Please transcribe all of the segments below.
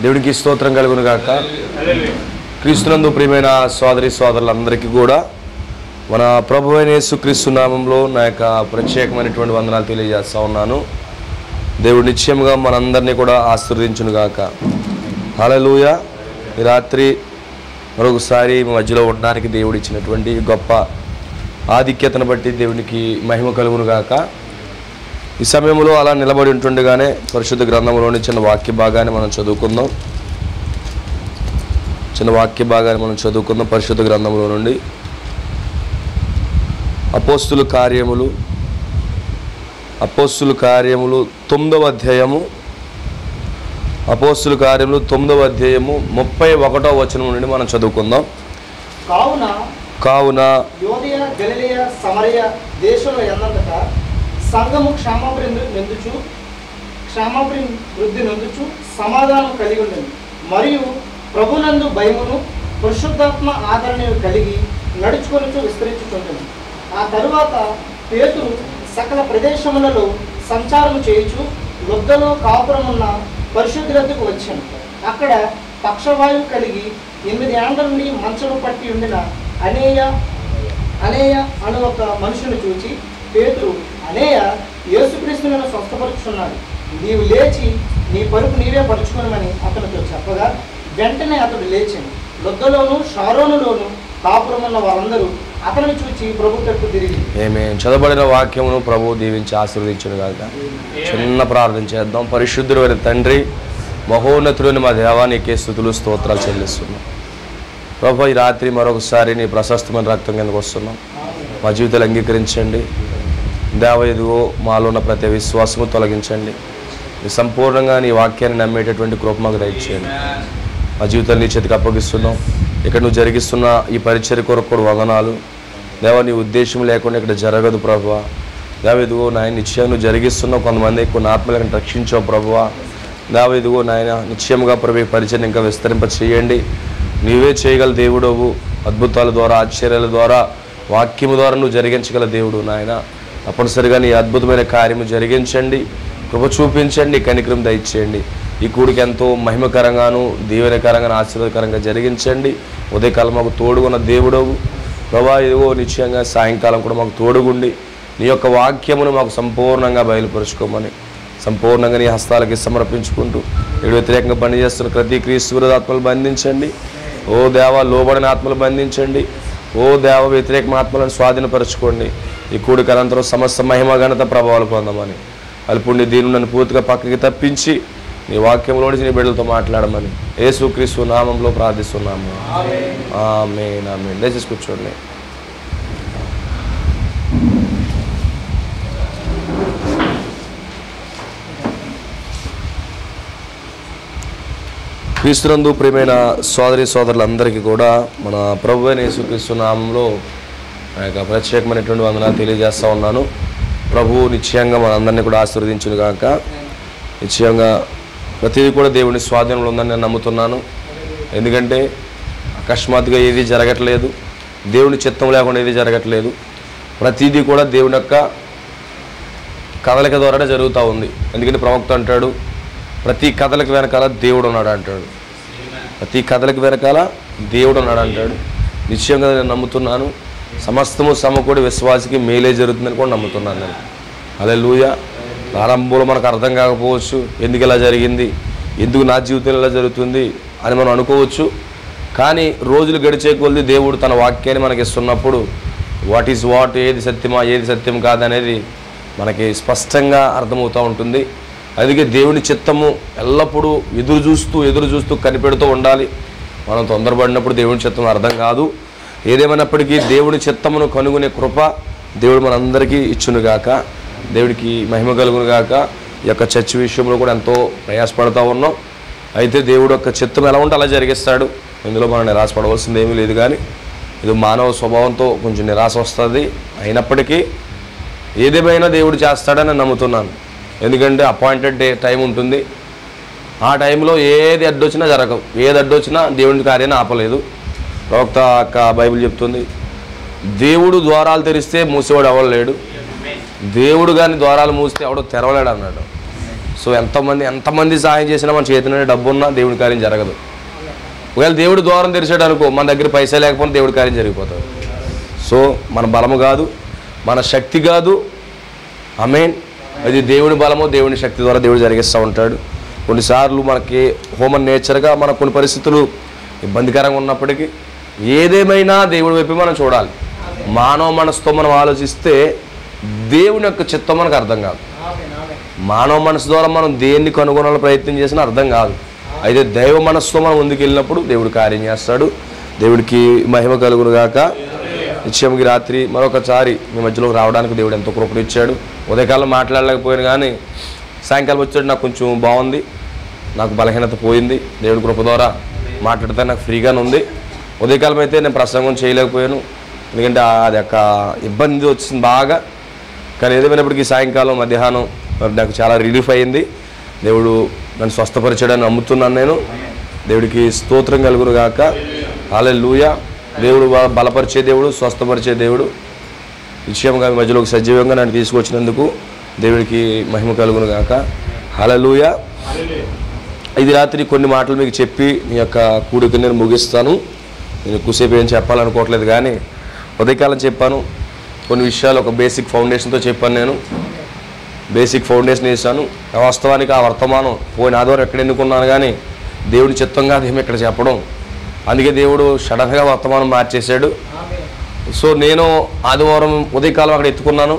దేవునికి స్తోత్రం కలుగును గాక. క్రీస్తునందు ప్రియమైన సోదరి సోదరులందరికీ కూడా మన ప్రభువైన యేసుక్రీస్తు నామంలో నా యొక్క ప్రత్యేకమైనటువంటి వందనాలు తెలియజేస్తా ఉన్నాను. దేవుడు నిశ్చయముగా మనందరినీ కూడా ఆశీర్వదించును గాక. హల్లెలూయా. ఈ రాత్రి మరొకసారి మధ్యలో ఉండడానికి దేవుడు ఇచ్చినటువంటి గొప్ప ఆధిక్యతను బట్టి దేవునికి మహిమ కలుగును గాక. ఈ సమయంలో అలా నిలబడి ఉంటుండగానే పరిశుద్ధ గ్రంథంలోని చిన్న వాక్య భాగాన్ని మనం చదువుకుందాం. పరిశుద్ధ గ్రంథంలో నుండి అపోస్తుల కార్యములు 9వ అధ్యాయము 31వ వచనం నుండి మనం చదువుకుందాం. కావున యోదయ గలిలయ సమరయ దేశంలో ఎన్నంతటా సంఘము క్షమాపణ వృద్ధి నొందుచు సమాధానం కలిగి ఉండేది. మరియు ప్రభునందు భయమును పరిశుద్ధాత్మ ఆదరణను కలిగి నడుచుకొనుచు విస్తరించుచుండెను. ఆ తరువాత పేతురు సకల ప్రదేశములలో సంచారము చేయుచు లుద్దలో కాపురమున్న పరిశుద్ధులకు వచ్చాను. అక్కడ పక్షవాయువు కలిగి 8 ఏళ్ల నుండి మంచము పట్టి ఉండిన అనేయ అను ఒక మనుషుని చూచి పేతురు, అనేయ, యేసుక్రీస్తును స్వస్థపరుచున్నాడు, నీవు లేచి నీ పరుపు నీవే పరుచుకోనమని అతనితో చెప్పగా వెంటనే అతడు లేచాను. లుద్దలోను షారోనులోను కాపురమున్న వారందరూ అతనిని చూచి ప్రభు తట్టు తిరిగి ఆమేన్. చదవబడిన వాక్యమును ప్రభు దీవించి ఆశీర్వదించును గాక. చిన్న ప్రార్థన చేద్దాం. పరిశుద్ధుడైన తండ్రి, మహోన్నతుడైన మా దేవా, నీకే స్తుతులు స్తోత్రాలు చెల్లిస్తున్నాం. ప్రభు, ఈ రాత్రి మరొకసారి నీ ప్రశస్తమైన రక్తం కిందకు వస్తున్నాం. మా జీవితాలు అంగీకరించండి దేవ. ఎదుగో మాలో ఉన్న ప్రతి విశ్వాసము తొలగించండి. సంపూర్ణంగా నీ వాక్యాన్ని నమ్మేటటువంటి కృప మాకు దయచేయండి. మా జీవితాలు నీ చేతికి అప్పగిస్తున్నాం. ఇక్కడ నువ్వు జరిగిస్తున్న ఈ పరిచర్య కొరకు కూడా వందనాలు దేవ. నీ ఉద్దేశం లేకుండా ఇక్కడ జరగదు ప్రభువా. దేవ ఎదుగో నాయన, నిశ్చయంగా నువ్వు జరిగిస్తున్నావు. కొంతమంది కొన్ని ఆత్మలను రక్షించావు ప్రభువా. దేవ ఎదుగో నాయన, నిశ్చయంగా ప్రభు ఈ పరిచర్ని ఇంకా విస్తరింప చేయండి. నీవే చేయగల దేవుడవు. అద్భుతాల ద్వారా, ఆశ్చర్యాల ద్వారా, వాక్యము ద్వారా నువ్వు జరిగించగల దేవుడు నాయన. తప్పనిసరిగా నీ అద్భుతమైన కార్యము జరిగించండి, కృప చూపించండి, కనికరం దయచేయండి. ఈ కూడికి ఎంతో మహిమకరంగాను దీవెనకరంగాను ఆశీర్వాదకరంగా జరిగించండి. ఉదయకాలం మాకు తోడుగున్న దేవుడవు ప్రభా. ఇదిగో నిశ్చయంగా సాయంకాలం కూడా మాకు తోడుగుండి నీ యొక్క వాక్యమును మాకు సంపూర్ణంగా బయలుపరుచుకోమని సంపూర్ణంగా నీ హస్తాలకి సమర్పించుకుంటూ ఇక్కడ వ్యతిరేకంగా పనిచేస్తున్న ప్రతి క్రీస్తు విరోధ ఆత్మలు బంధించండి. ఓ దేవ, లోబడిన ఆత్మలు బంధించండి. ఓ దేవ, వ్యతిరేక ఆత్మలను స్వాధీనపరచుకోండి. ఈ కూడికి అనంతరం సమస్త మహిమ ఘనత ప్రభావాలు పొందమని అల్పుణ్ణి దీని నన్ను పూర్తిగా పక్కకి తప్పించి నీ వాక్యంలోని నీ బిడ్డలతో మాట్లాడమని యేసుక్రీస్తు నామంలో ప్రార్థిస్తున్నాము. ఆమేన్, ఆమేన్. దయచేసి కూర్చోండి. క్రీస్తునందు ప్రియమైన సోదరి సోదరులందరికీ కూడా మన ప్రభువైన యేసుక్రీస్తు నామంలో ఆ యొక్క ప్రత్యేకమైనటువంటి వందనాలు తెలియజేస్తూ ఉన్నాను. ప్రభువు నిశ్చయంగా మనందరినీ కూడా ఆశీర్వదించును గాక. నిశ్చయంగా ప్రతిదీ కూడా దేవుని స్వాధీనంలో ఉందని నేను నమ్ముతున్నాను. ఎందుకంటే అకస్మాత్తుగా ఏది జరగట్లేదు, దేవుని చిత్తం లేకుండా ఏది జరగట్లేదు. ప్రతిదీ కూడా దేవుని యొక్క కదలిక ద్వారానే జరుగుతూ ఉంది. ఎందుకంటే ప్రవక్త అంటాడు, ప్రతి కథలకు వెనకాల దేవుడు ఉన్నాడు అంటాడు. ప్రతి కథలకు వెనకాల దేవుడు ఉన్నాడు అంటాడు. నిశ్చయంగా నేను నమ్ముతున్నాను. సమస్తము సమకూడి విశ్వాసికి మేలే జరుగుతుందని కూడా నమ్ముతున్నాను నేను. హల్లెలూయా. ప్రారంభంలో మనకు అర్థం కాకపోవచ్చు, ఎందుకు ఇలా జరిగింది, ఎందుకు నా జీవితంలో ఇలా జరుగుతుంది అని మనం అనుకోవచ్చు. కానీ రోజులు గడిచే కొద్దీ దేవుడు తన వాక్యాన్ని మనకి ఇస్తున్నప్పుడు వాట్ ఈజ్ వాట్, ఏది సత్యమా ఏది సత్యం కాదనేది మనకి స్పష్టంగా అర్థమవుతూ ఉంటుంది. అందుకే దేవుని చిత్తము ఎల్లప్పుడూ ఎదురు చూస్తూ కనిపెడుతూ ఉండాలి. మనం తొందరపడినప్పుడు దేవుని చిత్తం అర్థం కాదు. ఏదేమైనప్పటికీ దేవుని చిత్తమును కనుగొనే కృప దేవుడు మనందరికీ ఇచ్చునుగాక. దేవుడికి మహిమ కలుగునుగాక. ఈ యొక్క చర్చ విషయంలో కూడా ఎంతో ప్రయాసపడుతూ ఉన్నాం. అయితే దేవుడు యొక్క చిత్తం ఎలా ఉంటే అలా జరిగిస్తాడు. ఇందులో మనం నిరాశపడవలసింది ఏమీ లేదు. కానీ ఇది మానవ స్వభావంతో కొంచెం నిరాశ వస్తుంది. అయినప్పటికీ ఏదేమైనా దేవుడు చేస్తాడని నమ్ముతున్నాను. ఎందుకంటే అపాయింటెడ్ టైం ఉంటుంది. ఆ టైంలో ఏది అడ్డొచ్చినా జరగవు. ఏది అడ్డొచ్చినా దేవుని కార్యాన్ని ఆపలేదు. ప్రవక్త యొక్క బైబిల్ చెప్తుంది, దేవుడు ద్వారాలు తెరిస్తే మూసేవాడు ఎవరు లేడు, దేవుడు కానీ ద్వారాలు మూస్తే ఎవడో తెరవలేడు అన్నాడు. సో ఎంతమంది సహాయం చేసినా మన చేతిలో డబ్బు ఉన్నా దేవుడి కార్యం జరగదు. ఒకవేళ దేవుడు ద్వారం తెరిచాడు అనుకో, మన దగ్గర పైసా లేకపోతే దేవుడి కార్యం జరిగిపోతుంది. సో మన బలము కాదు, మన శక్తి కాదు, ఆమేన్, అది దేవుని బలము, దేవుని శక్తి ద్వారా దేవుడు జరిగిస్తూ ఉంటాడు. కొన్నిసార్లు మనకి హ్యూమన్ నేచర్గా మనకు కొన్ని పరిస్థితులు ఇబ్బందికరంగా ఉన్నప్పటికీ ఏదేమైనా దేవుడి వైపు మనం చూడాలి. మానవ మనసుతో మనం ఆలోచిస్తే దేవుని యొక్క చిత్తం మనకు అర్థం కాదు. మానవ మనసు ద్వారా మనం దేన్ని కనుగొనాలని ప్రయత్నం చేసినా అర్థం కాదు. అయితే దైవ మనసుతో మనం ముందుకు వెళ్ళినప్పుడు దేవుడు కార్యం చేస్తాడు. దేవుడికి మహిమ కలుగును గాక. నిత్యంకి రాత్రి మరొకసారి మీ మధ్యలోకి రావడానికి దేవుడు ఎంతో కృపనిచ్చాడు. ఉదయకాలం మాట్లాడలేకపోయాను కానీ సాయంకాలం వచ్చాడు, నాకు కొంచెం బాగుంది, నాకు బలహీనత పోయింది. దేవుడి కృప ద్వారా మాట్లాడితే నాకు ఫ్రీగానే ఉంది. ఉదయకాలం అయితే నేను ప్రసంగం చేయలేకపోయాను, ఎందుకంటే అది ఒక ఇబ్బంది వచ్చింది బాగా. కానీ ఏదేమైనప్పటికీ సాయంకాలం మధ్యాహ్నం నాకు చాలా రిలీఫ్ అయ్యింది. దేవుడు నన్ను స్వస్థపరిచాడని నమ్ముతున్నాను నేను. దేవుడికి స్తోత్రం కలుగును గాక. హల్లెలూయా. దేవుడు బలపరిచే దేవుడు, స్వస్థపరిచే దేవుడు. నిశ్చయంగా మధ్యలోకి సజీవంగా నన్ను తీసుకొచ్చినందుకు దేవుడికి మహిమ కలుగును గాక. హల్లెలూయా. ఇది రాత్రి కొన్ని మాటలు మీకు చెప్పి మీ యొక్క కూడిక నేను ముగిస్తాను. నేను ఎక్కువసేపు ఏం చెప్పాలనుకోవట్లేదు కానీ ఉదయకాలం చెప్పాను కొన్ని విషయాలు, ఒక బేసిక్ ఫౌండేషన్తో చెప్పాను. నేను బేసిక్ ఫౌండేషన్ వేసాను. వాస్తవానికి ఆ వర్తమానం పోయిన ఆదివారం ఎక్కడ ఎన్నుకున్నాను కానీ దేవుడి చిత్తంగా అదేమి ఇక్కడ చెప్పడం, అందుకే దేవుడు సడన్గా వర్తమానం మార్చేశాడు. సో నేను ఆదివారం ఉదయకాలం అక్కడ ఎత్తుకున్నాను.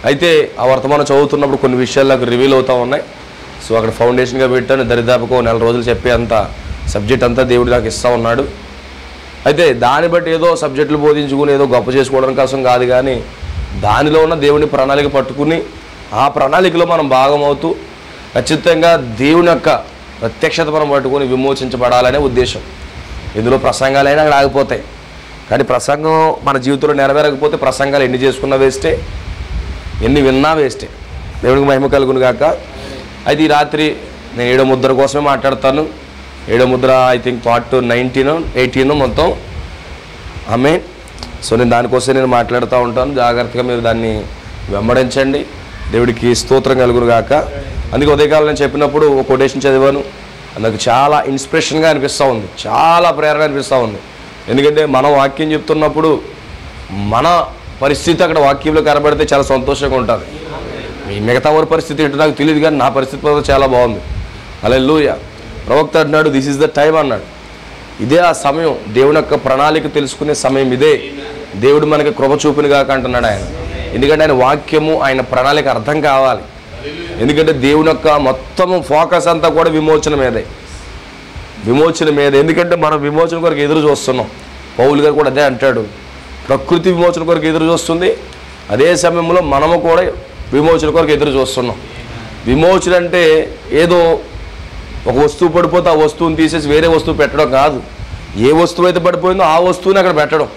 అయితే ఆ వర్తమానం చదువుతున్నప్పుడు కొన్ని విషయాలు నాకు రివీల్ అవుతూ ఉన్నాయి. సో అక్కడ ఫౌండేషన్గా పెట్టాను. దరిదాపుకు 4 రోజులు చెప్పే అంత సబ్జెక్ట్ అంతా దేవుడు నాకు ఇస్తూ ఉన్నాడు. అయితే దాన్ని బట్టి ఏదో సబ్జెక్టులు బోధించుకుని ఏదో గొప్ప చేసుకోవడం కోసం కాదు, కానీ దానిలో ఉన్న దేవుని ప్రణాళిక పట్టుకుని ఆ ప్రణాళికలో మనం భాగమవుతూ ఖచ్చితంగా దేవుని యొక్క ప్రత్యక్షత మనం పట్టుకుని విమోచించబడాలనే ఉద్దేశం. ఇందులో ప్రసంగాలైనా అక్కడ ఆగిపోతాయి, కానీ ప్రసంగం మన జీవితంలో నెరవేరకపోతే ప్రసంగాలు ఎన్ని చేసుకున్నా వేస్టే, ఎన్ని విన్నా వేస్టే. దేవునికి మహిమ కలుగును గాక. అయితే ఈ రాత్రి నేను 7వ ముద్ర కోసమే మాట్లాడతాను. 7వ ముద్ర ఐ థింక్ పార్ట్ 19, 18 మొత్తం. ఆమేన్. సో నేను దానికోసం నేను మాట్లాడుతూ ఉంటాను. జాగ్రత్తగా మీరు దాన్ని వెంబడించండి. దేవుడికి స్తోత్రం కలుగును గాక. అందుకే ఉదయకాలం నేను చెప్పినప్పుడు ఒక కొటేషన్ చదివాను, నాకు చాలా ఇన్స్పిరేషన్గా అనిపిస్తూ ఉంది, చాలా ప్రేరణ అనిపిస్తూ ఉంది. ఎందుకంటే మనం వాక్యం చెప్తున్నప్పుడు మన పరిస్థితి అక్కడ వాక్యంలో కనబడితే చాలా సంతోషంగా ఉంటుంది. మిగతా వారి పరిస్థితి ఏంటో నాకు తెలియదు, కానీ నా పరిస్థితి చాలా బాగుంది. హల్లెలూయా. ప్రవక్త అంటున్నాడు, దిస్ ఈజ్ ద టైం అన్నాడు. ఇదే ఆ సమయం, దేవుని యొక్క ప్రణాళిక తెలుసుకునే సమయం ఇదే. దేవుడు మనకి కృప చూపును గాక అంటున్నాడు ఆయన. ఎందుకంటే ఆయన వాక్యము, ఆయన ప్రణాళిక అర్థం కావాలి. ఎందుకంటే దేవుని యొక్క మొత్తము ఫోకస్ అంతా కూడా విమోచన మీదే, విమోచన మీద. ఎందుకంటే మనం విమోచన కొరకు ఎదురు చూస్తున్నాం. పౌలు గారు కూడా అదే అంటాడు, ప్రకృతి విమోచన కొరకు ఎదురు చూస్తుంది, అదే సమయంలో మనము కూడా విమోచన కొరకు ఎదురు చూస్తున్నాం. విమోచన అంటే ఏదో ఒక వస్తువు పడిపోతే ఆ వస్తువుని తీసేసి వేరే వస్తువు పెట్టడం కాదు. ఏ వస్తువు అయితే పడిపోయిందో ఆ వస్తువుని అక్కడ పెట్టడం.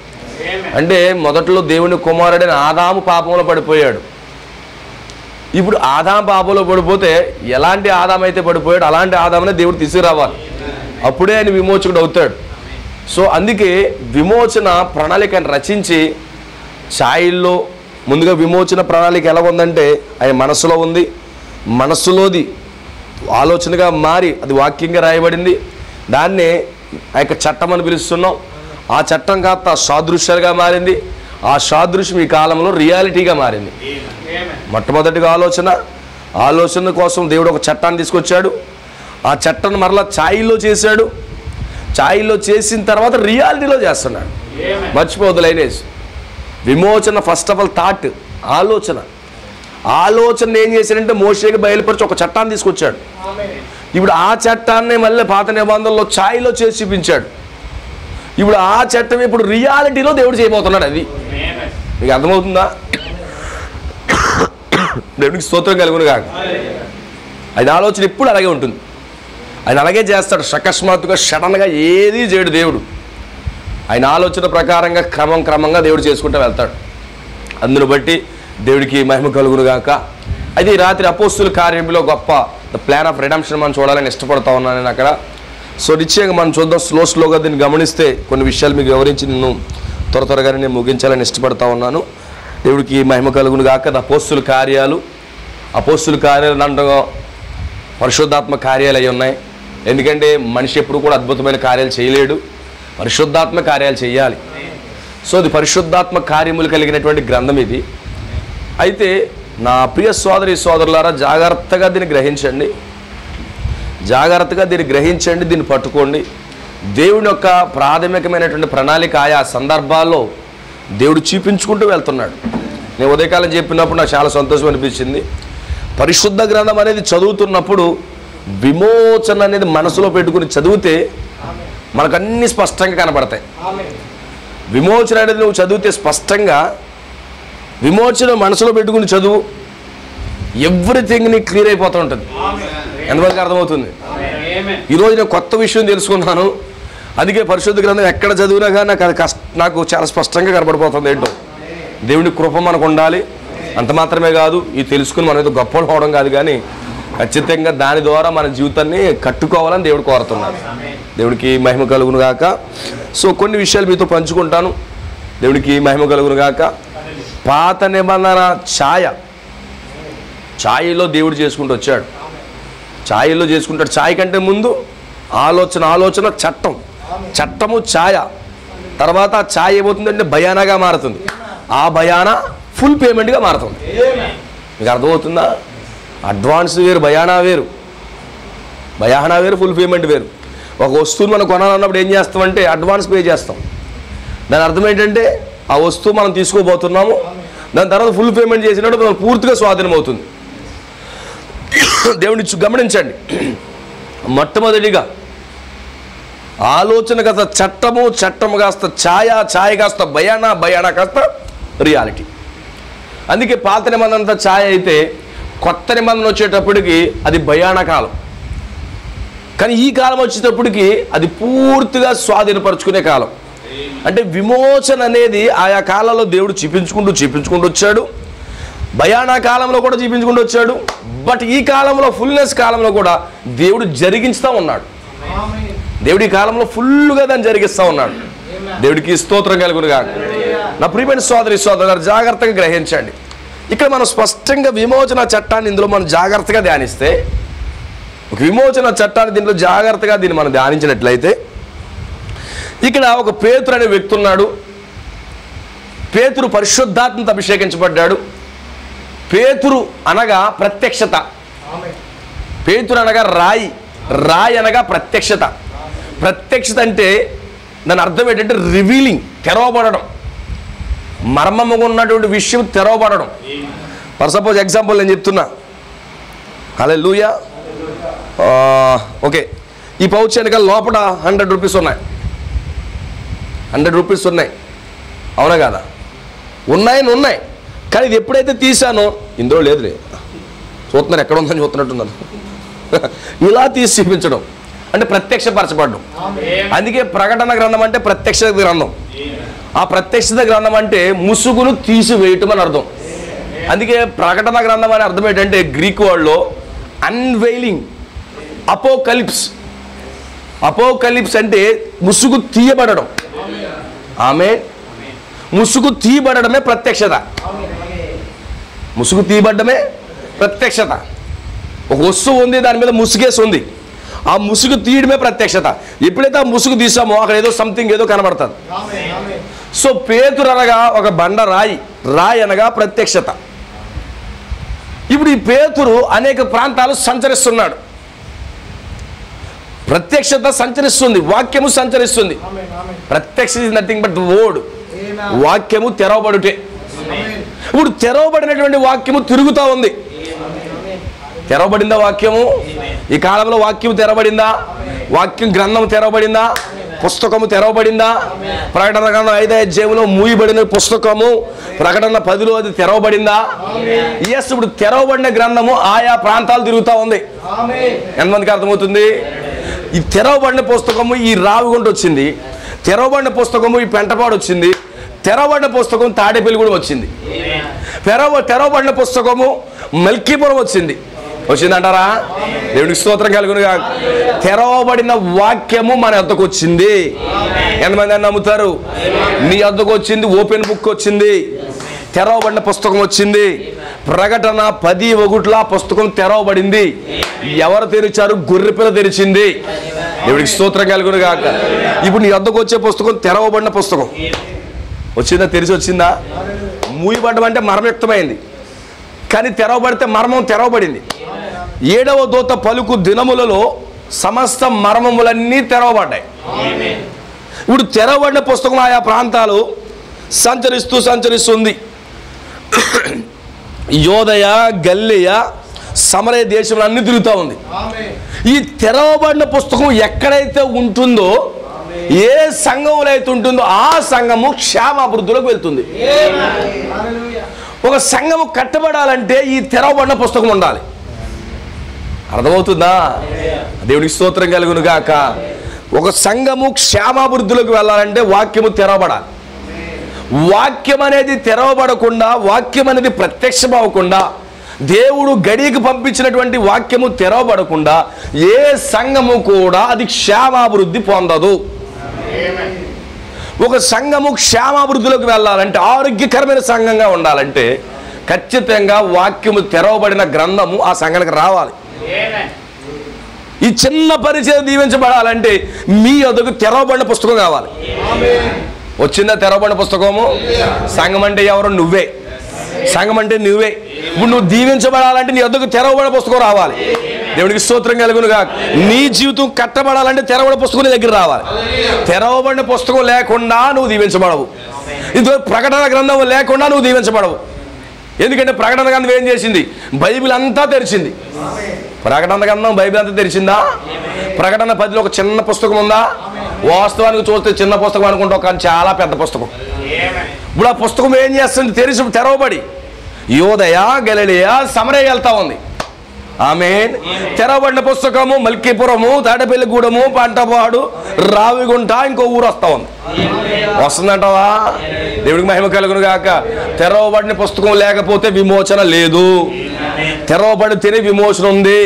అంటే మొదట్లో దేవుని కుమారుడైన ఆదాము పాపంలో పడిపోయాడు. ఇప్పుడు ఆదాము పాపంలో పడిపోతే ఎలాంటి ఆదాము అయితే పడిపోయాడు అలాంటి ఆదామునే దేవుడు తీసుకురావాలి, అప్పుడే ఆయన విమోచకుడు అవుతాడు. సో అందుకే విమోచన ప్రణాళికను రచించి ఛాయిల్లో ముందుగా విమోచన ప్రణాళిక ఎలా ఉందంటే ఆయన మనసులో ఉంది, మనస్సులోది ఆలోచనగా మారి అది వాక్యంగా రాయబడింది. దాన్నే ఆ యొక్క చట్టం అని పిలుస్తున్నాం. ఆ చట్టం కాస్త సాదృశ్యాలుగా మారింది. ఆ సాదృశ్యం ఈ కాలంలో రియాలిటీగా మారింది. మొట్టమొదటిగా ఆలోచన కోసం దేవుడు ఒక చట్టాన్ని తీసుకొచ్చాడు. ఆ చట్టాన్ని మరలా ఛాయిలో చేశాడు. ఛాయిలో చేసిన తర్వాత రియాలిటీలో చేస్తున్నాడు. మర్చిపోవద్దు లైనేజ్. విమోచన ఫస్ట్ ఆఫ్ ఆల్ థాట్, ఆలోచన ఏం చేశాడంటే మోషేకి బయలుపరిచి ఒక చట్టాన్ని తీసుకొచ్చాడు. ఇప్పుడు ఆ చట్టాన్ని మళ్ళీ పాత నిబంధనలో ఛాయిలో చేసి చూపించాడు. ఇప్పుడు ఆ చట్టం ఇప్పుడు రియాలిటీలో దేవుడు చేయబోతున్నాడు. అది మీకు అర్థమవుతుందా? దేవుడికి స్తోత్రం కలుగును కాక. ఆయన ఆలోచన ఎప్పుడు అలాగే ఉంటుంది. ఆయన అలాగే చేస్తాడు. అకస్మాత్తుగా సడన్గా ఏది చేయడు దేవుడు. ఆయన ఆలోచన ప్రకారంగా క్రమంగా దేవుడు చేసుకుంటూ వెళ్తాడు. అందును బట్టి దేవుడికి మహిమ కలుగును గాక. అయితే ఈ రాత్రి అపోస్తుల కార్యంలో గొప్ప ద ప్లాన్ ఆఫ్ రిడెంప్షన్ మనం చూడాలని ఇష్టపడతా ఉన్నాను నేను అక్కడ. సో నిశ్చయంగా మనం చూద్దాం, స్లోగా దీన్ని గమనిస్తే కొన్ని విషయాలు మీకు వివరించి నేను త్వరగానే నేను ముగించాలని ఇష్టపడతా ఉన్నాను. దేవుడికి మహిమ కలుగును గాక. అపోస్తుల కార్యాలు అంటే పరిశుద్ధాత్మ కార్యాలు అయి ఉన్నాయి. ఎందుకంటే మనిషి ఎప్పుడు కూడా అద్భుతమైన కార్యాలు చేయలేడు, పరిశుద్ధాత్మ కార్యాలు చేయాలి. సో ఇది పరిశుద్ధాత్మ కార్యములు కలిగినటువంటి గ్రంథం ఇది. అయితే నా ప్రియ సోదరి సోదరులారా, జాగ్రత్తగా దీన్ని గ్రహించండి, దీన్ని పట్టుకోండి. దేవుని యొక్క ప్రాథమికమైనటువంటి ప్రణాళిక ఆయా సందర్భాల్లో దేవుడు చూపించుకుంటూ వెళ్తున్నాడు. నేను ఉదయకాలం చెప్పినప్పుడు నాకు చాలా సంతోషం అనిపించింది. పరిశుద్ధ గ్రంథం అనేది చదువుతున్నప్పుడు విమోచన అనేది మనసులో పెట్టుకుని చదివితే మనకు అన్నీ స్పష్టంగా కనబడతాయి. విమోచన అనేది నువ్వు చదివితే స్పష్టంగా విమోచన మనసులో పెట్టుకుని చదువు, ఎవ్రీథింగ్ నీకు క్లియర్ అయిపోతూ ఉంటుంది. ఎంతమందికి అర్థమవుతుంది? ఈరోజు నేను కొత్త విషయం తెలుసుకున్నాను. అందుకే పరిశుద్ధ గ్రంథం ఎక్కడ చదివినా కానీ నాకు చాలా స్పష్టంగా కనబడిపోతుంది. ఏంటో దేవుని కృప మనకు ఉండాలి. అంత మాత్రమే కాదు, ఇది తెలుసుకుని మనం ఏదో గొప్పలు పోవడం కాదు, కానీ ఖచ్చితంగా దాని ద్వారా మన జీవితాన్ని కట్టుకోవాలని దేవుడు కోరుతున్నాడు. దేవుడికి మహిమ కలుగును గాక. సో కొన్ని విషయాలు మీతో పంచుకుంటాను. దేవుడికి మహిమ కలుగును గాక. పాత నిబంధన ఛాయలో దేవుడు చేసుకుంటూ వచ్చాడు. ఛాయలో చేసుకుంటాడు. ఛాయ కంటే ముందు ఆలోచన చట్టము ఛాయ. తర్వాత ఆ ఛాయ ఏమవుతుందంటే భయానాగా మారుతుంది. ఆ భయానా ఫుల్ పేమెంట్గా మారుతుంది. మీకు అర్థమవుతుందా? అడ్వాన్స్ వేరు, భయానా వేరు, ఫుల్ పేమెంట్ వేరు. ఒక వస్తువుని మనం కొనాలన్నప్పుడు ఏం చేస్తామంటే అడ్వాన్స్ పే చేస్తాం. దాని అర్థం ఏంటంటే ఆ వస్తువు మనం తీసుకోబోతున్నాము, దాని తర్వాత ఫుల్ పేమెంట్ చేసినప్పుడు మనం పూర్తిగా స్వాధీనం అవుతుంది. దేవుని గమనించండి. మొట్టమొదటిగా ఆలోచన కాస్త చట్టము కాస్త ఛాయ కాస్త భయానా కాస్త రియాలిటీ. అందుకే పాత నిబంధన ఛాయ అయితే కొత్త నిబంధన వచ్చేటప్పటికి అది భయానకాలం. కానీ ఈ కాలం వచ్చేటప్పటికి అది పూర్తిగా స్వాధీనపరుచుకునే కాలం. అంటే విమోచన అనేది ఆయా కాలంలో దేవుడు చూపించుకుంటూ వచ్చాడు. భయానా కాలంలో కూడా చూపించుకుంటూ వచ్చాడు. బట్ ఈ కాలంలో ఫుల్నెస్ కాలంలో కూడా దేవుడు జరిగిస్తూ ఉన్నాడు. దేవుడి కాలంలో ఫుల్గా దాన్ని జరిగిస్తూ ఉన్నాడు. దేవుడికి స్తోత్రం కలుగును గాక. నా ప్రియమైన సోదరులారా, జాగ్రత్తగా గ్రహించండి. ఇక్కడ మనం స్పష్టంగా విమోచన చట్టాన్ని ఇందులో మనం జాగ్రత్తగా ధ్యానిస్తే, ఒక విమోచన చట్టాన్ని దీంట్లో జాగ్రత్తగా మనం ధ్యానించినట్లయితే, ఇక్కడ ఒక పేతురు అనే వ్యక్తి ఉన్నాడు. పేతురు పరిశుద్ధాత్మతో అభిషేకించబడ్డాడు. పేతురు అనగా ప్రత్యక్షత. పేతురు అనగా రాయి అనగా ప్రత్యక్షత. అంటే దాని అర్థం ఏంటంటే రివీలింగ్, తెరవబడడం, మర్మముగా ఉన్నటువంటి విషయం తెరవబడడం. ఫర్ సపోజ్ ఎగ్జాంపుల్ నేను చెప్తున్నా. హల్లెలూయా. ఓకే, ఈ పౌచ్ వెనక లోపల 100 రూపీస్ ఉన్నాయి. 100 రూపీస్ ఉన్నాయి, అవునా కాదా? ఉన్నాయి. కానీ ఇది ఎప్పుడైతే తీసానో ఇందులో లేదులే, చూస్తున్నారు ఎక్కడ ఉందని చూస్తున్నట్టున్నాను. ఇలా తీసి చూపించడం అంటే ప్రత్యక్షపరచబడడం. అందుకే ప్రకటన గ్రంథం అంటే ప్రత్యక్ష గ్రంథం. ఆ ప్రత్యక్షత గ్రంథం అంటే ముసుగును తీసివేయటం అని అర్థం. అందుకే ప్రకటన గ్రంథం అనే అర్థం ఏంటంటే గ్రీక్ వర్డ్లో అన్వెయిలింగ్, అపోకలిప్స్ అంటే ముసుగు తీయబడడం. ముసుగు తీయబడమే ప్రత్యక్షత. ఒక వస్తువు ఉంది, దాని మీద ముసుగేసి ఉంది, ఆ ముసుగు తీయడమే ప్రత్యక్షత. ఎప్పుడైతే ఆ ముసుగు తీసామో అక్కడ ఏదో సంథింగ్ ఏదో కనబడుతుంది. సో పేతురు అనగా ఒక బండ రాయి అనగా ప్రత్యక్షత. ఇప్పుడు ఈ పేతురు అనేక ప్రాంతాలు సంచరిస్తున్నాడు. ప్రత్యక్షత సంచరిస్తుంది, వాక్యము సంచరిస్తుంది. ప్రత్యక్ష ఇస్ నథింగ్ బట్ వర్డ్. వాక్యము తెరవబడుటే. ఇప్పుడు తెరవబడినటువంటి వాక్యము తిరుగుతూ ఉంది. తెరవబడిందా వాక్యము? ఈ కాలంలో వాక్యం తెరవబడిందా? వాక్యం గ్రంథం తెరవబడిందా? పుస్తకము తెరవబడిందా? ప్రకటన గ్రంథం 5వ అధ్యాయంలో మూయబడిన పుస్తకము ప్రకటన 10లో అది తెరవబడిందా? ఎస్. ఇప్పుడు తెరవబడిన గ్రంథము ఆయా ప్రాంతాలు తిరుగుతూ ఉంది. ఎంతమందికి అర్థమవుతుంది? ఈ తెరవబడిన పుస్తకము ఈ రావిగుంట వచ్చింది, తెరవబడిన పుస్తకము ఈ పెంటపాడు వచ్చింది, తెరవబడిన పుస్తకం తాడేపల్లిగూడెం వచ్చింది, తెరవబడిన పుస్తకము మల్కీపురం వచ్చిందంటారా? దేవునికి స్తోత్రం కలుగునుగా. తెరవబడిన వాక్యము మన వద్దకు వచ్చింది. ఎంతమంది అని నమ్ముతారు? నీ వద్దకు వచ్చింది, ఓపెన్ బుక్ వచ్చింది, తెరవబడిన పుస్తకం వచ్చింది. ప్రకటన 10:1 పుస్తకం తెరవబడింది. ఎవరు తెరిచారు? గొర్రెపిల్ల తెరిచింది. దేవుడికి స్తోత్రం కలుగును గాక. ఇప్పుడు నీ వద్దకు వచ్చే పుస్తకం తెరవబడిన పుస్తకం వచ్చిందా? తెరిచి వచ్చిందా? మూయబడ్డం అంటే మర్మయుక్తమైంది, కానీ తెరవబడితే మర్మం తెరవబడింది. 7వ దూత పలుకు దినములలో సమస్త మర్మములన్నీ తెరవబడ్డాయి. ఇప్పుడు తెరవబడిన పుస్తకం ఆయా ప్రాంతాలు సంచరిస్తుంది. యోదయ, గల్లియ, సమరయ దేశంలో అన్ని తిరుగుతూ ఉంది. ఈ తెరవబడిన పుస్తకం ఎక్కడైతే ఉంటుందో, ఏ సంఘంలో అయితే ఉంటుందో ఆ సంఘము క్షేమాభివృద్ధిలోకి వెళ్తుంది. ఒక సంఘము కట్టబడాలంటే ఈ తెరవబడిన పుస్తకం ఉండాలి. అర్థమవుతుందా? దేవుడికి స్తోత్రం కలుగును గాక. ఒక సంఘము క్షేమాభివృద్ధిలోకి వెళ్ళాలంటే వాక్యము తెరవబడాలి. వాక్యం అనేది తెరవబడకుండా, వాక్యం అనేది ప్రత్యక్షం అవ్వకుండా, దేవుడు గడియకు పంపించినటువంటి వాక్యము తెరవబడకుండా ఏ సంఘము కూడా అది క్షేమాభివృద్ధి పొందదు. ఒక సంఘము క్షేమాభివృద్ధిలోకి వెళ్ళాలంటే, ఆరోగ్యకరమైన సంఘంగా ఉండాలంటే ఖచ్చితంగా వాక్యము తెరవబడిన గ్రంథము ఆ సంఘానికి రావాలి. ఈ చిన్న పరిచయం దీవించబడాలంటే మీ వద్దకు తెరవబడిన పుస్తకం కావాలి. వచ్చిందా తెరవబడిన పుస్తకము? సంఘం అంటే ఎవరు? నువ్వే. సంఘం అంటే నువ్వే. ఇప్పుడు నువ్వు దీవించబడాలంటే నీ వద్దకు తెరవబడిన పుస్తకం రావాలి. దేవుడికి స్తోత్రం కలుగునుగా. నీ జీవితం కట్టబడాలంటే తెరవబడిన పుస్తకం నీ దగ్గర రావాలి. తెరవబడిన పుస్తకం లేకుండా నువ్వు దీవించబడవు. ఇందులో ప్రకటన గ్రంథం లేకుండా నువ్వు దీవించబడవు. ఎందుకంటే ప్రకటన గ్రంథం ఏం చేసింది? బైబిల్ అంతా తెరిచింది. ప్రకటన గ్రంథం బైబిల్ అంతా తెరిచిందా? ప్రకటన 10లో ఒక చిన్న పుస్తకం ఉందా? వాస్తవానికి చూస్తే చిన్న పుస్తకం అనుకుంటాం, కానీ చాలా పెద్ద పుస్తకం. ఇప్పుడు ఆ పుస్తకం ఏం చేస్తుంది? తెరవబడి యోదయ, గలిలయ, సమరయ వెళ్తా ఉంది. ఆమేన్. తెరవబడిన పుస్తకము మల్కీపురము, తాడపల్లిగూడెము, పంటపాడు, రావిగుంట, ఇంకో ఊరు వస్తా ఉంది. వస్తుందంటావా? దేవుడికి మహిమ కలుగును గాక. తెరవబడిన పుస్తకం లేకపోతే విమోచన లేదు. తెరవబడితేనే విమోచన ఉంది.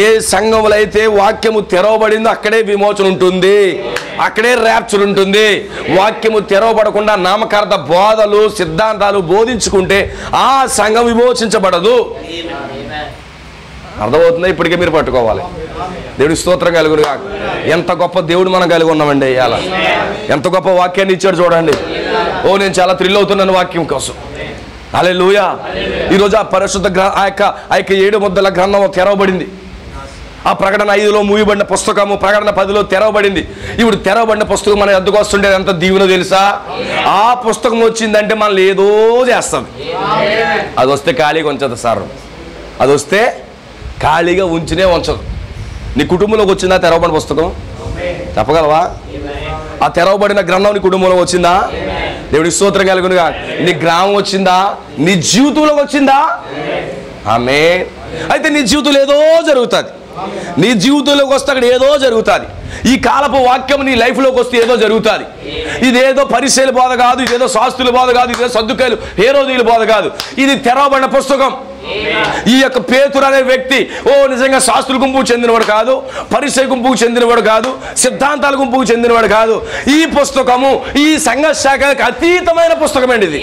ఏ సంఘములో అయితే వాక్యము తెరవబడిందో అక్కడే విమోచన ఉంటుంది, అక్కడే ర్యాప్చర్ ఉంటుంది. వాక్యము తెరవబడకుండా నామకార్థ బోధలు, సిద్ధాంతాలు బోధించుకుంటే ఆ సంఘం విమోచించబడదు. అర్థమవుతుందా? ఇప్పటికే మీరు పట్టుకోవాలి. దేవుడికి స్తోత్రం కలుగును గాక. ఎంత గొప్ప దేవుడు మనం కలిగి ఉన్నామండి. అలా ఎంత గొప్ప వాక్యాన్ని ఇచ్చాడు చూడండి. నేను చాలా థ్రిల్ అవుతున్నాను వాక్యం కోసం. హల్లెలూయా. ఈరోజు ఆ పరిశుద్ధ ఆ యొక్క 7 ముద్దల గ్రంథం తెరవబడింది. ఆ ప్రకటన 5లో మూయబడిన పుస్తకము ప్రకటన 10లో తెరవబడింది. ఇప్పుడు తెరవబడిన పుస్తకం మన ఎద్దుకు వస్తుండే ఎంత దీవెనో తెలుసా? ఆ పుస్తకం వచ్చిందంటే మనల్ని ఏదో చేస్తుంది. అది వస్తే ఖాళీగా ఉంచదు సార్. అది వస్తే ఖాళీగా ఉంచినే ఉంచదు. నీ కుటుంబంలోకి వచ్చిందా తెరవబడిన పుస్తకం? చెప్పగలవా? ఆ తెరవబడిన గ్రంథం నీ కుటుంబంలో వచ్చిందా? దేవుడికి స్తోత్రం కలుగునుగా. నీ గ్రామం వచ్చిందా? నీ జీవితంలోకి వచ్చిందా? ఆమేన్. అయితే నీ జీవితంలో ఏదో జరుగుతుంది. నీ జీవితంలోకి వస్తే అక్కడ ఏదో జరుగుతుంది. ఈ కాలపు వాక్యం నీ లైఫ్లోకి వస్తే ఏదో జరుగుతుంది. ఇదేదో పరిచయాల బోధ కాదు, ఇదేదో శాస్త్రుల బోధ కాదు, ఇదేదో సద్దుకాయలు హేరోదీయుల బోధ కాదు. ఇది తెరవబడిన పుస్తకం. ఈ యొక్క పేతురు అనే వ్యక్తి నిజంగా శాస్త్రుల గుంపుకు చెందినవాడు కాదు, పరిచయ గుంపుకు చెందినవాడు కాదు, సిద్ధాంతాల గుంపుకు చెందినవాడు కాదు. ఈ పుస్తకము ఈ సంఘ శాఖకు అతీతమైన పుస్తకం అండి ఇది.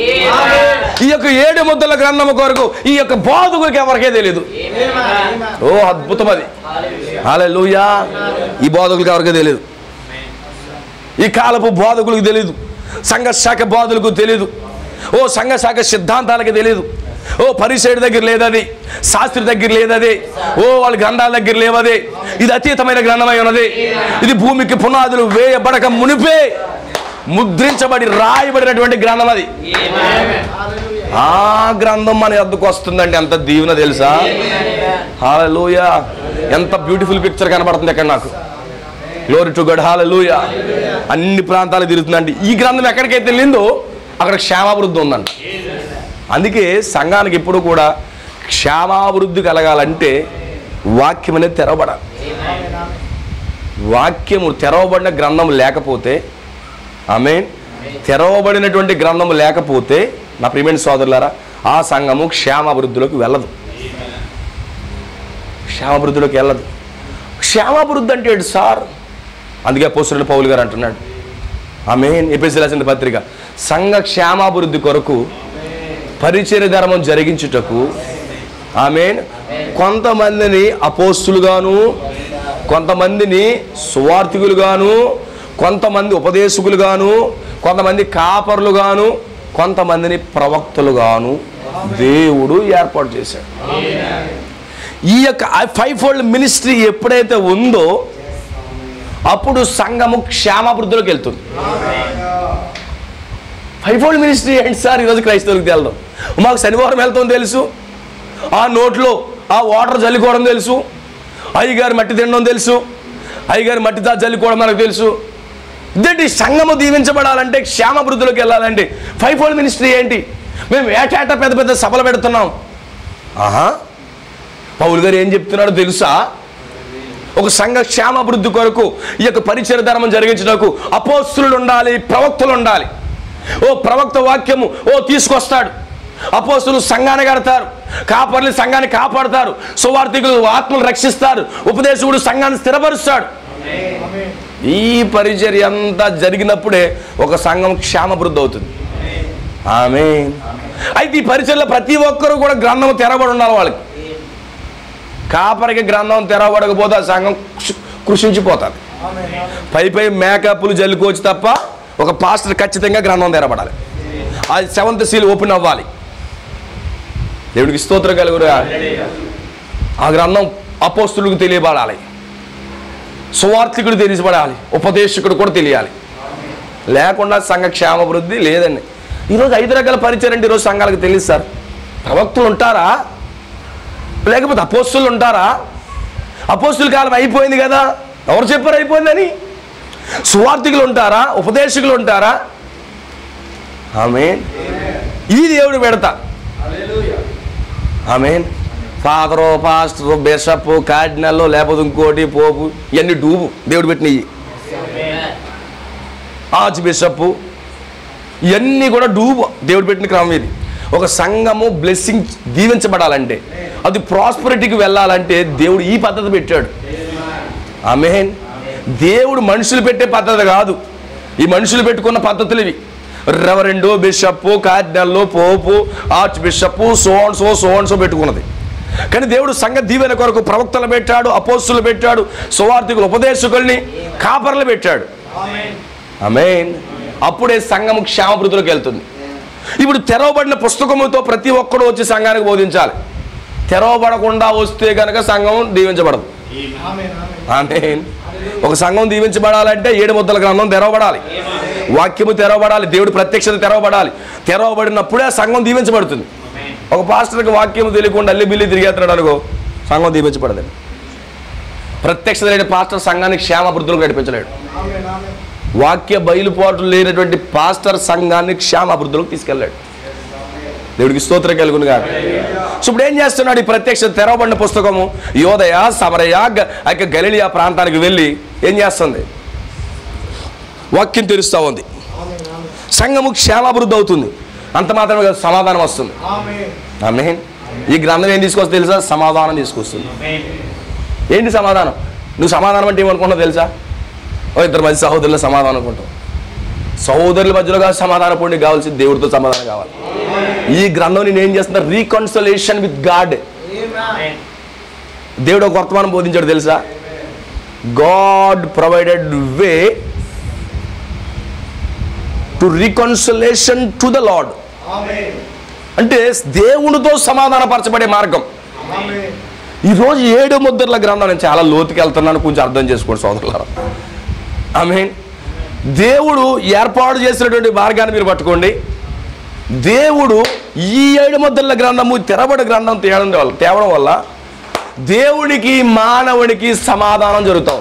ఈ యొక్క 7 ముద్దల గ్రంథము కొరకు ఈ యొక్క బోధకుడికి ఎవరికే తెలియదు. అద్భుతం అది. హల్లెలూయా. ఈ బోధకులకి ఎవరికే తెలియదు. ఈ కాలపు బోధకులకు తెలియదు, సంఘ శాఖ బోధకులకు తెలియదు, సంఘ శాఖ సిద్ధాంతాలకి తెలియదు. పరిచయుడి దగ్గర లేదది, శాస్త్రి దగ్గర లేదది, వాళ్ళ గ్రంథాల దగ్గర లేవది. ఇది అతీతమైన గ్రంథమై ఉన్నది. ఇది భూమికి పునాదులు వేయబడక మునిపే ముద్రించబడి రాయబడినటువంటి గ్రంథం అది. ఆ గ్రంథం మన ఎద్దుకు వస్తుందండి. ఎంత దీవెన తెలుసా? హల్లెలూయా. ఎంత బ్యూటిఫుల్ పిక్చర్ కనబడుతుంది ఇక్కడ నాకు. Glory to God. హల్లెలూయా. అన్ని ప్రాంతాలు తిరుగుతుందండి. ఈ గ్రంథం ఎక్కడికైతే వెళ్ళిందో అక్కడ క్షేమాభివృద్ధి ఉందండి. అందుకే సంఘానికి ఎప్పుడు కూడా క్షేమాభివృద్ధి కలగాలంటే వాక్యం అనేది తెరవబడాలి. వాక్యము తెరవబడిన గ్రంథం లేకపోతే, ఆమేన్, తెరవబడినటువంటి గ్రంథం లేకపోతే నా ప్రియమైన సోదరులారా, ఆ సంఘము క్షేమాభివృద్ధిలోకి వెళ్ళదు. క్షేమాభివృద్ధిలోకి వెళ్ళదు. క్షేమాభివృద్ధి అంటే ఏంటి సార్? అందుకే అపోస్తలుడైన పౌలు గారు అంటున్నాడు, ఆమేన్, ఎఫెసీయులకు రాసిన పత్రిక, సంఘ క్షేమాభివృద్ధి కొరకు పరిచర్య ధర్మం జరిగించుటకు ఆమేన్. కొంతమందిని అపోస్తులుగాను, కొంతమందిని సువార్థికులుగాను, కొంతమంది ఉపదేశకులుగాను, కొంతమంది కాపరులుగాను, కొంతమందిని ప్రవక్తలుగాను దేవుడు ఏర్పాటు చేశాడు. ఈ యొక్క 5-fold మినిస్ట్రీ ఎప్పుడైతే ఉందో అప్పుడు సంఘము క్షేమాభివృద్ధిలోకి వెళ్తుంది. 5-fold మినిస్ట్రీ ఏంటి సార్? ఈరోజు క్రైస్తవులకు తెలదు. మాకు శనివారం వెళ్తాం తెలుసు, ఆ నోట్లో ఆ వాటర్ జల్లుకోవడం తెలుసు, అయ్యగారు మట్టి తినడం తెలుసు, అయ్యగారు మట్టి జల్లుకోవడం మనకు తెలుసు. ఇదేంటి? సంఘము దీవించబడాలంటే, క్షేమాభివృద్ధిలోకి వెళ్ళాలంటే 5-fold మినిస్ట్రీ ఏంటి? మేము ఏటేటా పెద్ద పెద్ద సభలు పెడుతున్నాం. పౌలు గారు ఏం చెప్తున్నాడో తెలుసా? ఒక సంఘ క్షేమాభివృద్ధి కొరకు, ఈ యొక్క పరిచయ ధర్మం జరిగించడానికి అపోస్తులు ఉండాలి, ప్రవక్తలు ఉండాలి. ఓ ప్రవక్త వాక్యము తీసుకొస్తాడు, అపోస్తులు సంఘాన్ని కడతారు, కాపర్లు సంఘాన్ని కాపాడుతారు, సువార్థికులు ఆత్మలు రక్షిస్తారు, ఉపదేశకుడు సంఘాన్ని స్థిరపరుస్తాడు. ఈ పరిచర్య అంతా జరిగినప్పుడే ఒక సంఘం క్షేమాభివృద్ధి అవుతుంది. ఆమేన్. అయితే ఈ పరిచర్యలో ప్రతి ఒక్కరూ కూడా గ్రంథం తెరవబడి ఉండాలి. వాళ్ళకి కాపరికి గ్రంథం తెరవబడకపోతే ఆ సంఘం కృషించిపోతుంది. పై మేకప్లు జల్లుకోవచ్చు తప్ప ఒక పాస్టర్ ఖచ్చితంగా గ్రంథం తెరబడాలి. అది 7th seal ఓపెన్ అవ్వాలి. దేవుడికి స్తోత్రం కలుగురా. ఆ గ్రంథం అపోస్తులకు తెలియబడాలి, సువార్థికుడు తెలియబడాలి, ఉపదేశకుడు కూడా తెలియాలి. లేకుండా సంఘ క్షేమాభివృద్ధి లేదండి. ఈరోజు 5 రకాల పరిచయం అంటే ఈరోజు సంఘాలకు తెలియదు సార్. ప్రవక్తలు ఉంటారా? లేకపోతే అపోస్తులు ఉంటారా? అపోస్తుల కాలం అయిపోయింది కదా, ఎవరు చెప్పారు అయిపోయిందని? సువార్థికులు ఉంటారా? ఉపదేశకులు ఉంటారా? ఆమేన్. ఇది దేవుడు పెడతా. ఆమేన్. ఫాదరు, పాస్టరు, బిషప్, కార్డినల్, లేకపోతే ఇంకోటి పోపు, ఇవన్నీ డూబు దేవుడు పెట్టినవి. ఆర్చ్ బిషప్, ఇవన్నీ కూడా డూబు దేవుడు పెట్టిన క్రమం. ఇది ఒక సంఘము బ్లెస్సింగ్ దీవించబడాలంటే, అది ప్రాస్పరిటీకి వెళ్ళాలంటే దేవుడు ఈ పద్ధతి పెట్టాడు. ఆమేన్. దేవుడు మనుషులు పెట్టే పద్ధతి కాదు, ఈ మనుషులు పెట్టుకున్న పద్ధతులు ఇవి. రెవరెండు, బిషప్, కార్డినల్, పోపు, ఆర్చ్ బిషప్, సో పెట్టుకున్నది. కానీ దేవుడు సంఘ దీవెన కొరకు ప్రవక్తలు పెట్టాడు, అపోస్తులు పెట్టాడు, సువార్థికులు, ఉపదేశకుల్ని, కాపర్లు పెట్టాడు. ఆమేన్. అప్పుడే సంఘము క్షేమాభివృద్ధిలోకి వెళ్తుంది. ఇప్పుడు తెరవబడిన పుస్తకముతో ప్రతి ఒక్కడు వచ్చి సంఘానికి బోధించాలి. తెరవబడకుండా వస్తే కనుక సంఘం దీవించబడదు. ఆమేన్. ఒక సంఘం దీవించబడాలంటే 7 ముద్దల గ్రంథం తెరవబడాలి, వాక్యము తెరవబడాలి, దేవుడి ప్రత్యక్షత తెరవబడాలి. తెరవబడినప్పుడే ఆ సంఘం దీవించబడుతుంది. ఒక పాస్టర్కి వాక్యము తెలియకుండా అల్లి బిల్లి తిరిగేస్తున్నాడు అనుకో, సంఘం దీవించబడదండి. ప్రత్యక్షత లేని పాస్టర్ సంఘాన్ని క్షేమాభివృద్ధిలోకి నడిపించలేడు. వాక్య బయలుపాటు లేనటువంటి పాస్టర్ సంఘాన్ని క్షేమాభివృద్ధిలోకి తీసుకెళ్ళాడు. దేవుడికి స్తోత్రం కలుగును గాక. సో ఇప్పుడు ఏం చేస్తున్నాడు? ఈ ప్రత్యక్ష తెరవబడిన పుస్తకము యోదయ, సమరయ, గలిలియా ప్రాంతానికి వెళ్ళి ఏం చేస్తుంది? వాక్యం తెరుస్తూ ఉంది. సంఘము క్షేమాభివృద్ధి అవుతుంది. అంత మాత్రమే కాదు, సమాధానం వస్తుంది. ఆమేన్. ఈ గ్రంథం ఏం తీసుకొస్తుంది తెలుసా? సమాధానం తీసుకొస్తుంది. ఏంటి సమాధానం? నువ్వు సమాధానం అంటే ఏమనుకుంటావు తెలుసా? ఇద్దరు మంచి సహోదరుల సమాధానం అనుకుంటావు. సహోదరుల మధ్యలో కాదు సమాధానం పొంది, కావాల్సింది దేవుడితో సమాధానం కావాలి. ఈ గ్రంథం నేను ఏం చేస్తున్నా? Reconciliation with God. దేవుడు ఒక వర్తమానం బోధించాడు తెలుసా? God provided way to reconciliation to the lord. అంటే దేవునితో సమాధానపరచబడే మార్గం. ఈరోజు 7 ముద్రల గ్రంథం, నేను చాలా లోతుకి వెళ్తున్నాను, కొంచెం అర్థం చేసుకోండి సోదరులారా. ఆమేన్. దేవుడు ఏర్పాటు చేసినటువంటి మార్గాన్ని మీరు పట్టుకోండి. దేవుడు ఈ 7 ముద్రల గ్రంథము తెరబడి గ్రంథం తేవడం వల్ల దేవునికి మానవునికి సమాధానం జరుగుతాం.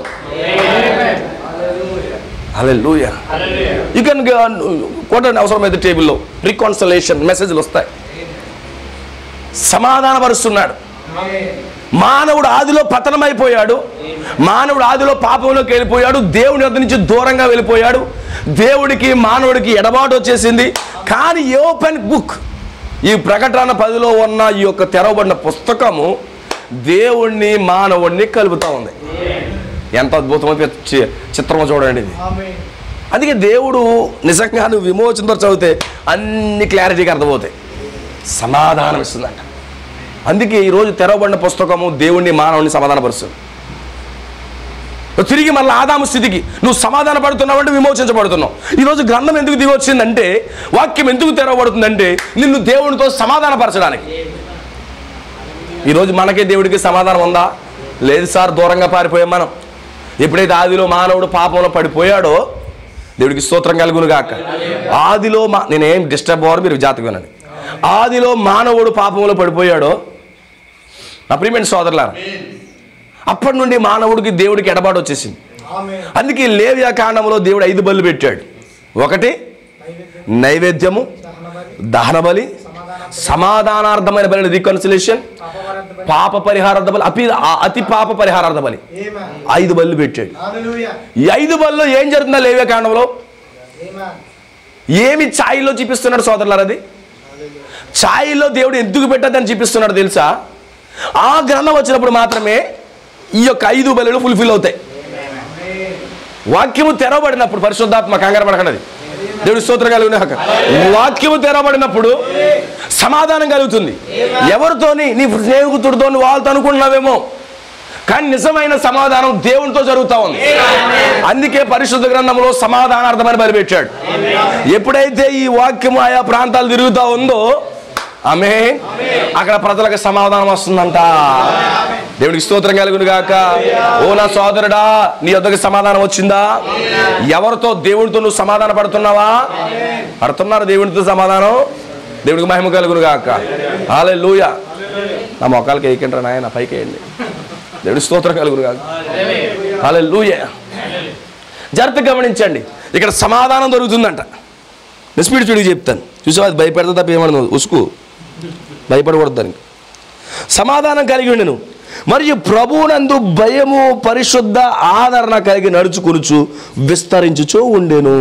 హల్లెలూయా. యు కెన్ కొట్టండి అవసరమైతే టేబుల్లో, రికన్సిలేషన్ మెసేజ్లు వస్తాయి. సమాధానపరుస్తున్నాడు. మానవుడు ఆదిలో పతనమైపోయాడు, మానవుడు ఆదిలో పాపంలోకి వెళ్ళిపోయాడు, దేవుని వద్ద నుంచి దూరంగా వెళ్ళిపోయాడు, దేవుడికి మానవుడికి ఎడబాటు వచ్చేసింది. కానీ ఓపెన్ బుక్, ఈ ప్రకటన 10లో ఉన్న ఈ యొక్క తెరవబడిన పుస్తకము దేవుణ్ణి మానవుడిని కలుపుతూ ఉంది. ఎంత అద్భుతమైన చిత్రమో చూడండి ఇది. అందుకే దేవుడు నిజంగా నువ్వు విమోచనతో చదివితే అన్ని క్లారిటీగా అర్థమవుతాయి. సమాధానం ఇస్తుందంట. అందుకే ఈరోజు తెరవబడిన పుస్తకము దేవుణ్ణి మానవుని సమాధానపరుస్తుంది. తిరిగి మళ్ళీ ఆదాము స్థితికి నువ్వు సమాధాన పడుతున్నావు అంటే విమోచించబడుతున్నావు. ఈరోజు గ్రంథం ఎందుకు దిగి వచ్చిందంటే, వాక్యం ఎందుకు తెరవబడుతుందంటే నిన్ను దేవునితో సమాధానపరచడానికి. ఈరోజు మనకే దేవుడికి సమాధానం ఉందా? లేదు సార్, దూరంగా పారిపోయాం మనం. ఎప్పుడైతే ఆదిలో మానవుడు పాపంలో పడిపోయాడో, దేవుడికి స్తోత్రం కలుగును గాక. ఆదిలో నేనేం డిస్టర్బ్ అవ్వరు, మీరు జాగ్రత్తగా వినండి. ఆదిలో మానవుడు పాపంలో పడిపోయాడో, నా ప్రియమైన సోదరులారా, అప్పటి నుండి మానవుడికి దేవుడికి ఎడబాటు వచ్చేసింది. అందుకే లేవియా కాండంలో దేవుడు 5 బలులు పెట్టాడు. ఒకటి నైవేద్యము, దహన బలి, సమాధానార్థమైన బలి రికన్సిలేషన్, పాప పరిహారార్థ బలి, అతి పాప పరిహారార్థ బలి, 5 బలులు పెట్టాడు. ఈ 5 బలులో ఏం జరుగుతుందా లేవియా కాండంలో? ఏమి ఛాయిలో చూపిస్తున్నాడు సోదరులారా? అది ఛాయిలో దేవుడు ఎందుకు పెట్టదని చూపిస్తున్నాడు తెలుసా? ఆ గ్రంథం వచ్చినప్పుడు మాత్రమే ఈ యొక్క 5 బలులు ఫుల్ఫిల్ అవుతాయి. వాక్యము తెరవబడినప్పుడు, పరిశుద్ధాత్మ కంగారు పడకన్నది, దేవుడి స్తోత్రం కలుగును గాక. వాక్యము తెరవబడినప్పుడు సమాధానం కలుగుతుంది. ఎవరితోని? నీ స్నేహితుడితో, వాళ్ళతో అనుకుంటున్నావేమో, కానీ నిజమైన సమాధానం దేవునితో జరుగుతూ ఉంది. అందుకే పరిశుద్ధ గ్రంథంలో సమాధానార్థమని బలి పెట్టాడు. ఎప్పుడైతే ఈ వాక్యము ఆయా ప్రాంతాలు తిరుగుతూ ఉందో, ఆమేన్, అక్కడ ప్రజలకు సమాధానం వస్తుందంట. దేవుడికి స్తోత్రం కలుగును గాక. ఓ నా సోదరుడా, నీ వద్దకు సమాధానం వచ్చిందా? ఎవరితో? దేవుడితో నువ్వు సమాధాన పడుతున్నావా? పడుతున్నారు దేవుడితో సమాధానం. దేవుడికి మహిమ కలుగును గాక. హల్లెలూయా. నా మొక్కలకి వేయకండి నాయన, పైకి వేయండి. దేవుడికి స్తోత్రం కలుగును గాక. హల్లెలూయా. జాగ్రత్తగా గమనించండి, ఇక్కడ సమాధానం దొరుకుతుందంట. స్పీడ్ చూడికి చెప్తాను, చూసావా? అది భయపెడతా తప్ప ఏమన్నా ఉసుకు భయపడకూడదు. దానికి సమాధానం కలిగి ఉండెను, మరియు ప్రభువునందు భయము పరిశుద్ధ ఆదరణ కలిగి నడుచుకొనుచు విస్తరించుచూ ఉండెను.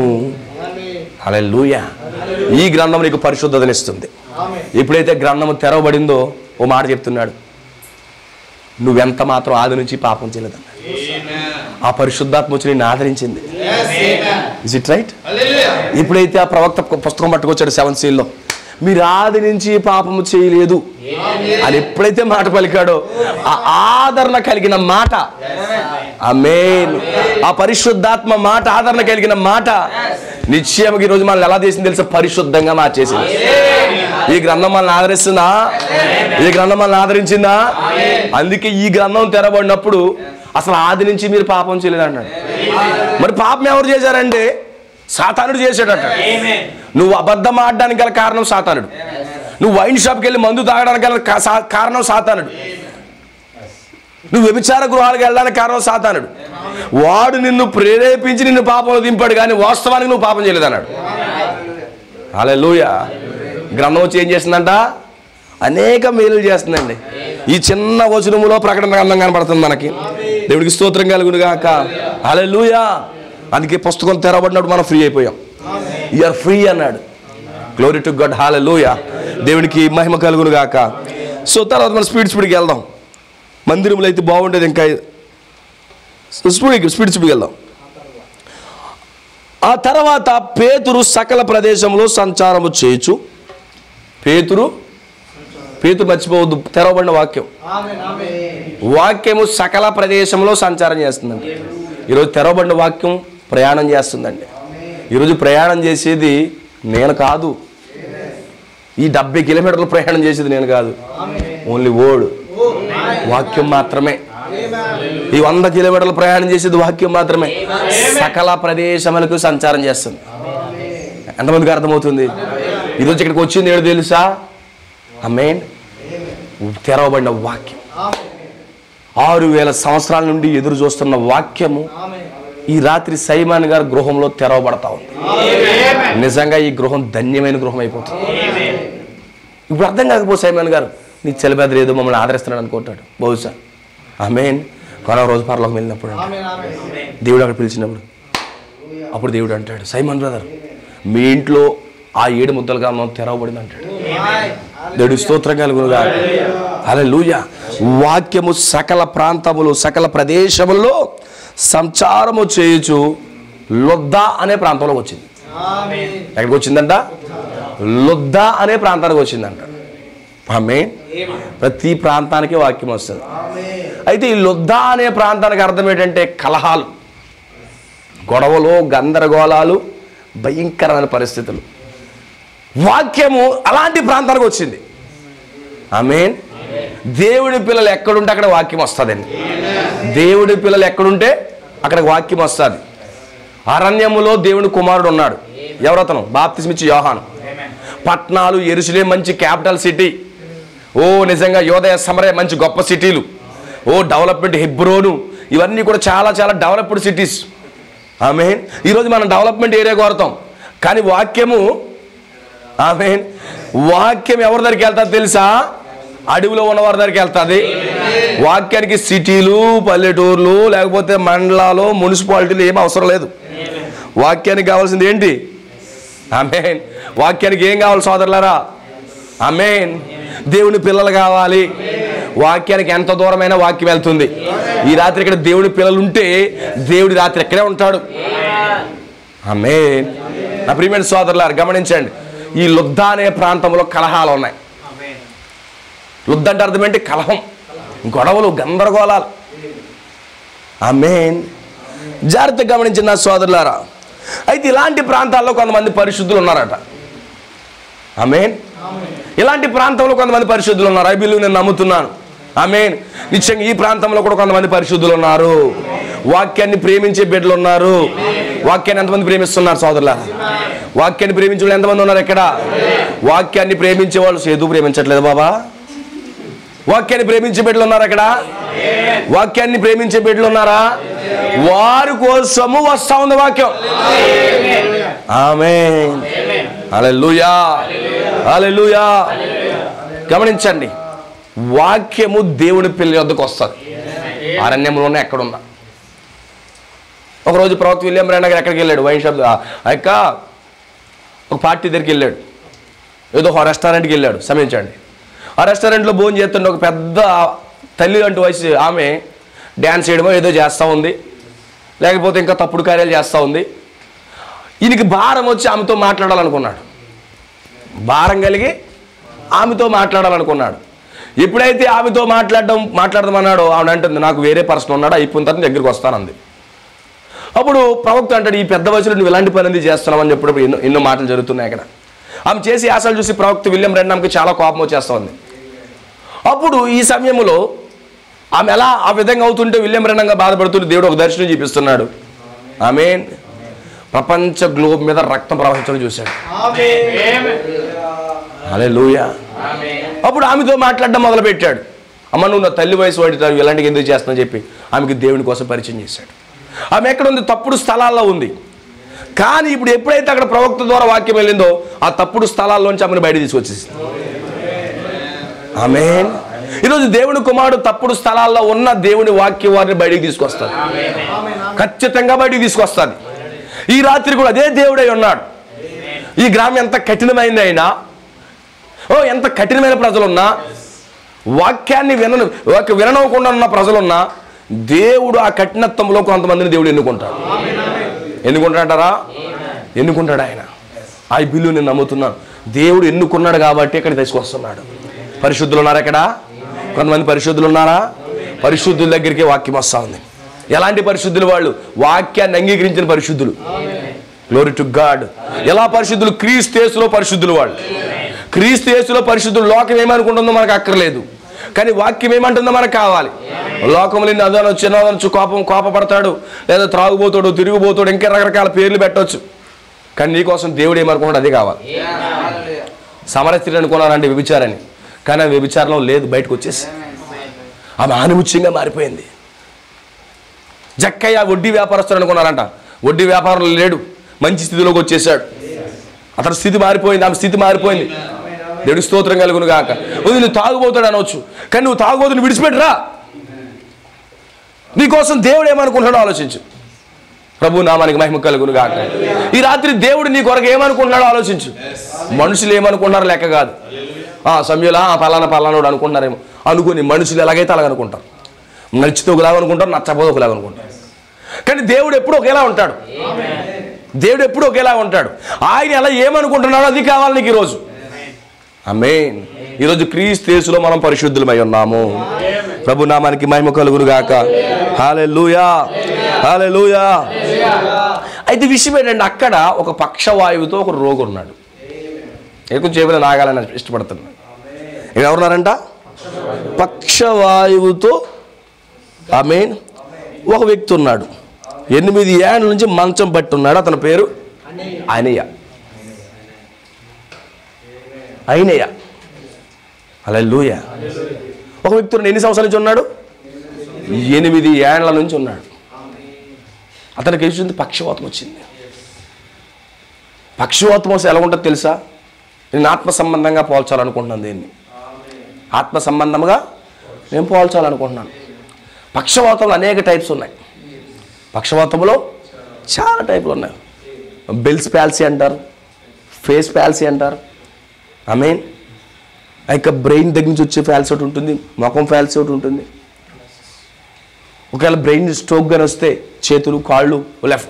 హల్లెలూయా. ఈ గ్రంథం నీకు పరిశుద్ధతనిస్తుంది. ఎప్పుడైతే గ్రంథము తెరవబడిందో, ఓ మాట చెప్తున్నాడు, నువ్వెంత మాత్రం ఆది నుంచి పాపం చేయలేదన్న. ఆ పరిశుద్ధాత్మ వచ్చి నిన్ను ఆదరించింది. Is it right? ఎప్పుడైతే ఆ ప్రవక్త పుస్తకం పట్టుకొచ్చాడు 7 సీల్లో, మీరు ఆది నుంచి పాపము చేయలేదు అని ఎప్పుడైతే మాట పలికాడో, ఆ ఆదరణ కలిగిన మాట, ఆమేన్, ఆ పరిశుద్ధాత్మ మాట, ఆదరణ కలిగిన మాట నిశ్చయంగా ఈరోజు మనల్ని ఎలా చేసింది తెలుసా? పరిశుద్ధంగా మార్చేసింది. ఈ గ్రంథం మనల్ని ఆదరిస్తుందా? ఈ గ్రంథం మనల్ని ఆదరించిందా? అందుకే ఈ గ్రంథం తెరబడినప్పుడు అసలు ఆది నుంచి మీరు పాపం చేయలేదు అన్నాడు. మరి పాపం ఎవరు చేశారంటే సాతానుడు చేశాడట. నువ్వు అబద్ధం ఆడడానికి గల కారణం సాతానుడు. నువ్వు వైన్ షాప్కి వెళ్ళి మందు తాగడానికి గల కారణం సాతానుడు. నువ్వు వ్యభిచార గృహాలకు వెళ్ళడానికి కారణం సాతానుడు. వాడు నిన్ను ప్రేరేపించి నిన్ను పాపంలో దింపాడు, కానీ వాస్తవానికి నువ్వు పాపం చేయలేదు అన్నాడు. హల్లెలూయా. గ్రంథం వచ్చి ఏం చేస్తుందంట? అనేక మేలులు చేస్తుందండి. ఈ చిన్న వచనములో ప్రకటన గ్రంథం కనబడుతుంది మనకి. దేవుడికి స్తోత్రం కలుగును గాక. హల్లెలూయా. అందుకే పుస్తకం తెరవబడినప్పుడు మనం ఫ్రీ అయిపోయాం. యు ఆర్ ఫ్రీ అన్నాడు. Glory to God. హల్లెలూయా. దేవునికి మహిమ కలుగును గాక. సో తర్వాత మనం స్పీడ్కి వెళ్దాం. మందిరంలో అయితే బాగుండేది, ఇంకా స్పీడ్కి వెళ్దాం. ఆ తర్వాత పేతురు సకల ప్రదేశంలో సంచారము చేయొచ్చు. పేతురు మర్చిపోవద్దు, తెరవబడిన వాక్యం. వాక్యము సకల ప్రదేశంలో సంచారం చేస్తుందండి. ఈరోజు తెరవబడిన వాక్యం ప్రయాణం చేస్తుందండి. ఈరోజు ప్రయాణం చేసేది నేను కాదు. ఈ 70 కిలోమీటర్లు ప్రయాణం చేసేది నేను కాదు. ఓన్లీ వర్డ్, వాక్యం మాత్రమే. ఈ 100 కిలోమీటర్లు ప్రయాణం చేసేది వాక్యం మాత్రమే. సకల ప్రదేశములకు సంచారం చేస్తుంది. ఎంతమందికి అర్థమవుతుంది? ఈరోజు ఇక్కడికి వచ్చింది ఏడు తెలుసా? ఆమేన్. తెరవబడిన వాక్యం. 6000 సంవత్సరాల నుండి ఎదురు చూస్తున్న వాక్యము ఈ రాత్రి సైమాన్ గారి గృహంలో తెరవబడతా ఉంది. నిజంగా ఈ గృహం ధన్యమైన గృహం అయిపోతుంది. ఇప్పుడు అర్థం కాకపోతే సైమాన్ గారు నీ చెలబెదరు ఏదో మమ్మల్ని ఆదరిస్తున్నాడు అనుకుంటాడు బహుశా. ఆమేన్. కొన రోజు పరలోకం వెళ్ళినప్పుడు దేవుడు అక్కడ పిలిచినప్పుడు అప్పుడు దేవుడు అంటాడు, సైమన్ బ్రదర్ మీ ఇంట్లో ఆ 7 ముద్దలుగా మనం తెరవబడింది అంటాడు. దేవుడి స్తోత్రం కలుగును గాక. హల్లెలూయా. వాక్యము సకల ప్రాంతములు సకల ప్రదేశముల్లో సంచారము చేయొచ్చు. లొద్దా అనే ప్రాంతంలోకి వచ్చింది. ఎక్కడికి వచ్చిందంట? లొద్దా అనే ప్రాంతానికి వచ్చిందంట. ఆమేన్. ప్రతి ప్రాంతానికి వాక్యం వస్తుంది. అయితే ఈ లుద్దా అనే ప్రాంతానికి అర్థం ఏంటంటే కలహాలు, గొడవలు, గందరగోళాలు, భయంకరమైన పరిస్థితులు. వాక్యము అలాంటి ప్రాంతానికి వచ్చింది. ఆమేన్. దేవుడి పిల్లలు ఎక్కడుంటే అక్కడ వాక్యం వస్తుందండి. దేవుడి పిల్లలు ఎక్కడుంటే అక్కడ వాక్యం వస్తుంది. అరణ్యములో దేవుని కుమారుడు ఉన్నాడు. ఎవరతను? బాప్తిస్మిచ్చి యోహాను. పట్నాలు, యెరూషలేం మంచి క్యాపిటల్ సిటీ. ఓ నిజంగా యోదయ సమరయ మంచి గొప్ప సిటీలు. ఓ డెవలప్మెంట్, హెబ్రోను, ఇవన్నీ కూడా చాలా చాలా డెవలప్డ్ సిటీస్. ఆమేన్. ఈరోజు మనం డెవలప్మెంట్ ఏరియా కోరుతాం, కానీ వాక్యము, ఆమేన్, వాక్యం ఎవరి దగ్గరికి వెళ్తుంది తెలుసా? అడవిలో ఉన్నవారి దగ్గరికి వెళ్తుంది. వాక్యానికి సిటీలు, పల్లెటూర్లు, లేకపోతే మండలాలు, మున్సిపాలిటీలు ఏం అవసరం లేదు. వాక్యానికి కావాల్సింది ఏంటి? ఆమేన్. వాక్యానికి ఏం కావాలి సోదరులారా? ఆమేన్. దేవుని పిల్లలు కావాలి. వాక్యానికి ఎంత దూరమైన వాక్యం వెళ్తుంది. ఈ రాత్రి ఇక్కడ దేవుని పిల్లలు ఉంటే దేవుడి రాత్రి ఎక్కడే ఉంటాడు. ఆమేన్. నా ప్రియమైన సోదరులారా గమనించండి, ఈ లుద్దా అనే ప్రాంతంలో కలహాలు ఉన్నాయి. లుద్ద అంటే అర్థం ఏంటి? కలహం, గొడవలు, గందరగోళాలు. ఆమేన్. జాగ్రత్తగా గమనించిన నా సోదరులారా, అయితే ఇలాంటి ప్రాంతాల్లో కొంతమంది పరిశుద్ధులు ఉన్నారట. ఆమేన్. ఇలాంటి ప్రాంతంలో కొంతమంది పరిశుద్ధులు ఉన్నారు. ఐ బిలీవ్, నేను నమ్ముతున్నాను. ఆమేన్. నిశ్చయంగా ఈ ప్రాంతంలో కూడా కొంతమంది పరిశుద్ధులు ఉన్నారు. వాక్యాన్ని ప్రేమించే బిడ్డలు ఉన్నారు. వాక్యాన్ని ఎంతమంది ప్రేమిస్తున్నారు సోదరులా? వాక్యాన్ని ప్రేమించే వాళ్ళు ఎంతమంది ఉన్నారు ఇక్కడ? వాక్యాన్ని ప్రేమించే వాళ్ళు సేదు ప్రేమించట్లేదు బాబా. వాక్యాన్ని ప్రేమించే బిడ్డలు ఉన్నారు అక్కడ. వాక్యాన్ని ప్రేమించే బిడ్డలు ఉన్నారా? వారి కోసము వస్తా ఉంది వాక్యం. ఆమేన్. హల్లెలూయా, హల్లెలూయా. గమనించండి, వాక్యము దేవుని పిల్లల వద్దకు వస్తుంది. అరణ్యంలోనే ఎక్కడున్నా. ఒకరోజు ప్రవక్త విలియం బ్రాండ్ గారు ఎక్కడికి వెళ్ళాడు? వైన్ షాప్, ఒక పార్టీ దగ్గరికి వెళ్ళాడు. ఏదో రెస్టారెంట్కి వెళ్ళాడు. సమయించండి. ఆ రెస్టారెంట్లో భోజనం చేస్తుంటే ఒక పెద్ద తల్లి అంటూ వయసు ఆమె డ్యాన్స్ చేయడమో ఏదో చేస్తూ ఉంది, లేకపోతే ఇంకా తప్పుడు కార్యాలు చేస్తూ ఉంది. ఈయనకి భారం వచ్చి ఆమెతో మాట్లాడాలనుకున్నాడు. భారం కలిగి ఆమెతో మాట్లాడాలనుకున్నాడు. ఎప్పుడైతే ఆమెతో మాట్లాడదామన్నాడో ఆమె అంటుంది, నాకు వేరే పర్సన్ ఉన్నాడు, అయిపోయిన తర్వాత దగ్గరికి వస్తానంది. అప్పుడు ప్రవక్త అంటాడు, ఈ పెద్ద వయసులో నువ్వు ఎలాంటి పని ఎందుకు చేస్తున్నావు అని చెప్పినప్పుడు ఎన్నో మాటలు జరుగుతున్నాయి అక్కడ. ఆమె చేసి ఆశలు చూసి ప్రవక్త విలియం బ్రాండ్ చాలా కోపం వచ్చేస్తూ ఉంది. అప్పుడు ఈ సమయంలో ఆమె ఎలా ఆ విధంగా అవుతుంటే విలియం బ్రాండ్ బాధపడుతుంటే దేవుడు ఒక దర్శనం చూపిస్తున్నాడు. ఆమేన్. ప్రపంచ గ్లోబ్ మీద రక్తం ప్రవహించడం చూశాడు. హల్లెలూయా. అప్పుడు ఆమెతో మాట్లాడడం మొదలుపెట్టాడు. అమ్మ, నువ్వు నా తల్లి వయసు వాడి ఇలాంటివి ఎందుకు చేస్తున్నావు చెప్పి ఆమెకి దేవుని కోసం పరిచయం చేశాడు. ఆమె ఎక్కడ ఉంది? తప్పుడు స్థలాల్లో ఉంది. కానీ ఇప్పుడు ఎప్పుడైతే అక్కడ ప్రవక్త ద్వారా వాక్యం వెళ్ళిందో ఆ తప్పుడు స్థలాల్లోంచి ఆమెను బయట తీసుకొచ్చేసింది. ఆమేన్. ఈరోజు దేవుని కుమారుడు తప్పుడు స్థలాల్లో ఉన్న దేవుని వాక్యం వారిని బయటికి తీసుకొస్తాడు. ఖచ్చితంగా బయటికి తీసుకొస్తాడు. ఈ రాత్రి కూడా అదే దేవుడై ఉన్నాడు. ఈ గ్రామం ఎంత కఠినమైంది అయినా, ఎంత కఠినమైన ప్రజలున్నా, వాక్యాన్ని వినకుండా ఉన్న ప్రజలున్నా, దేవుడు ఆ కఠినత్వంలో కొంతమందిని దేవుడు ఎన్నుకుంటాడు. ఎన్నుకుంటాడారా? ఎన్నుకుంటాడు ఆయన. ఐ బిలీవ్, నేను నమ్ముతున్నాను. దేవుడు ఎన్నుకున్నాడు కాబట్టి ఇక్కడ తీసుకొస్తున్నాడు. పరిశుద్ధులు ఉన్నారు ఇక్కడ. కొంతమంది పరిశుద్ధులు ఉన్నారా? పరిశుద్ధుల దగ్గరికి వాక్యం వస్తూ ఉంది. ఎలాంటి పరిశుద్ధులు? వాళ్ళు వాక్యాన్ని అంగీకరించిన పరిశుద్ధులు. Glory to God. ఎలా పరిశుద్ధులు? క్రీస్తు యేసులో పరిశుద్ధులు వాళ్ళు. క్రీస్తు యేసులో పరిశుద్ధులు. లోకం ఏమనుకుంటుందో మనకు అక్కర్లేదు, కానీ వాక్యం ఏమంటుందో మనకు కావాలి. లోకంలో అదనొచ్చు కోపపడతాడు, లేదా త్రాగుబోతాడు, తిరిగిపోతాడు, ఇంకా రకరకాల పేర్లు పెట్టవచ్చు. కానీ నీకోసం దేవుడు ఏమనుకున్నాడు అదే కావాలి. సమరస్త్రీ అనుకున్నానండి వ్యభిచారని, కానీ ఆ వ్యభిచారంలో లేదు, బయటకు వచ్చేసి ఆమె ఆనిముత్యంగా మారిపోయింది. జక్కయ్య వడ్డీ వ్యాపారస్తుడు అనుకున్నారంట, వడ్డీ వ్యాపారంలో లేడు, మంచి స్థితిలోకి వచ్చేసాడు. అతని స్థితి మారిపోయింది, ఆమె స్థితి మారిపోయింది. దేవుడికి స్తోత్రం కలుగును గాక. నువ్వు తాగుబోతాడు అనవచ్చు, కానీ నువ్వు తాగుబోతుని విడిచిపెట్టరా. నీకోసం దేవుడు ఏమనుకుంటున్నాడో ఆలోచించు. ప్రభు నామానికి మహిమ కలుగును గాక. ఈ రాత్రి దేవుడు నీ కొరకు ఏమనుకుంటున్నాడో ఆలోచించు. మనుషులు ఏమనుకుంటున్నారో లెక్క కాదు. సమయంలో పలానాడు అనుకుంటున్నారేమో అనుకుని మనుషులు ఎలాగైతే అలాగ అనుకుంటారు. నచ్చితే ఒకలాగా అనుకుంటారు, నచ్చకపోతే ఒకలాగా అనుకుంటారు. కానీ దేవుడు ఎప్పుడు ఒకేలా ఉంటాడు. దేవుడు ఎప్పుడు ఒకేలా ఉంటాడు. ఆయన ఎలా ఏమనుకుంటున్నాడో అది కావాలి నీకు ఈరోజు. ఆమేన్. ఈరోజు క్రీస్తు యేసులో మనం పరిశుద్ధులమై ఉన్నాము. ప్రభు నామానికి మహిమ కలుగును గాక. హల్లెలూయా, హల్లెలూయా. అయితే విషయం ఏంటంటే, అక్కడ ఒక పక్షవాయువుతో ఒక రోగి ఉన్నాడు. ఎక్కువ చేపలు నాగాలని ఇష్టపడుతున్నాడు. ఎవరున్నారంట? పక్షవాయువుతో ఆమేన్ ఒక వ్యక్తి ఉన్నాడు. 8 ఏళ్ళ నుంచి మంచం పట్టి ఉన్నాడు. అతని పేరు అయినయ్య. హల్లెలూయా. ఒక వ్యక్తి ఎన్ని సంవత్సరాల నుంచి ఉన్నాడు? 8 ఏళ్ల నుంచి ఉన్నాడు. అతనికి వచ్చింది పక్షవాతం వచ్చింది. పక్షవాతం వస్తే ఎలా ఉంటుందో తెలుసా? నేను ఆత్మ సంబంధంగా పోల్చాలనుకుంటున్నాను. దీన్ని ఆత్మ సంబంధంగా నేను పోల్చాలనుకుంటున్నాను. పక్షవాతంలో అనేక టైప్స్ ఉన్నాయి. పక్షవాతంలో చాలా టైపులు ఉన్నాయి. బెల్స్ ప్యాల్సీ అంటారు, ఫేస్ ప్యాల్సీ అంటారు. ఆమేన్. ఇక బ్రెయిన్ దగ్గర నుంచి వచ్చే ప్యాల్సీ ఒకటి ఉంటుంది, ముఖం ప్యాల్సీ ఒకటి ఉంటుంది. ఒకవేళ బ్రెయిన్ స్ట్రోక్గానే వస్తే చేతులు కాళ్ళు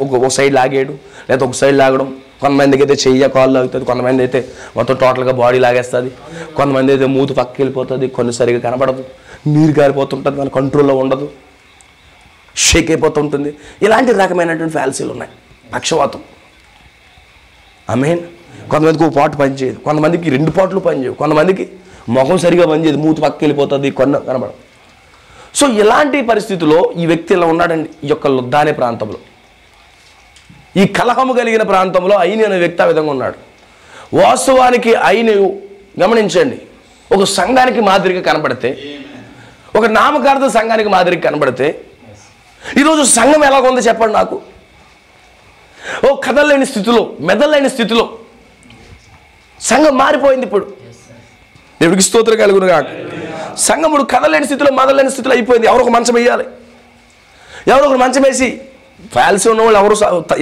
ఒక సైడ్ లాగేయడం, లేకపోతే ఒక సైడ్ లాగడం. కొంతమందికి అయితే చెయ్య కాళ్ళు లాగుతుంది, కొంతమంది అయితే మొత్తం టోటల్గా బాడీ లాగేస్తుంది, కొంతమంది అయితే మూతి పక్కకి వెళ్ళిపోతుంది, కొన్ని సరిగా కనబడదు, నీరు కారిపోతుంటుంది, మన కంట్రోల్లో ఉండదు, షేక్ అయిపోతుంటుంది. ఇలాంటి రకమైనటువంటి ఫ్యాల్సీలు ఉన్నాయి. పక్షవాతం. ఆమేన్. కొంతమందికి ఒక పాటు పనిచేయదు, కొంతమందికి 2 పాటలు పనిచేయవు, కొంతమందికి ముఖం సరిగా పనిచేయదు, మూతి పక్కకి వెళ్ళిపోతుంది, కొన్ని కనబడదు. సో ఇలాంటి పరిస్థితుల్లో ఈ వ్యక్తి ఇలా ఉన్నాడండి. ఈ యొక్క లుద్దా అనే ప్రాంతంలో, ఈ కలహము కలిగిన ప్రాంతంలో అయిన అనే వ్యక్తి ఆ విధంగా ఉన్నాడు. వాస్తవానికి అయిన గమనించండి, ఒక సంఘానికి మాదిరిగా కనబడితే, ఒక నామకార్థ సంఘానికి మాదిరిగా కనబడితే, ఈరోజు సంఘం ఎలాగుందో చెప్పండి నాకు. ఓ కదలలేని స్థితిలో, మెదలలేని స్థితిలో సంఘం మారిపోయింది. ఇప్పుడు దేవుడికి స్తోత్రం కలుగును గాక. సంఘం ఇప్పుడు కదలేని స్థితిలో, మదలేని స్థితిలో అయిపోయింది. ఎవరో ఒక మంచం వేయాలి. ఎవరో ఒక మంచం వేసి ఫ్యాల్సీ ఉన్న వాళ్ళు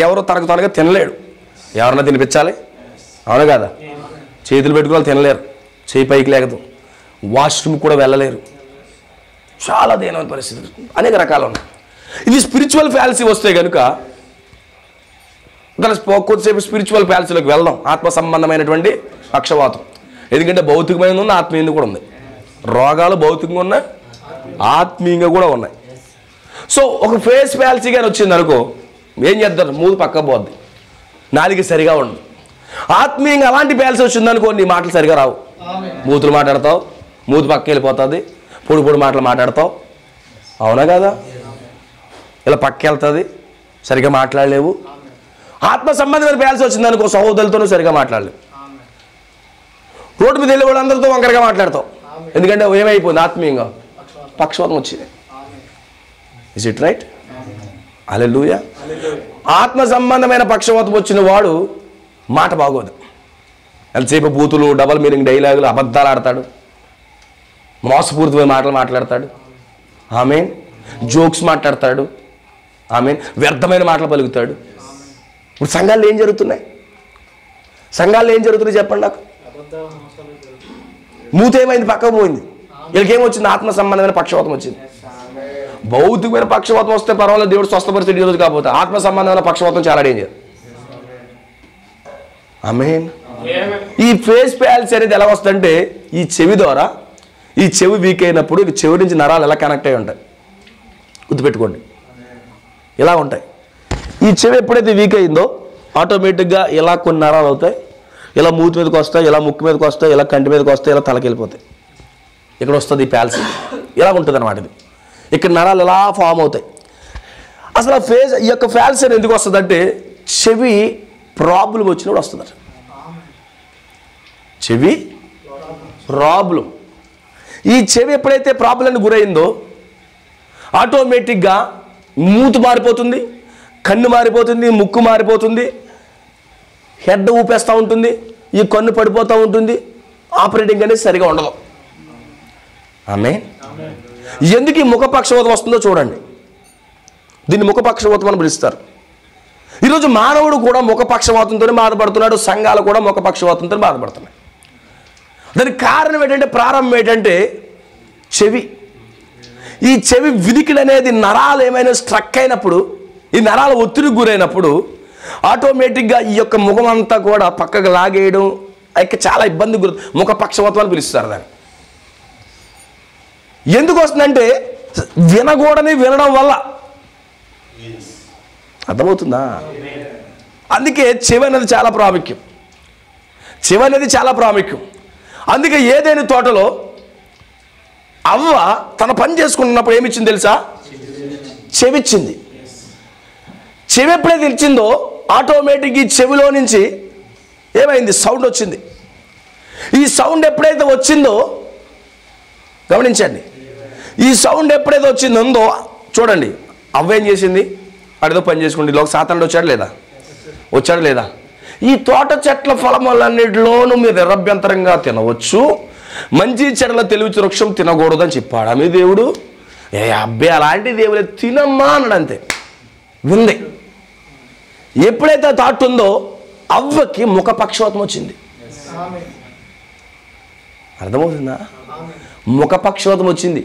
ఎవరో తనగా తినలేడు. ఎవరన్నా తినిపించాలి, అవును కదా? చేతులు పెట్టుకోవాలి, తినలేరు, చేయి పైకి లేకదు, వాష్రూమ్ కూడా వెళ్ళలేరు. చాలా దీనమైన పరిస్థితులు అనేక రకాలు ఉన్నాయి. ఇది స్పిరిచువల్ ఫ్యాల్సీ వస్తే కనుక కొద్దిసేపు స్పిరిచువల్ ఫ్యాల్సీలోకి వెళ్దాం. ఆత్మ సంబంధమైనటువంటి పక్షవాతం. ఎందుకంటే భౌతికమైన ఉంది, ఆత్మీయంగా కూడా ఉంది. రోగాలు భౌతికంగా ఉన్నాయి, ఆత్మీయంగా కూడా ఉన్నాయి. సో ఒక ఫేస్ ఫ్యాల్సీ కానీ వచ్చింది అనుకో, ఏం చేద్దారు? మూడు పక్క పోద్ది, నాలుగు సరిగా ఉండదు. ఆత్మీయంగా అలాంటి ఫ్యాల్సీ వచ్చింది అనుకో, నీ మాటలు సరిగా రావు, మూతులు మాట్లాడతావు, మూతి పక్క వెళ్ళిపోతుంది, పొడి పొడి మాటలు మాట్లాడతావు, అవునా కదా? ఇలా పక్క వెళ్తుంది, సరిగా మాట్లాడలేవు. ఆత్మ సంబంధమైన ఫ్యాల్సీ వచ్చింది అనుకో, సహోదరులతోనూ సరిగా మాట్లాడలేవు. రోడ్డు మీద వెళ్ళే వాళ్ళందరితో వంకరగా మాట్లాడతావు. ఎందుకంటే ఏమైపోయింది? ఆత్మీయంగా పక్షవాతం వచ్చింది. Is it right? హల్లెలూయా. ఆత్మ సంబంధమైన పక్షవాతం వచ్చిన వాడు మాట బాగోదు. ఎంతసేపు బూతులు, డబల్ మీనింగ్ డైలాగులు, అబద్ధాలు ఆడతాడు, మోసపూరితమైన మాటలు మాట్లాడతాడు, ఆమేన్, జోక్స్ మాట్లాడతాడు, ఆమేన్, వ్యర్థమైన మాటలు పలుకుతాడు. ఇప్పుడు సంఘాల్లో ఏం జరుగుతున్నాయి? సంఘాల్లో ఏం జరుగుతున్నాయి చెప్పండి నాకు. మూత ఏమైంది? పక్కకు పోయింది. వీళ్ళకేమొచ్చింది? ఆత్మ సంబంధమైన పక్షవాతం వచ్చింది. భౌతికమైన పక్షవాతం వస్తే పర్వాలేదు, దేవుడు స్వస్థపరిస్థితి ఈరోజు కాకపోతే ఆత్మ సంబంధమైన పక్షవాతం చాలా డేంజర్. ఆమేన్. ఈ ఫేస్ ప్యాల్సీ అనేది ఎలా వస్తుందంటే, ఈ చెవి ద్వారా, ఈ చెవి వీక్ అయినప్పుడు ఈ చెవి నుంచి నరాలు ఎలా కనెక్ట్ అయి ఉంటాయి గుర్తుపెట్టుకోండి, ఇలా ఉంటాయి. ఈ చెవి ఎప్పుడైతే వీక్ అయిందో ఆటోమేటిక్గా ఇలా కొన్ని నరాలు అవుతాయి, ఇలా మూతి మీదకి వస్తాయి, ఇలా ముక్కు మీదకి వస్తాయి, ఇలా కంటి మీదకి వస్తాయి, ఇలా తలకి వెళ్ళిపోతాయి. ఇక్కడ వస్తుంది ఈ ప్యాల్సీ, ఇలా ఉంటుంది అన్నమాట. ఇది ఇక్కడ నరాలు ఎలా ఫామ్ అవుతాయి. అసలు ఆ ఫేస్ ఈ యొక్క ప్యాల్సీ ఎందుకు వస్తుందంటే, చెవి ప్రాబ్లం వచ్చినప్పుడు వస్తుందట. చెవి ప్రాబ్లం. ఈ చెవి ఎప్పుడైతే ప్రాబ్లంకి గురైందో ఆటోమేటిక్గా మూతి మారిపోతుంది, కన్ను మారిపోతుంది, ముక్కు మారిపోతుంది, హెడ్ ఊపేస్తూ ఉంటుంది, ఈ కన్ను పడిపోతూ ఉంటుంది, ఆపరేటింగ్ అనేది సరిగా ఉండదు. ఆమేన్. ఎందుకు ఈ ముఖపక్షవాతం వస్తుందో చూడండి. దీన్ని ముఖపక్షవాతం అని పిలుస్తారు. ఈరోజు మానవుడు కూడా ముఖపక్షవాతంతో బాధపడుతున్నాడు, సంఘాలు కూడా ముఖపక్షవాతంతో బాధపడుతున్నాయి. దానికి కారణం ఏంటంటే, ప్రారంభం ఏంటంటే చెవి. ఈ చెవి వినికిడి అనేది నరాలు ఏమైనా స్ట్రక్ అయినప్పుడు, ఈ నరాలు ఒత్తిడికి గురైనప్పుడు ఆటోమేటిక్గా ఈ యొక్క ముఖం అంతా కూడా పక్కకు లాగేయడం, ఇక చాలా ఇబ్బంది గురి, ముఖపక్షవాతం అని పిలుస్తారు దాన్ని. ఎందుకు వస్తుందంటే వినకూడని వినడం వల్ల. అర్థమవుతుందా? అందుకే చెవి అనేది చాలా ప్రాముఖ్యం. చెవి అనేది చాలా ప్రాముఖ్యం. అందుకే ఏదైనా తోటలో అవ్వ తన పని చేసుకుంటున్నప్పుడు ఏమిచ్చింది తెలుసా? చెవిచ్చింది. చెవి ఎప్పుడైతే ఇచ్చిందో ఆటోమేటిక్ ఈ చెవిలో నుంచి ఏమైంది? సౌండ్ వచ్చింది. ఈ సౌండ్ ఎప్పుడైతే వచ్చిందో గమనించండి, ఈ సౌండ్ ఎప్పుడైతే వచ్చిందో చూడండి, అవ్వ ఏం చేసింది? అడిదో పని చేసుకుంటే లోక సాతానుడు వచ్చాడు లేదా? ఈ తోట చెట్ల ఫలములన్నిటిలోనూ మీరు నిరభ్యంతరంగా తినవచ్చు, మంచి చెడ్డల తెలివి వృక్షం తినకూడదని చెప్పాడా మీ దేవుడు? అబ్బాయి అలాంటి దేవుడే, తినమ్మా అన్నాడు అంతే. ఉంది. ఎప్పుడైతే థాట్ ఉందో అవ్వకి ముఖపక్షవాతం వచ్చింది. అర్థమవుతుందా? ముఖపక్షవాతం వచ్చింది.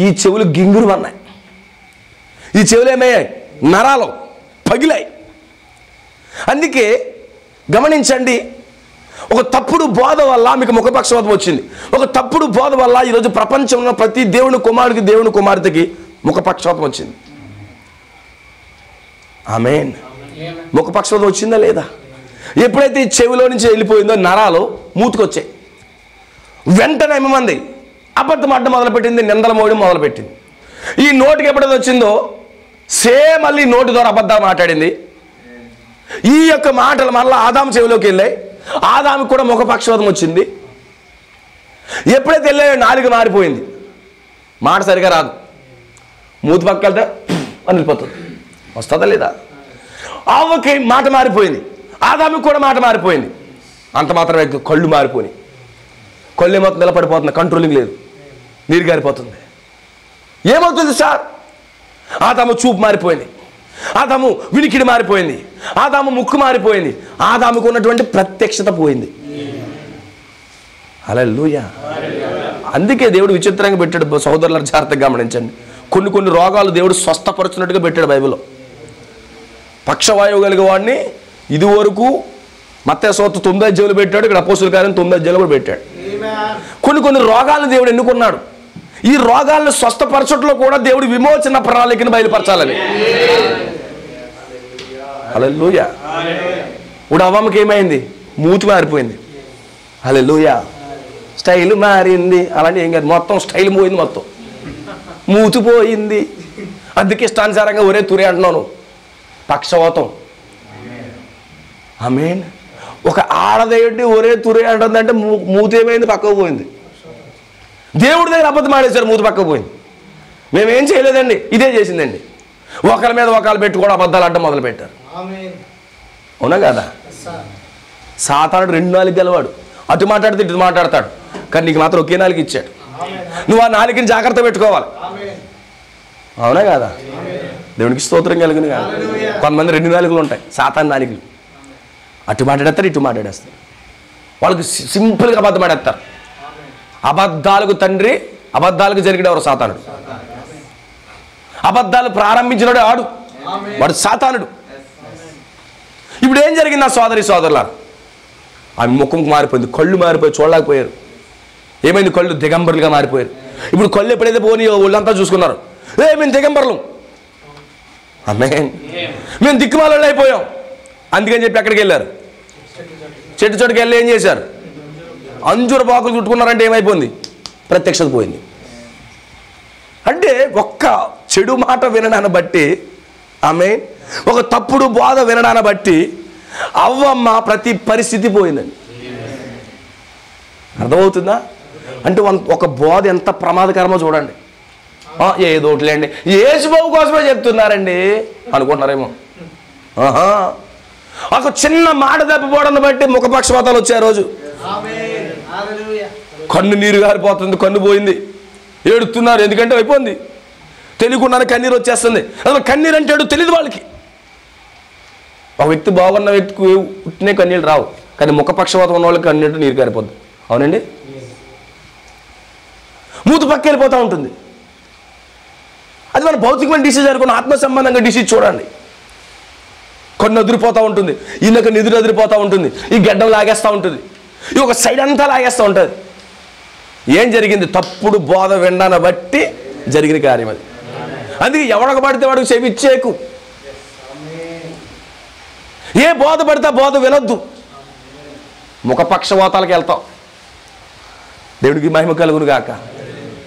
ఈ చెవులు గింగురు అన్నాయి. ఈ చెవులు ఏమయ్యాయి? నరాలు పగిలాయి. అందుకే గమనించండి, ఒక తప్పుడు బోధ వల్ల మీకు ముఖపక్షవాతం వచ్చింది. ఒక తప్పుడు బోధ వల్ల ఈరోజు ప్రపంచంలో ప్రతి దేవుని కుమారుడికి దేవుని కుమార్తెకి ముఖపక్షవాతం వచ్చింది. ఆమేన్. ముఖపక్షవాతం వచ్చిందా లేదా? ఎప్పుడైతే ఈ చెవిలో నుంచి వెళ్ళిపోయిందో నరాలు మూతుకొచ్చాయి. వెంటనే ఏమంది? అబద్ధం ఆడడం మొదలుపెట్టింది, నిందల మోయడం మొదలుపెట్టింది. ఈ నోటికి ఎప్పుడైతే వచ్చిందో సేమ్ మళ్ళీ నోటి ద్వారా అబద్ధాలు మాట్లాడింది. ఈ యొక్క మాటలు మళ్ళీ ఆదాము చెవిలోకి వెళ్ళాయి. ఆదాముకి కూడా ముఖపక్షవాతం వచ్చింది. ఎప్పుడైతే వెళ్ళాయో నాలుక మారిపోయింది, మాట సరిగా రాదు. మూతి పక్క వెళ్తే అని వెళ్ళిపోతుంది. వస్తుందా లేదా? ఆవుకి మాట మారిపోయింది, ఆదాముకి కూడా మాట మారిపోయింది. అంత మాత్రమే కళ్ళు మారిపోయినాయి. కళ్ళు ఏమవుతుంది? నిలబడిపోతుంది, కంట్రోలింగ్ లేదు, నీరు గారిపోతుంది. ఏమవుతుంది సార్? ఆదాము చూపు మారిపోయింది, ఆదాము వినికిడి మారిపోయింది, ఆదాము ముక్కు మారిపోయింది, ఆదాముకు ఉన్నటువంటి ప్రత్యక్షత పోయింది. హల్లెలూయా. అందుకే దేవుడు విచిత్రంగా పెట్టాడు. సహోదరుల జాగ్రత్తగా గమనించండి, కొన్ని రోగాలు దేవుడు స్వస్థపరుచున్నట్టుగా పెట్టాడు బైబిల్లో. పక్షవాయువు కలిగే వాడిని ఇదివరకు మత్తయి సువార్త 9 అధ్యాయాలు పెట్టాడు, ఇక్కడ అపోస్తుల కార్యం 9 అధ్యాయాలు కూడా పెట్టాడు. కొన్ని రోగాలను దేవుడు ఎన్నుకున్నాడు. ఈ రోగాలను స్వస్థపరచట్లో కూడా దేవుడు విమోచన ప్రణాళికను బయలుపరచాలని. హల్లెలూయా. ఇప్పుడు అవ్వమ్మకి ఏమైంది? మూతి మారిపోయింది. హల్లెలూయా. స్టైల్ మారింది. అలాంటి ఏం కాదు, మొత్తం స్టైల్ పోయింది, మొత్తం మూతి పోయింది. అందుకే ఇష్టానుసారంగా ఒరే తురే అంటున్నాను. పక్షవాతం. ఆమేన్. ఒక ఆడదేంటి ఒరే తురే అంటుందంటే మూతి ఏమైంది? పక్కకు పోయింది. దేవుడి దగ్గర అబద్ధం ఆడేశారు, మూతి పక్కకు పోయింది. మేమేం చేయలేదండి, ఇదే చేసిందండి. ఒకరి మీద ఒకళ్ళు పెట్టుకోవడం, అబద్ధాలు ఆడడం మొదలు పెట్టారు. అవునా కదా? సాతానుడు 2 నాలుగు గెలవాడు. అటు మాట్లాడితే ఇటు మాట్లాడతాడు, కానీ నీకు మాత్రం ఒకే నాలుగు ఇచ్చాడు. నువ్వు ఆ నాలుగుని జాగ్రత్త పెట్టుకోవాలి. అవునా కదా? దేవునికి స్తోత్రం కలిగిన కాదు. కొంతమంది 2 నాలుగులు ఉంటాయి, సాతాను నాలుగులు. అటు మాట్లాడేస్తారు, ఇటు మాట్లాడేస్తారు. వాళ్ళకి సింపుల్గా అబద్ధం ఆడేస్తారు. అబద్ధాలకు తండ్రి, అబద్ధాలకు జరిగినవారు సాతానుడు. అబద్ధాలు ప్రారంభించినవాడు వాడు సాతానుడు. ఇప్పుడు ఏం జరిగింది నా సోదరులారా? ఆమె ముఖం మారిపోయింది, కళ్ళు మారిపోయి చూడలేకపోయారు. ఏమైంది? కళ్ళు దిగంబరులుగా మారిపోయారు. ఇప్పుడు కళ్ళు ఎప్పుడైతే పోనీ ఒళ్ళంతా చూసుకున్నారు, మేము దిగంబరులు, మేము దిక్కుమాలలో అయిపోయాం. అందుకని చెప్పి ఎక్కడికి వెళ్ళారు? చెట్టుకి వెళ్ళి ఏం చేశారు? అంజూర బాకులు చుట్టుకున్నారంటే ఏమైపోయింది? ప్రత్యక్షత పోయింది. అంటే ఒక్క చెడు మాట వినడాన్ని బట్టి, ఆమె ఒక తప్పుడు బోధ వినడాన్ని బట్టి అవ్వమ్మ ప్రతి పరిస్థితి పోయిందండి. అర్థమవుతుందా? అంటే ఒక బోధ ఎంత ప్రమాదకరమో చూడండి. ఏదోట్లేండి, యేసుబాబు కోసమే చెప్తున్నారండి అనుకుంటున్నారేమో. ఒక చిన్న మాట తప్పిపోవడాన్ని బట్టి ముఖపక్షపాతాలు వచ్చాయి. రోజు కన్ను నీరు గారిపోతుంది, కన్ను పోయింది, ఏడుతున్నారు. ఎందుకంటే అయిపోయింది, తెలియకుండానే కన్నీరు వచ్చేస్తుంది. అసలు కన్నీరు అంటే తెలియదు వాళ్ళకి. ఒక వ్యక్తి బాగున్న వ్యక్తికి పుట్టినే కన్నీళ్ళు రావు, కానీ ముఖపక్షపాతం ఉన్న వాళ్ళకి కన్నీరు నీరు గారిపోద్ది. అవునండి? మూతి పక్క వెళ్ళిపోతూ ఉంటుంది. అది మన భౌతికమైన డిసీజ్ అనుకున్న, ఆత్మ సంబంధంగా డిసీజ్ చూడండి. కొన్ని అదిరిపోతూ ఉంటుంది, ఈయనకు నిధులు అదిరిపోతూ ఉంటుంది, ఈ గడ్డం లాగేస్తూ ఉంటుంది, ఈ ఒక సైడ్ అంతా లాగేస్తూ ఉంటుంది. ఏం జరిగింది? తప్పుడు బోధ వినడాన్ని బట్టి జరిగిన కార్యం అది. అందుకే ఎవడకు పడితే వాడికి చెవి ఇచ్చేకు. ఏ బోధ పడితే బోధ వినొద్దు. ముఖపక్షవాతాలకు వెళ్తాం. దేవుడికి మహిమ కలుగును గాక.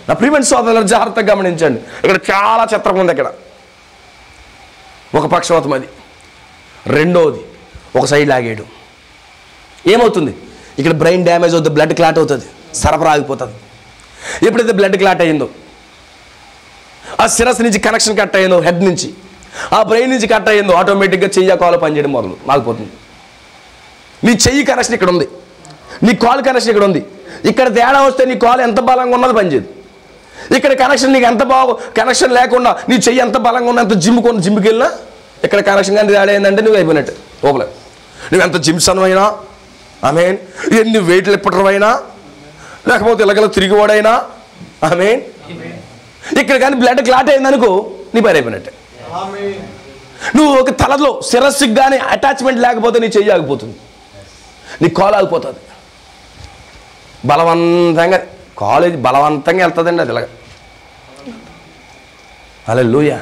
నా ప్రియమైన సోదరులను జాగ్రత్తగా గమనించండి. ఇక్కడ చాలా చిత్రం ఉంది. ఇక్కడ ఒక పక్షవాతం అది. రెండోది ఒక సైడ్ లాగేయడం. ఏమవుతుంది? ఇక్కడ బ్రెయిన్ డ్యామేజ్ అవుతుంది, బ్లడ్ క్లాట్ అవుతుంది, సరఫరా ఆగిపోతుంది. ఎప్పుడైతే బ్లడ్ క్లాట్ అయ్యిందో, ఆ శిరస్సు నుంచి కనెక్షన్ కట్ అయ్యిందో, హెడ్ నుంచి ఆ బ్రెయిన్ నుంచి కట్ అయ్యిందో, ఆటోమేటిక్గా చెయ్యి కాలు పనిచేయడం ఆగిపోతుంది. నీ చెయ్యి కనెక్షన్ ఇక్కడ ఉంది, నీ కాలు కనెక్షన్ ఇక్కడ ఉంది. ఇక్కడ తేడా వస్తే నీ కాలు ఎంత బలంగా ఉన్నది పనిచేయదు. ఇక్కడ కనెక్షన్ నీకు ఎంత కనెక్షన్ లేకుండా నీ చెయ్యి ఎంత బలంగా ఉన్నా, ఎంత జిమ్కి వెళ్ళినా ఇక్కడ కనెక్షన్ కానీ తేడా ఏంటంటే నువ్వు అయిపోయినట్టు. ఓపలే నువ్వు ఎంత జిమ్సన్ ఆమెన్, ఎన్ని వెయిట్లు ఎప్పటివైనా, లేకపోతే ఇలాగ తిరిగివాడైనా ఆమెన్, ఇక్కడ కానీ బ్లడ్ క్లాట్ అయిందనుకో నీ పని అయిపోయినట్టే. నువ్వు ఒక తలలో శిరస్సుకి కానీ అటాచ్మెంట్ లేకపోతే నీ చెయ్యి ఆగిపోతుంది, నీ కాలు ఆగిపోతుంది. బలవంతంగా కాలేజ్ బలవంతంగా వెళ్తుందండి అది. ఇలాగ హల్లెలూయా.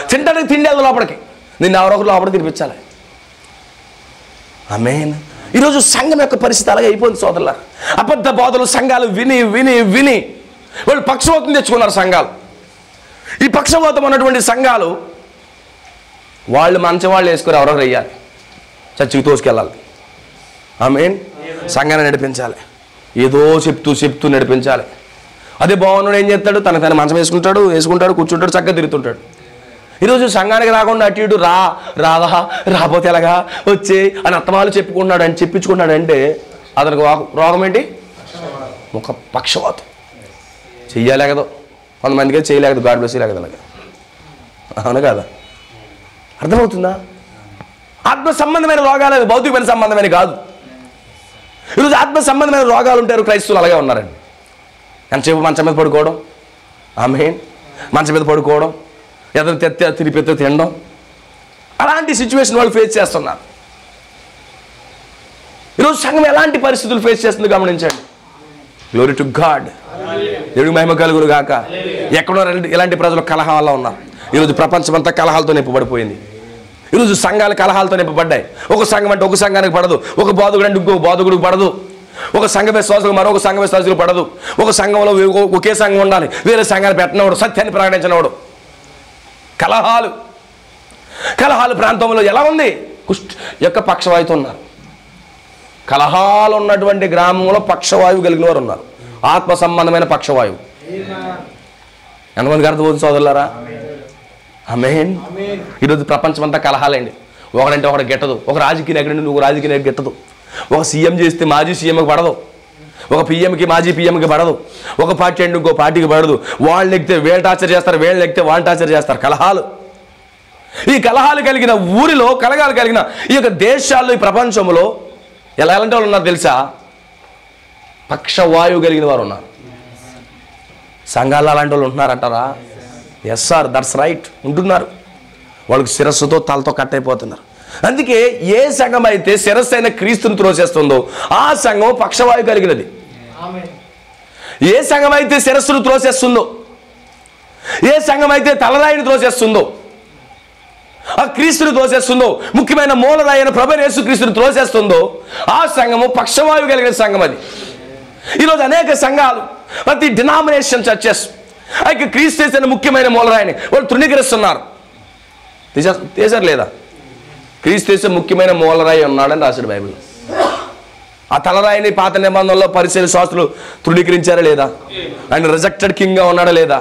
తింటానికి తిండి అది లోపలికి, నిన్ను ఎవరొకరు లోపలికి తినిపించాలి. ఆమేన్. ఈరోజు సంఘం యొక్క పరిస్థితి అలాగే అయిపోయింది సోదరులారా. అబద్ధ బోధలు సంఘాలు విని విని విని వాళ్ళు పక్షవాతం తెచ్చుకున్నారు సంఘాలు. ఈ పక్షవాతం ఉన్నటువంటి సంఘాలు వాళ్ళు మంచి వాళ్ళు వేసుకొని ఎవరో వెయ్యాలి, చర్చికి తోసుకెళ్ళాలి. ఆమేన్. సంఘాన్ని నడిపించాలి, ఏదో చెప్తూ నడిపించాలి. అదే బాగున్నాడు ఏం చేస్తాడు? తన మంచం వేసుకుంటాడు, కూర్చుంటాడు, చక్కగా తిరుగుతుంటాడు. ఈరోజు సంఘానికి రాకుండా అటు ఇటు రాదా రాకపోతే ఎలాగా వచ్చే అని అత్తమాలు చెప్పించుకుంటున్నాడు అంటే అతనికి రోగం ఏంటి? ఒక పక్షవాతం. చెయ్యలేకదో, కొంతమందికి చేయలేకదు, గాడ్ బ్లెస్ లేకదు. అలాగా అవును కదా? అర్థమవుతుందా? ఆత్మ సంబంధమైన రోగాలు అవి, భౌతికమైన సంబంధమైన కాదు. ఈరోజు ఆత్మ సంబంధమైన రోగాలు ఉంటారు, క్రైస్తవులు అలాగే ఉన్నారండి. ఎంతసేపు మంచం మీద పడుకోవడం, ఆమేన్, మంచం మీద పడుకోవడం, ఎదురు తిరిగి తినడం, అలాంటి సిచ్యువేషన్ వాళ్ళు ఫేస్ చేస్తున్నారు. ఈరోజు సంఘం ఎలాంటి పరిస్థితులు ఫేస్ చేస్తుందో గమనించండి. Glory to God. దేవుడికి మహిమ కలుగును గాక. ఎక్కడో ఇలాంటి ప్రజలు కలహాల్లో ఉన్నారు. ఈరోజు ప్రపంచమంతా కలహాలతో నింపబడిపోయింది. ఈరోజు సంఘాలు కలహాలతో నింపబడ్డాయి. ఒక సంఘం అంటే ఒక సంఘానికి పడదు, ఒక బోధకుడు అంటే ఇంకో బోధకుడికి పడదు, ఒక సంఘ విశ్వాసులకు మరొక సంఘ విశ్వాసులకు పడదు. ఒక సంఘంలో ఒకే సంఘం ఉండాలి, వేరే సంఘాన్ని పెట్టినవాడు, సత్యాన్ని ప్రకటించినవాడు. కలహాలు ప్రాంతంలో ఎలా ఉంది? యొక్క పక్షవాయుతో ఉన్నారు. కలహాలు ఉన్నటువంటి గ్రామంలో పక్షవాయువు కలిగిన వారు ఉన్నారు. ఆత్మ సంబంధమైన పక్షవాయువు. ఎంతమందికి అర్థమవుతుంది సోదరులారా? ఆమేన్. ఈరోజు ప్రపంచం అంతా కలహాలండి. ఒకడంటే ఒకటి గిట్టదు, ఒక రాజకీయ నాయకుడు ఒక రాజకీయ నాయకుడు గిట్టదు, ఒక సీఎం చేస్తే మాజీ సీఎంకి పడదు, ఒక పిఎంకి మాజీ పిఎంకి పడదు, ఒక పార్టీ అంటే ఇంకో పార్టీకి పడదు. వాళ్ళు ఎక్కితే వీళ్ళు టార్చర్ చేస్తారు, వీళ్ళు ఎక్కితే వాళ్ళు టార్చర్ చేస్తారు. కలహాలు. ఈ కలహాలు కలిగిన ఊరిలో, కలహాలు కలిగిన ఈ యొక్క దేశాల్లో, ఈ ప్రపంచంలో ఎలాంటి వాళ్ళు ఉన్నారు తెలుసా? పక్షవాయువు కలిగిన వారు ఉన్నారు. సంఘాల్లో అలాంటి వాళ్ళు ఉంటున్నారంటారా? ఎస్ సార్, దట్స్ రైట్, ఉంటున్నారు. వాళ్ళకి శిరస్సుతో తలతో కట్ అయిపోతున్నారు. అందుకే ఏ సంఘం అయితే శిరస్సు అయిన క్రీస్తుని త్రోసేస్తుందో ఆ సంఘం పక్షవాయువు కలిగినది. ఏ సంఘం అయితే శిరస్సును త్రోసేస్తుందో, ఏ సంఘం అయితే తలరాయిని త్రోసేస్తుందో, ఆ క్రీస్తుని త్రోసేస్తుందో, ముఖ్యమైన మూలరాయన ప్రభువైన యేసుక్రీస్తుని త్రోసేస్తుందో ఆ సంఘము పక్షవాయువు కలిగిన సంఘం అది. ఈరోజు అనేక సంఘాలు, ప్రతి డినామినేషన్ చర్చెస్ అయితే క్రీస్తు చేసిన ముఖ్యమైన మూలరాయిని వాళ్ళు తృణీకరిస్తున్నారు. తీసారు లేదా? క్రీస్తు చేసే ముఖ్యమైన మూలరాయి ఉన్నాడని రాశాడు బైబిల్. ఆ తలరాయిని పాత నిబంధనలో పరిశీలన శాస్త్రులు తృణీకరించారా లేదా? ఆయన రిజెక్టెడ్ కింగ్గా ఉన్నాడా లేదా?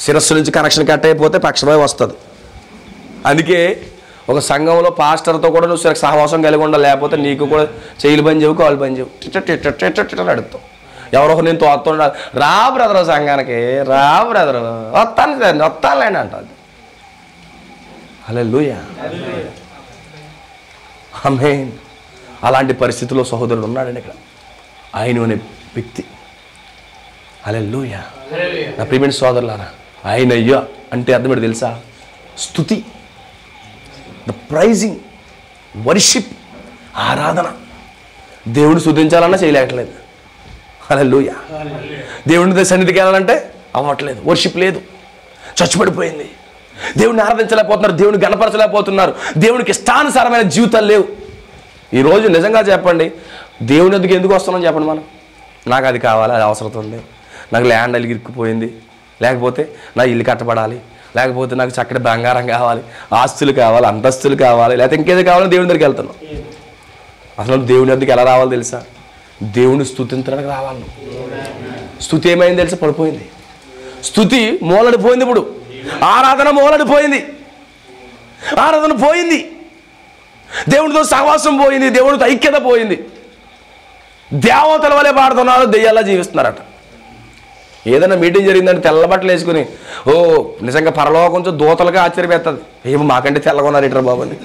శిరస్సు నుంచి కనెక్షన్ కట్ అయిపోతే పక్షవాయువు వస్తుంది. అందుకే ఒక సంఘంలో పాస్టర్తో కూడా నువ్వు సహవాసం కలిగి ఉండాలి, లేకపోతే నీకు కూడా చేయలు పని చెవు, కాళ్ళు పని చెవు, టిట్ట అడుగుతావు. ఎవరో నేను తోస్తుండాలి, రా బ్రదరు సంఘానికి, రా బ్రదరు, వస్తానులేండి అంటారు. హల్లెలూయా. ఆమేన్. అలాంటి పరిస్థితుల్లో సహోదరుడు ఉన్నాడండి ఇక్కడ, ఆయన అనే వ్యక్తి. హల్లెలూయా. నా ప్రియమైన సోదరులారా, ఆయన అయ్యా అంటే అర్థం ఏంటో తెలుసా? స్తుతి, ద ప్రైజింగ్, వర్షిప్, ఆరాధన. దేవుని స్తుతించాలన్నా చేయలేకట్లేదు. హల్లెలూయా. దేవుని సన్నిధికి వెళ్ళాలంటే అవ్వట్లేదు, వర్షిప్ లేదు, చచ్చుపడిపోయింది. దేవుడిని ఆరాధించలేకపోతున్నారు, దేవుని గణపరచలేకపోతున్నారు, దేవునికి ఇష్టానుసారమైన జీవితాలు లేవు. ఈరోజు నిజంగా చెప్పండి, దేవుని ఎందుకు ఎందుకు వస్తున్నాం చెప్పండి. మనం నాకు అది కావాలి, అది అవసరం ఉంది, నాకు ల్యాండ్ అలిగి ఇరుక్కుపోయింది, లేకపోతే నా ఇల్లు కట్టబడాలి, లేకపోతే నాకు చక్కటి బంగారం కావాలి, ఆస్తులు కావాలి, అంతస్తులు కావాలి, లేకపోతే ఇంకేదో కావాలో దేవుని దగ్గరికి వెళ్తున్నాం. అసలు దేవుని దగ్గరికి ఎలా రావాలో తెలుసా? దేవుని స్తుతించడానికి రావాలి. స్తుతి ఏమైంది తెలుసా? పడిపోయింది. స్తుతి మూలడిపోయింది. ఇప్పుడు ఆరాధన మూలడిపోయింది, ఆరాధన పోయింది, దేవునితో సహవాసం పోయింది, దేవునితో ఐక్యత పోయింది. దేవతల వలె పాడుతున్నారు, దెయ్యాలా జీవిస్తున్నారట. ఏదైనా మీటింగ్ జరిగిందంటే తెల్లబట్టలు వేసుకుని ఓ నిజంగా పరలోకం దూతలుగా ఆశ్చర్యపెత్తది. ఏమో మాకంటే తెల్లగా ఉన్నారు ఇట్రా బాబు అని,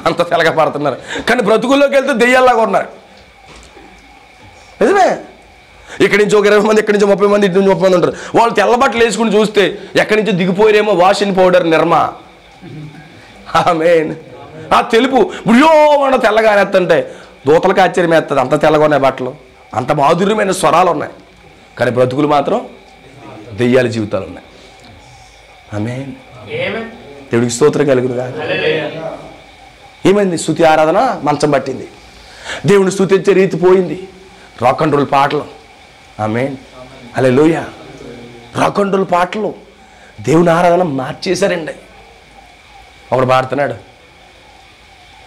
అంత తెల్లగా పడుతున్నారు. కానీ బ్రతుకుల్లోకి వెళ్తే దెయ్యాల్లాగా ఉన్నారు. నిజమే. ఇక్కడి నుంచి ఒక 20 మంది, ఇక్కడి నుంచి 30 మంది, ఇటు నుంచి 30 మంది ఉంటారు. వాళ్ళు తెల్లబట్టలు వేసుకుని చూస్తే ఎక్కడి నుంచి దిగిపోయారేమో వాషింగ్ పౌడర్ నిర్మా. ఆమేన్. ఆ తెలుపు బుయ్యో మన తెల్లగా ఎత్తంటే దూతలకు ఆశ్చర్యం వేస్తుంది. అంత తెల్లగా ఉన్నాయి బట్టలు, అంత మాధుర్యమైన స్వరాలు ఉన్నాయి. కానీ బ్రతుకులు మాత్రం దెయ్యాల జీవితాలు ఉన్నాయి. ఆమేన్. దేవుడికి స్తోత్రం కలుగునుగా. ఏమైంది? స్తుతి ఆరాధన మంచం పట్టింది, దేవుని స్తుతించే రీతి పోయింది. రాక్ అండ్ రోల్ పాటలు, ఆమేన్, హల్లెలూయా, రాక్ అండ్ రోల్ పాటలు దేవుని ఆరాధన మార్చేశారండి. ఒకడు పాడుతున్నాడు,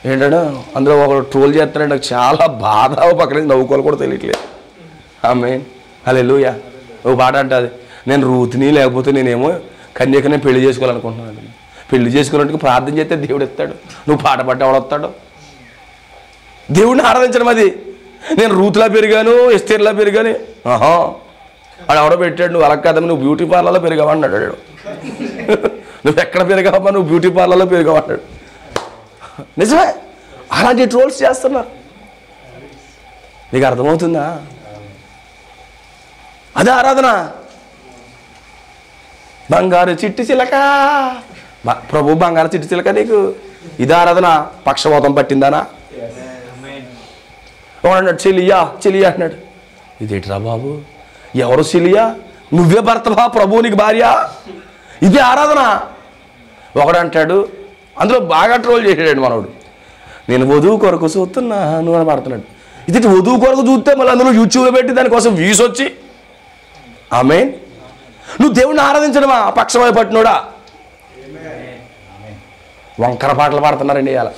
ఏంటాడు అందులో ఒకడు ట్రోల్ చేస్తున్నాడు, నాకు చాలా బాధ, పక్కన నవ్వుకోవాలి కూడా తెలియట్లేదు. ఆమేన్, హల్లెలూయా. ఓ పాట అంటుంది, నేను రూతిని లేకపోతే నేనేమో కన్యకనే పెళ్లి చేసుకోవాలనుకుంటున్నాను. పెళ్లి చేసుకున్నట్టుగా ప్రార్థన చేస్తే దేవుడు ఎత్తాడు, నువ్వు పాట పట్టి ఎవడొస్తాడు? దేవుడిని ఆరాధించడం అది. నేను రూతులా పెరిగాను, ఎస్తేర్లా పెరిగాను. ఆహా, వాడు ఎవడో పెట్టాడు, నువ్వు అలా కాదమ్మా, నువ్వు బ్యూటీ పార్లర్లో పెరిగావు అన్నాడు. నువ్వు ఎక్కడ పెరిగావమ్మా, నువ్వు బ్యూటీ పార్లర్లో పెరిగావు అన్నాడు. నిజమే, అలాంటి ట్రోల్స్ చేస్తున్నారు. నీకు అర్థమవుతుందా? అదే ఆరాధన. బంగారు చిట్టి చిలక, ప్రభు బంగారు చిట్టి చిలక, నీకు ఇది ఆరాధన. పక్షవాతం పట్టిందానా? అన్నాడు చెలియా, చెలియా అన్నాడు. ఇదేంటిరా బాబు, ఎవరు చెలియా? నువ్వే భర్తవా, ప్రభు నీకు భార్య? ఇదే ఆరాధన. ఒకడు అంటాడు, అందులో బాగా ట్రోల్ చేసాడు మనోడు, నేను వధువు కొరకు చూస్తున్నాను అని పడుతున్నాడు. ఇది వధువు కొరకు చూస్తే మళ్ళీ అందులో యూట్యూబ్లో పెట్టి దానికోసం వ్యూస్ వచ్చి, ఆమేన్. నువ్వు దేవుడిని ఆరాధించడమా? పక్షవాయు పట్టినోడా? వంకర పాటలు పాడుతున్నారండి ఇవాళ.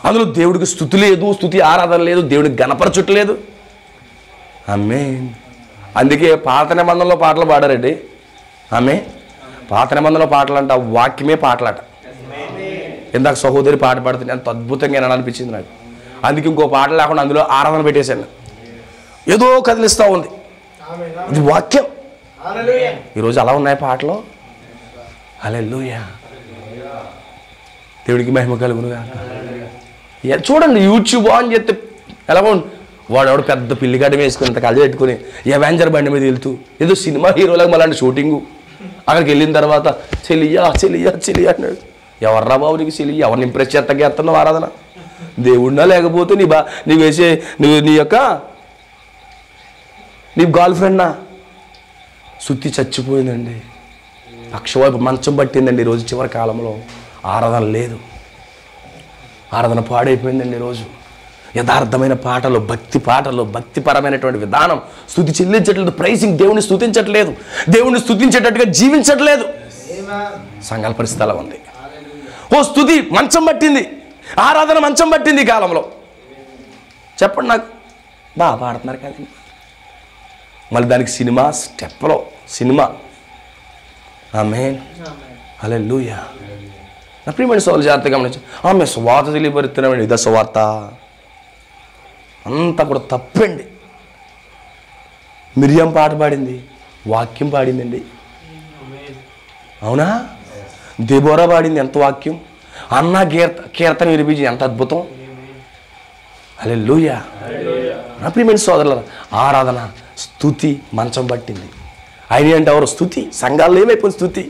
అందులో దేవుడికి స్తుతి లేదు, స్తుతి ఆరాధన లేదు, దేవుడికి గణపరచుట్లేదు. ఆమేన్. అందుకే పాత నిబంధనలో పాటలు పాడారండి. ఆమె పాత నిబంధనలో పాటలు అంట, వాక్యమే పాటలట. ఇందాక సహోదరి పాట పాడుతుంది, ఎంత అద్భుతంగా అనిపించింది నాకు. అందుకే ఇంకో పాట లేకుండా అందులో ఆరాధన పెట్టేశాను. ఏదో కదిలిస్తూ ఉంది, ఇది వాక్యం. ఈరోజు అలా ఉన్నాయి పాటలు. హల్లెలూయా, దేవుడికి మహిమ కలుగునుగా. చూడండి, యూట్యూబ్ ఆన్ చేస్తే ఎలా ఉంది, వాడు పెద్ద పిల్లిగడ్డ వేసుకుని ఇంత కళ్ళు పెట్టుకుని ఎవెంజర్ బండి మీద వెళ్తూ ఏదో సినిమా హీరోలకు మళ్ళీ షూటింగు. అక్కడికి వెళ్ళిన తర్వాత చెలియా చెలియా చెలియా అన్నాడు. ఎవర్రా బాబు నీకు చెలియా? ఎవరిని ఇంప్రెస్ చేస్తున్నావు ఆరాధన? దేవుడినా లేకపోతే నీవు వేసే నీ గర్ల్ ఫ్రెండ్నా? సుత్తి చచ్చిపోయిందండి, పక్షవాయు మంచం పట్టిందండి. ఈరోజు చివరి కాలంలో ఆరాధన లేదు, ఆరాధన పాడైపోయిందండి. ఈరోజు యథార్థమైన పాటలు, భక్తి పాటలు, భక్తిపరమైనటువంటి విధానం, స్తుతి చెల్లించట్లేదు, ప్రైసింగ్, దేవుని స్తుతించట్లేదు, దేవుని స్తుతించేటట్టుగా జీవించట్లేదు. సంఘాల పరిస్థితి అలా ఉంది. ఓ స్తుతి మంచం పట్టింది, ఆరాధన మంచం పట్టింది ఈ కాలంలో. చెప్పండి నాకు, బాగా పాడుతున్నారు కానీ మళ్ళీ దానికి సినిమా స్టెప్లో సినిమా. ఆమేన్, హల్లెలూయా. నా ప్రియమైన సోదరులు జాగ్రత్తగా గమనించు. ఆమె సువార్త తెలియబరుతున్నామండి, ఇదా సువార్త? అంతా కూడా తప్పండి. మిరియం పాట పాడింది, వాక్యం పాడిందండి. అవునా? దెబోరా పాడింది, ఎంత వాక్యం. అన్న కీర్తన వినిపించింది, ఎంత అద్భుతం. హల్లెలూయా. నా ప్రియమైన సోదరుల ఆరాధన, స్తుతి మంచం పట్టింది. ఆయన అంటే ఎవరు? స్తుతి. సంఘాల్లో ఏమైపోయింది? స్తుతి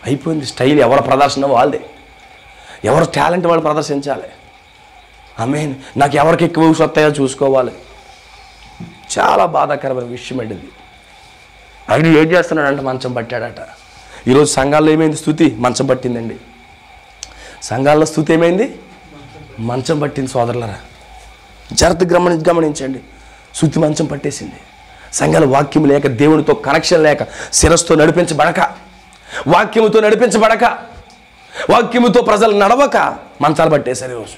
అయిపోయింది. స్టైల్ ఎవరి ప్రదర్శన వాళ్ళదే, ఎవరు టాలెంట్ వాళ్ళు ప్రదర్శించాలి. ఆమేన్. నాకు ఎవరికి ఎక్కువ వ్యూస్ వస్తాయో చూసుకోవాలి. చాలా బాధాకరమైన విషయం అండి ఇది. ఆయన ఏం చేస్తున్నాడంటే మంచం పట్టాడట. ఈరోజు సంఘాల్లో ఏమైంది? స్థుతి మంచం పట్టిందండి. సంఘాల్లో స్థుతి ఏమైంది? మంచం పట్టింది సోదరులరా. జాగ్రత్తగా గమనించండి. స్థుతి మంచం పట్టేసింది. సంఘాల వాక్యం లేక, దేవునితో కనెక్షన్ లేక, శిరస్సుతో నడిపించబడక, వాక్యముతో నడిపించబడక, వాక్యముతో ప్రజలు నడవక మంచాలు పట్టేశారు. ఈరోజు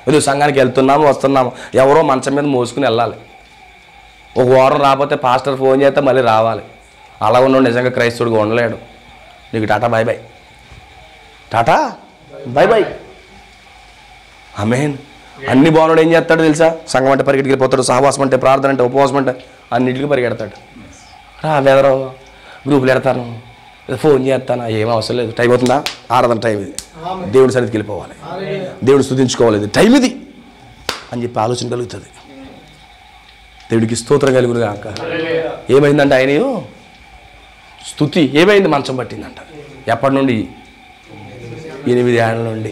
ఏదో సంఘానికి వెళ్తున్నాము వస్తున్నాము, ఎవరో మంచం మీద మోసుకుని వెళ్ళాలి. ఒక వారం రాకపోతే పాస్టర్ ఫోన్ చేస్తే మళ్ళీ రావాలి. అలా ఉన్నాడు నిజంగా క్రైస్తవుడిగా ఉండలేడు. నీకు tata bye bye, tata bye bye. Amen. అన్ని బాగున్నాడు ఏం చేస్తాడు తెలుసా? సంఘం అంటే పరిగెట్టుకు వెళ్ళిపోతాడు, సహవాసం అంటే, ప్రార్థన అంటే, ఉపవాసం అంటే అన్నింటికి పరిగెడతాడు. వెదరో గ్రూపులు ఎడతాను, ఫోన్ చేస్తాను, ఏం అవసరం లేదు. టైం అవుతుందా? ఆరాధన టైం ఇది, దేవుడి సన్నిధికి వెళ్ళిపోవాలి, దేవుడు స్తుతించుకోవాలి, ఇది టైం ఇది అని చెప్పి ఆలోచన కలుగుతుంది. దేవుడికి స్తోత్రం కలుగును గాక. ఏమైందంటే ఆయన స్తుతి ఏమైంది? మంచం పట్టిందంట. ఎప్పటి నుండి? 8 ఏళ్ల నుండి.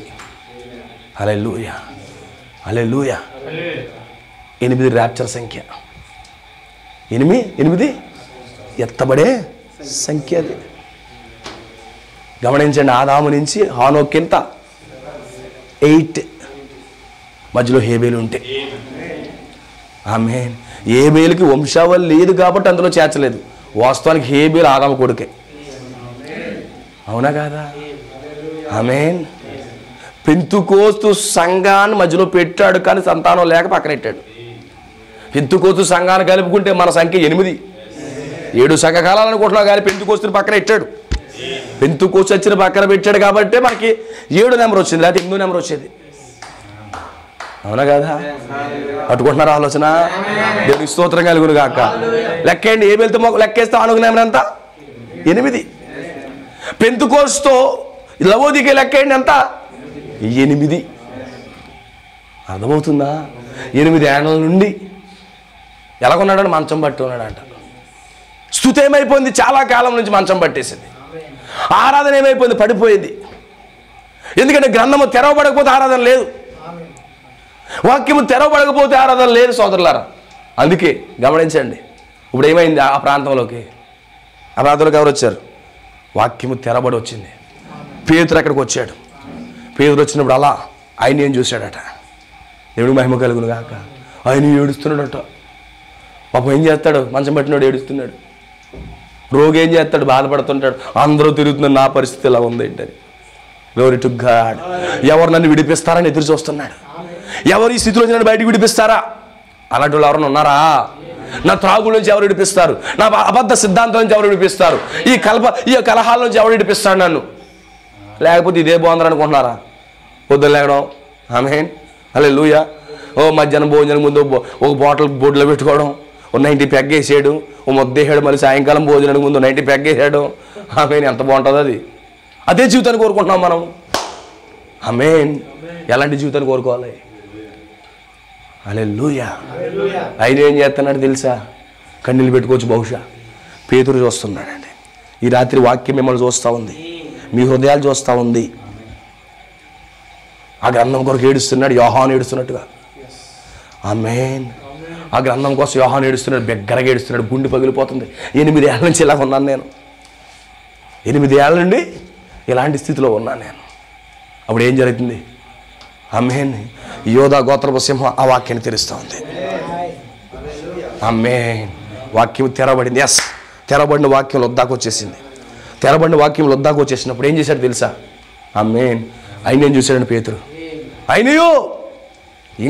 హల్లెలూయా, హల్లెలూయా. 8 ర్యాప్చర్ సంఖ్య. 8 ఎత్తబడే సంఖ్య అది. గమనించండి. ఆదాము నుంచి హానోక్కింత 8, మధ్యలో హేబేలు ఉంటే. ఆమేన్. హేబేలుకి వంశావళి లేదు కాబట్టి అందులో చేర్చలేదు. వాస్తవానికి హేబేలు ఆదాము కొడుకే. అవునా కాదా? ఆమేన్. పెంతుకోస్తు సంఘాన్ని మధ్యలో పెట్టాడు, కానీ సంతానం లేక పక్కన పెట్టాడు. పెంతుకోస్తు సంఘాన్ని కలుపుకుంటే మన సంఖ్య 8. 7 సంఘకాలాలు అనుకుంటున్నాం, కానీ పెంతుకోస్తుని పక్కన పెట్టాడు. పెంతుకోస్తు వచ్చిన పక్కన పెట్టాడు కాబట్టి మనకి 7 నెంబర్ వచ్చింది, లేకపోతే 8 నెంబర్ వచ్చేది. అవునా కదా? పట్టుకుంటున్నారా ఆలోచన? దేవునికి స్తోత్రం కలుగును గాక. లెక్కండి. ఏ వెళ్తే లెక్కేస్తే ఆనుగు నెంబర్ ఎంత? 8. పెంతుకోస్తుతో లవోదికే లెక్కండి ఎంత? 8. అర్థమవుతుందా? 8 ఏళ్ల నుండి ఎలాగొన్నాడని మంచం పట్టి ఉన్నాడంట. స్తుతి ఏమైపోయింది? చాలా కాలం నుంచి మంచం పట్టేసింది. ఆరాధన ఏమైపోయింది? పడిపోయింది. ఎందుకంటే గ్రంథము తెరవబడకపోతే ఆరాధన లేదు, వాక్యము తెరవబడకపోతే ఆరాధన లేదు సోదరులారా. అందుకే గమనించండి. ఇప్పుడు ఏమైంది? ఆ ప్రాంతంలోకి ఎవరు వచ్చారు? వాక్యము తెరబడి వచ్చింది. పేతురు అక్కడికి వచ్చాడు. పేతురు వచ్చినప్పుడు అలా ఆయన ఏం చూశాడట? దేవుడు మహిమ కలుగును గాక. ఆయన ఏడుస్తున్నాడట. పాపం ఏం చేస్తాడు? మంచం పట్టినాడు, ఏడుస్తున్నాడు. రోగి ఏం చేస్తాడు? బాధపడుతుంటాడు. అందరూ తిరుగుతున్నారు, నా పరిస్థితి ఇలా ఉంది ఏంటని. Glory to God. ఎవరు నన్ను విడిపిస్తారని ఎదురు చూస్తున్నాడు. ఎవరు ఈ స్థితిలో నన్ను బయటికి విడిపిస్తారా? అలాంటి వాళ్ళు ఎవరైనా ఉన్నారా? నా త్రాగుల నుంచి ఎవరు విడిపిస్తారు? నా అబద్ధ సిద్ధాంతం నుంచి ఎవరు విడిపిస్తారు? ఈ కలహాల నుంచి ఎవరు విడిపిస్తాడు నన్ను? లేకపోతే ఇదే బాగుందని అనుకుంటున్నారా? పొద్దున్న లేకడం, ఆమేన్, హల్లెలూయా. మధ్యాహ్నం భోజనం ముందు ఒక బాటిల్ బోర్డులో పెట్టుకోవడం, 90 పెగ్గేసాడు, ముద్దేసాడు, మళ్ళీ సాయంకాలం భోజనానికి ముందు 90 పెగ్గేసాడు. ఆమేన్. ఎంత బాగుంటుంది అది. అదే జీవితాన్ని కోరుకుంటున్నాం మనం. ఆమేన్. ఎలాంటి జీవితాన్ని కోరుకోవాలి? హల్లెలూయా. ఆయన ఏం చేస్తున్నాడు తెలుసా? కన్నీళ్ళు పెట్టుకోవచ్చు. బహుశా పేతురు చూస్తున్నాడండి. ఈ రాత్రి వాక్యం మిమ్మల్ని చూస్తూ ఉంది, మీ హృదయాలు చూస్తూ ఉంది. ఆ గ్రంథం కొరకు ఏడుస్తున్నాడు, యోహాను ఏడుస్తున్నట్టుగా. ఆమేన్. ఆ గ్రంథం కోసం యోహాను ఏడుస్తున్నాడు, బిగ్గరగా ఏడుస్తున్నాడు, గుండె పగిలిపోతుంది. 8 ఏళ్ల నుంచి ఇలా ఉన్నాను నేను. 8 ఏళ్ల నుండి ఇలాంటి స్థితిలో ఉన్నాను నేను. అప్పుడు ఏం జరుగుతుంది? ఆమేన్. యోధా గోత్రపు సింహం ఆ వాక్యాన్ని తెరుస్తూ ఉంది. ఆమేన్. వాక్యం తెరబడింది. ఎస్, తెరబడిన వాక్యం లొద్దాకు వచ్చేసింది. తెరబడిన వాక్యం లొద్దాకు వచ్చేసినప్పుడు ఏం చేశాడు తెలుసా? ఆమేన్. ఆయన ఏం చూశాడని పేతురు, అయినయో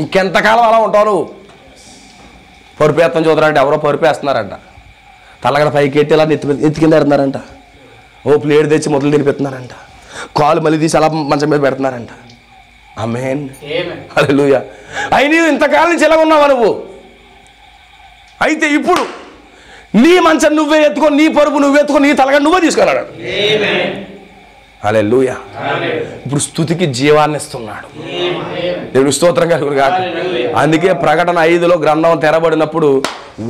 ఇంకెంతకాలం అలా ఉంటారు? పరుపేత్తం చూద్దారంటే ఎవరో పరుపేస్తున్నారంట. తలగడ పైకి ఎట్టి అలా ఎత్తికింద పెడుతున్నారంట. ప్లేట్ తెచ్చి మొదలు తినిపెడుతున్నారంట. కాలు మళ్ళీ తీసి అలా మంచం మీద పెడుతున్నారంట. ఆమేన్, హల్లెలూయా. అయినయో ఇంతకాలం నుంచి ఎలా ఉన్నావా నువ్వు? అయితే ఇప్పుడు నీ మంచం నువ్వే ఎత్తుకో, నీ పరుపు నువ్వే ఎత్తుకో, నీ తలగడ నువ్వే తీసుకున్నాడు. హల్లెలూయా. ఇప్పుడు స్తుతికి జీవాన్ని ఇస్తున్నాడు. దేవుని స్తోత్రం కలుగును గాక. అందుకే ప్రకటన 5లో గ్రంథం తెరబడినప్పుడు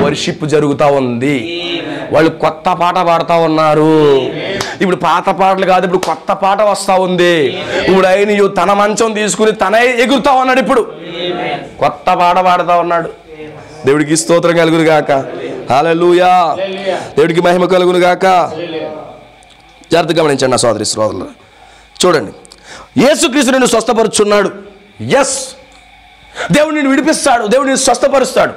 వర్షిప్ జరుగుతూ ఉంది. వాళ్ళు కొత్త పాట పాడుతూ ఉన్నారు. ఇప్పుడు పాత పాటలు కాదు, ఇప్పుడు కొత్త పాట వస్తూ ఉంది. ఇప్పుడు ఆయన తన మంచం తీసుకుని తనే ఎగురుతా ఉన్నాడు. ఇప్పుడు కొత్త పాట పాడుతూ ఉన్నాడు. దేవుడికి స్తోత్రం కలుగును గాక. హల్లెలూయా. దేవుడికి మహిమ కలుగును గాక. జాగ్రత్తగా గమనించండి నా సోదరి సోదరులు. చూడండి, యేసుక్రీస్తు నిన్ను స్వస్థపరుచున్నాడు. ఎస్, దేవుడు నిన్ను విడిపిస్తాడు, దేవుడు నిన్ను స్వస్థపరుస్తాడు.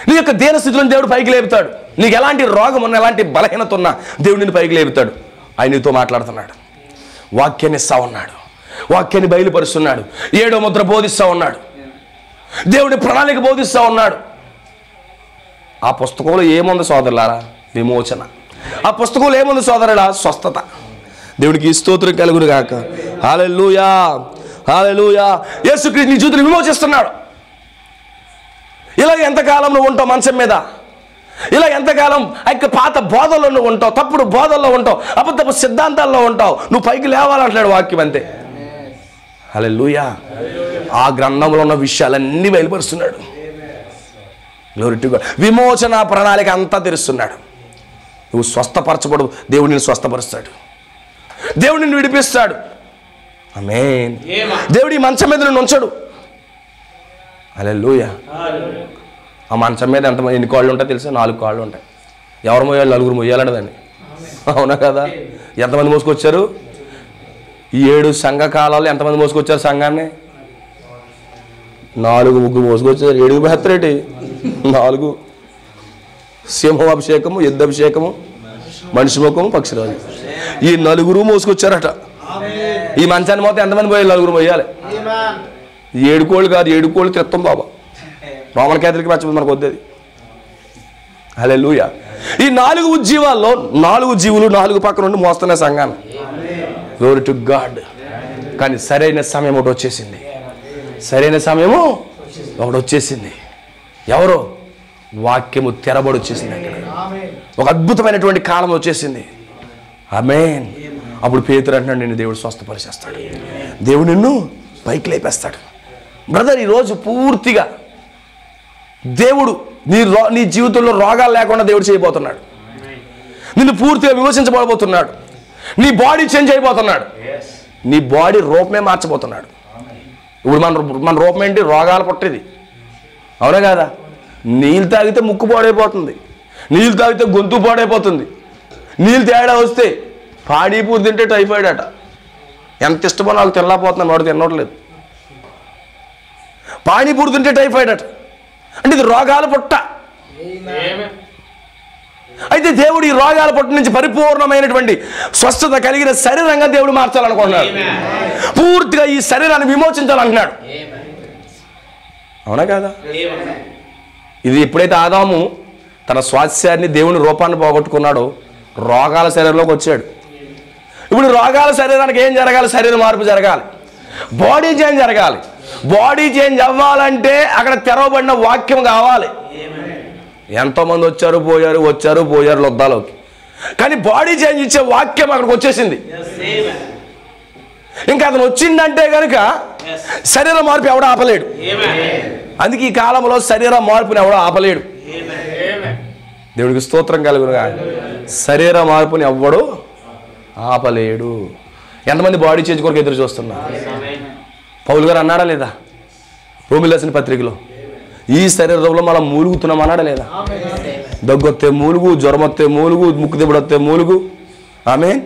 నీ యొక్క దీన స్థితిలో దేవుడు పైకి లేపుతాడు. నీకు ఎలాంటి రోగం ఉన్నా, ఎలాంటి బలహీనత ఉన్నా దేవుడు నిన్ను పైకి లేపుతాడు. ఆయన నీతో మాట్లాడుతున్నాడు, వాక్యాన్ని ఇస్తా ఉన్నాడు, వాక్యాన్ని బయలుపరుస్తున్నాడు, 7వ ముద్ర బోధిస్తూ ఉన్నాడు, దేవుడి ప్రణాళిక బోధిస్తూ ఉన్నాడు. ఆ పుస్తకంలో ఏముంది సోదరులారా? విమోచన. ఆ పుస్తకంలో ఏముంది సోదరులా? స్వస్థత. దేవుడికి స్తోత్రం కలుగును గాక. హల్లెలూయా, హల్లెలూయా. యేసుక్రీస్తు నీ జీవితాన్ని విమోచిస్తున్నాడు. ఇలా ఎంతకాలం నువ్వు ఉంటావు మంచం మీద? ఇలా ఎంతకాలం పాత బోధల్లో నువ్వు ఉంటావు, తప్పుడు బోధల్లో ఉంటావు, అబద్ధపు సిద్ధాంతాల్లో ఉంటావు. నువ్వు పైకి లేవాలంటున్నాడు వాక్యం, అంతే. హల్లెలూయా. ఆ గ్రంథంలో ఉన్న విషయాలన్నీ బయలుపరుస్తున్నాడు. Glory to God. విమోచన ప్రణాళిక అంతా తెలుస్తున్నాడు. నువ్వు స్వస్థపరచబడు, దేవుడు నిన్ను స్వస్థపరుస్తాడు, దేవుడు నిన్ను విడిపిస్తాడు. ఆమేన్. దేవుడు ఈ మంచం మీద నిన్ను ఉంచడు. హల్లెలూయా. ఆ మంచం మీద ఎన్ని కాళ్ళు ఉంటాయి తెలుసా? 4 కాళ్ళు ఉంటాయి. ఎవరు మొయ్యాలి? 9 మొయ్యాలంట దాన్ని. అవునా కదా? ఎంతమంది మోసుకొచ్చారు? ఈ 7 సంఘ కాలాల్లో ఎంతమంది మోసుకొచ్చారు సంఘాన్ని? 4 ముగ్గురు మోసుకొచ్చారు. 7 బెత్తరేటి? 4. సింహం అభిషేకము, యుద్ధ అభిషేకము, మనిషి ముఖము, పక్షిరాజు. ఈ 4 మోసుకొచ్చారట. ఈ మంచాన్ని మొత్తం ఎంతమంది పోయాలి? 9 మొయ్యాలి. 7 కోళ్ళు కాదు, 7 కోళ్ళు తిత్తం బాబా. రోమన్ క్యాథలిక్ మర్చిపోతుంది మనకు వద్దేది. హల్లెలూయా. ఈ 4 ఉజ్జీవాల్లో 4 జీవులు 4 పక్కన నుండి మోస్తున్న సంఘాన్ని. Glory to God. కానీ సరైన సమయం ఒకటి వచ్చేసింది. సరైన సమయము ఒకటి వచ్చేసింది. ఎవరో? వాక్యము తెరబడి వచ్చేసింది. అక్కడ ఒక అద్భుతమైనటువంటి కాలం వచ్చేసింది. ఆమేన్. అప్పుడు పేతురు అంటున్నాడు, నిన్ను దేవుడు స్వస్థపరిచేస్తాడు, దేవుడు నిన్ను పైకి లేపేస్తాడు. బ్రదర్, ఈరోజు పూర్తిగా దేవుడు నీ జీవితంలో రోగాలు లేకుండా దేవుడు చేయబోతున్నాడు. నిన్ను పూర్తిగా విమోచించబడబోతున్నాడు. నీ బాడీ చేంజ్ అయిపోతున్నాడు. నీ బాడీ రూపమే మార్చబోతున్నాడు. ఇప్పుడు మన రూపం ఏంటి? రోగాలు పుట్టేది. అవునా కదా? నీళ్ళు తాగితే ముక్కు పాడైపోతుంది, నీళ్ళు తాగితే గొంతు పాడైపోతుంది, నీళ్ళు తేడా వస్తే పాడీపూరి తింటే టైఫాయిడ్ అట. ఎంత ఇష్టమో నాకు తినలేకపోతున్నాను, వాడు తినట్లేదు. పానీపూరి తింటే టైఫాయిడ్ అట. అంటే ఇది రోగాల పుట్ట. అయితే దేవుడు ఈ రోగాల పుట్ట నుంచి పరిపూర్ణమైనటువంటి స్వస్థత కలిగిన శరీరంగా దేవుడు మార్చాలనుకుంటున్నాడు. పూర్తిగా ఈ శరీరాన్ని విమోచించాలంటున్నాడు. అవునా కదా? ఇది ఎప్పుడైతే ఆదాము తన స్వాస్థ్యాన్ని, దేవుని రూపాన్ని పోగొట్టుకున్నాడో రోగాల శరీరంలోకి వచ్చాడు. ఇప్పుడు రోగాల శరీరానికి ఏం జరగాలి? శరీర మార్పు జరగాలి, బాడీ చేంజ్ జరగాలి. బాడీ చేంజ్ అవ్వాలంటే అక్కడ తెరవబడిన వాక్యం కావాలి. ఎంతోమంది వచ్చారు పోయారు లొద్దాలోకి, కానీ బాడీ చేంజ్ ఇచ్చే వాక్యం అక్కడికి వచ్చేసింది. ఇంకా అతను వచ్చిందంటే కనుక శరీర మార్పు ఎవడో ఆపలేడు. అందుకే ఈ కాలంలో శరీర మార్పుని ఎవడో ఆపలేడు. దేవుడికి స్తోత్రం కలుగునుగా. శరీర మార్పుని ఎవ్వడు ఆపలేడు. ఎంతమంది బాడీ చేంజ్ కొరకు ఎదురు చూస్తున్నారు? పౌలు గారు అన్నాడా లేదా రోమీయులకు రాసిన పత్రికలో? ఈ శరీరంలో మనం మూలుగుతున్నాం అన్నాడా లేదా? దగ్గొత్తే మూలుగు, జ్వరం వస్తే మూలుగు, ముక్కు దిబ్బడు వస్తే మూలుగు. ఆమేన్.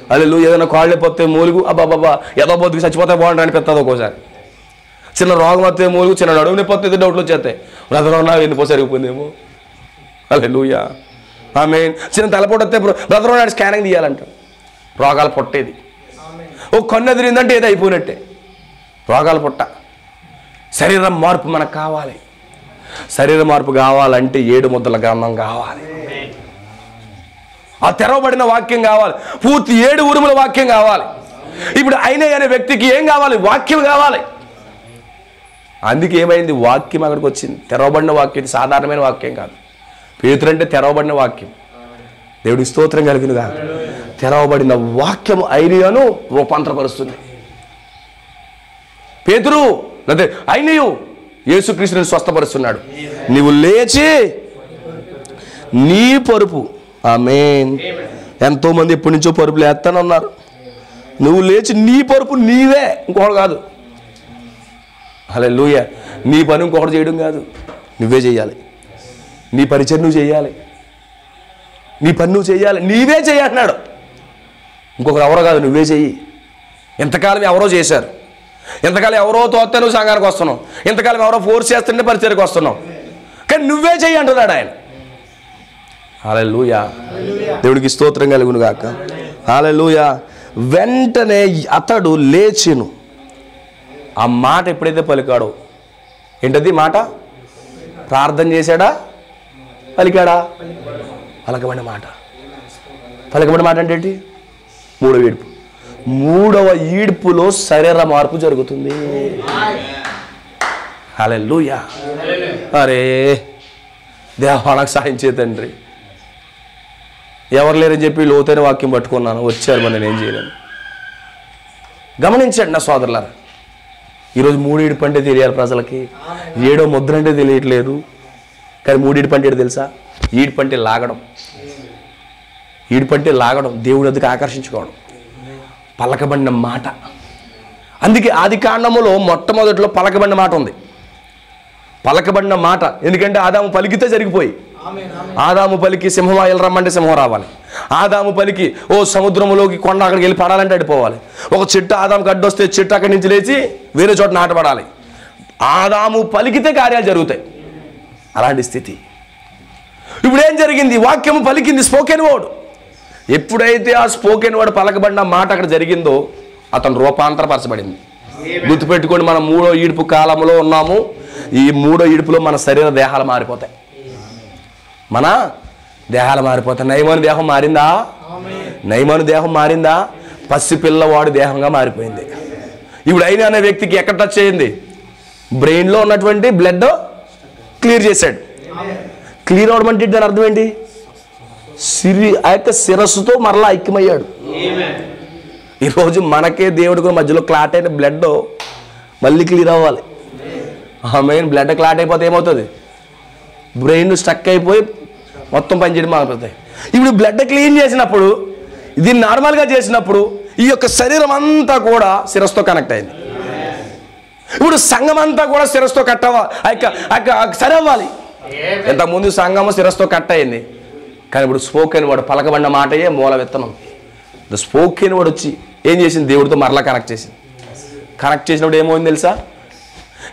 హల్లెలూయా. ఏదైనా కాళ్ళు పోతే మూలుగు. అబ్బాబ్బా ఏదో బొద్దుకు చచ్చిపోతే బాగుంటుంది అనిపిస్తుంది ఒక్కోసారి. చిన్న రోగం వస్తే మూలుగు, చిన్న నడుము నొప్పి వస్తే డౌట్లు వచ్చేస్తాయి. బ్రదర్ ఉన్నా ఎన్నిపో సరిగిపోయిందేమో. హల్లెలూయా. ఆమేన్. చిన్న తలపోటు వస్తే బ్రదర్ ఉన్నాడు స్కానింగ్ తీయాలంట. రోగాలు పుట్టేది. ఓ కన్ను ఎదిరిందంటే ఏదో అయిపోయినట్టే. రోగాలు పుట్ట. శరీరం మార్పు మనకు కావాలి. శరీర మార్పు కావాలంటే 7 ముద్రల గ్రంథం కావాలి. ఆ తెరవబడిన వాక్యం కావాలి. పూర్తి 7 ఉరుముల వాక్యం కావాలి. ఇప్పుడు అయినే అనే వ్యక్తికి ఏం కావాలి? వాక్యం కావాలి. అందుకే ఏమైంది? వాక్యం అక్కడికి వచ్చింది. తెరవబడిన వాక్యం. ఇది సాధారణమైన వాక్యం కాదు. పేతురు అంటే తెరవబడిన వాక్యం. దేవుడికి స్తోత్రం కలిగినగా. తెరవబడిన వాక్యం ఐనియాను రూపాంతరపరుస్తుంది. పేతురు లేకపోతే ఐనియు యేసుక్రీస్తుని స్వస్థపరుస్తున్నాడు. నీవు లేచి నీ పరుపు. ఆమేన్. ఎంతోమంది ఎప్పటి నుంచో పరుపులు వేస్తానన్నారు. నువ్వు లేచి నీ పరుపు నీవే, ఇంకోటి కాదు. హల్లెలూయా. నీ పని ఇంకొకటి చేయడం కాదు, నువ్వే చేయాలి. నీ పరిచయం నువ్వు చేయాలి, నీ పని నువ్వు చేయాలి, నీవే చేయి అంటున్నాడు. ఇంకొకరు ఎవరో కాదు, నువ్వే చెయ్యి. ఎంతకాలం ఎవరో చేశారు, ఎంతకాలం ఎవరో తోస్తే నువ్వు సంఘానికి వస్తున్నావు, ఎంతకాలం ఎవరో ఫోర్స్ చేస్తుంటే పరిచయకు వస్తున్నావు, కానీ నువ్వే చెయ్యి అంటున్నాడు ఆయన. హల్లెలూయా. దేవుడికి స్తోత్రం కలుగును గాక. హల్లెలూయా. వెంటనే అతడు లేచెను. ఆ మాట ఎప్పుడైతే పలికాడో, ఏంటది మాట? ప్రార్థన చేశాడా, పలికాడా? పలకబడిన మాట. పలకబడిన మాట అంటే ఏంటి? మూడవ ఈడ్పు. మూడవ ఈడ్పులో శరీర మార్పు జరుగుతుంది. హల్లెలూయా. అరే దేవా నాకు సాయం చేయ తండ్రి. ఎవరు లేరని చెప్పి లోతైన వాక్యం పట్టుకున్నాను, వచ్చారు, మరి నేనేం చేయలేను. గమనించండి నా సోదరులారా, ఈరోజు మూడీడు పంటే తెలియాలి ప్రజలకి, ఏడో ముద్ర అంటే తెలియట్లేదు. కానీ మూడీడు పంటే తెలుసా? ఈడు పంటే లాగడం, ఈడు పంటే లాగడం, దేవుడి వద్దకు ఆకర్షించుకోవడం, పలకబడిన మాట. అందుకే ఆది కాండములో మొట్టమొదటిలో పలకబడిన మాట ఉంది. పలకబడిన మాట ఎందుకంటే ఆదాము పలికితే జరిగిపోయి. ఆదాము పలికి సింహం రమ్మంటే సింహం రావాలి. ఆదాము పలికి ఓ సముద్రంలోకి కొండ అక్కడికి వెళ్ళి పడాలంటే అడిపోవాలి. ఒక చెట్టు ఆదాముకి అడ్డొస్తే చెట్టు అక్కడి నుంచి లేచి వేరే చోట నాటపడాలి. ఆదాము పలికితే కార్యాలు జరుగుతాయి. అలాంటి స్థితి. ఇప్పుడు ఏం జరిగింది? వాక్యము పలికింది, స్పోకెన్ వర్డ్. ఎప్పుడైతే ఆ స్పోకెన్ వర్డ్ పలకబడిన మాట అక్కడ జరిగిందో అతను రూపాంతరపరచబడింది. గుర్తుపెట్టుకోండి, మనం మూడో ఈడుపు కాలంలో ఉన్నాము. ఈ మూడో ఈడుపులో మన శరీర దేహాలు మారిపోతాయి, మన దేహాలు మారిపోతాయి. నయమాను దేహం మారిందా? నయమాను దేహం మారిందా? పసిపిల్లవాడు దేహంగా మారిపోయింది. ఇప్పుడు అయినా అనే వ్యక్తికి ఎక్కడ టచ్ అయ్యింది? బ్రెయిన్లో ఉన్నటువంటి బ్లడ్ క్లియర్ చేశాడు. క్లియర్ అవడం అంటే దాని అర్థం ఏంటి? ఆ యొక్క శిరస్సుతో మరలా ఐక్యమయ్యాడు. ఈరోజు మనకే దేవుడికి మధ్యలో క్లాట్ అయిన బ్లడ్ మళ్ళీ క్లియర్ అవ్వాలి. మెయిన్ బ్లడ్ క్లాట్ అయిపోతే ఏమవుతుంది? బ్రెయిన్ స్టక్ అయిపోయి మొత్తం పనిచేయడం మారిపోతాయి. ఇప్పుడు బ్లడ్ క్లీన్ చేసినప్పుడు, దీన్ని నార్మల్గా చేసినప్పుడు ఈ యొక్క శరీరం అంతా కూడా శిరస్సుతో కనెక్ట్ అయింది. ఇప్పుడు సంఘం అంతా కూడా శిరస్సుతో కట్ సరి అవ్వాలి. ఇంతకుముందు సంఘము శిరస్సుతో కట్ అయింది, కానీ ఇప్పుడు స్పోకెన్ వర్డ్ పలకబడిన మాటయే మూల విత్తనం. ద స్పోకెన్ వర్డ్ వచ్చి ఏం చేసింది? దేవుడితో మరలా కనెక్ట్ చేసింది. కనెక్ట్ చేసినప్పుడు ఏమైంది తెలుసా?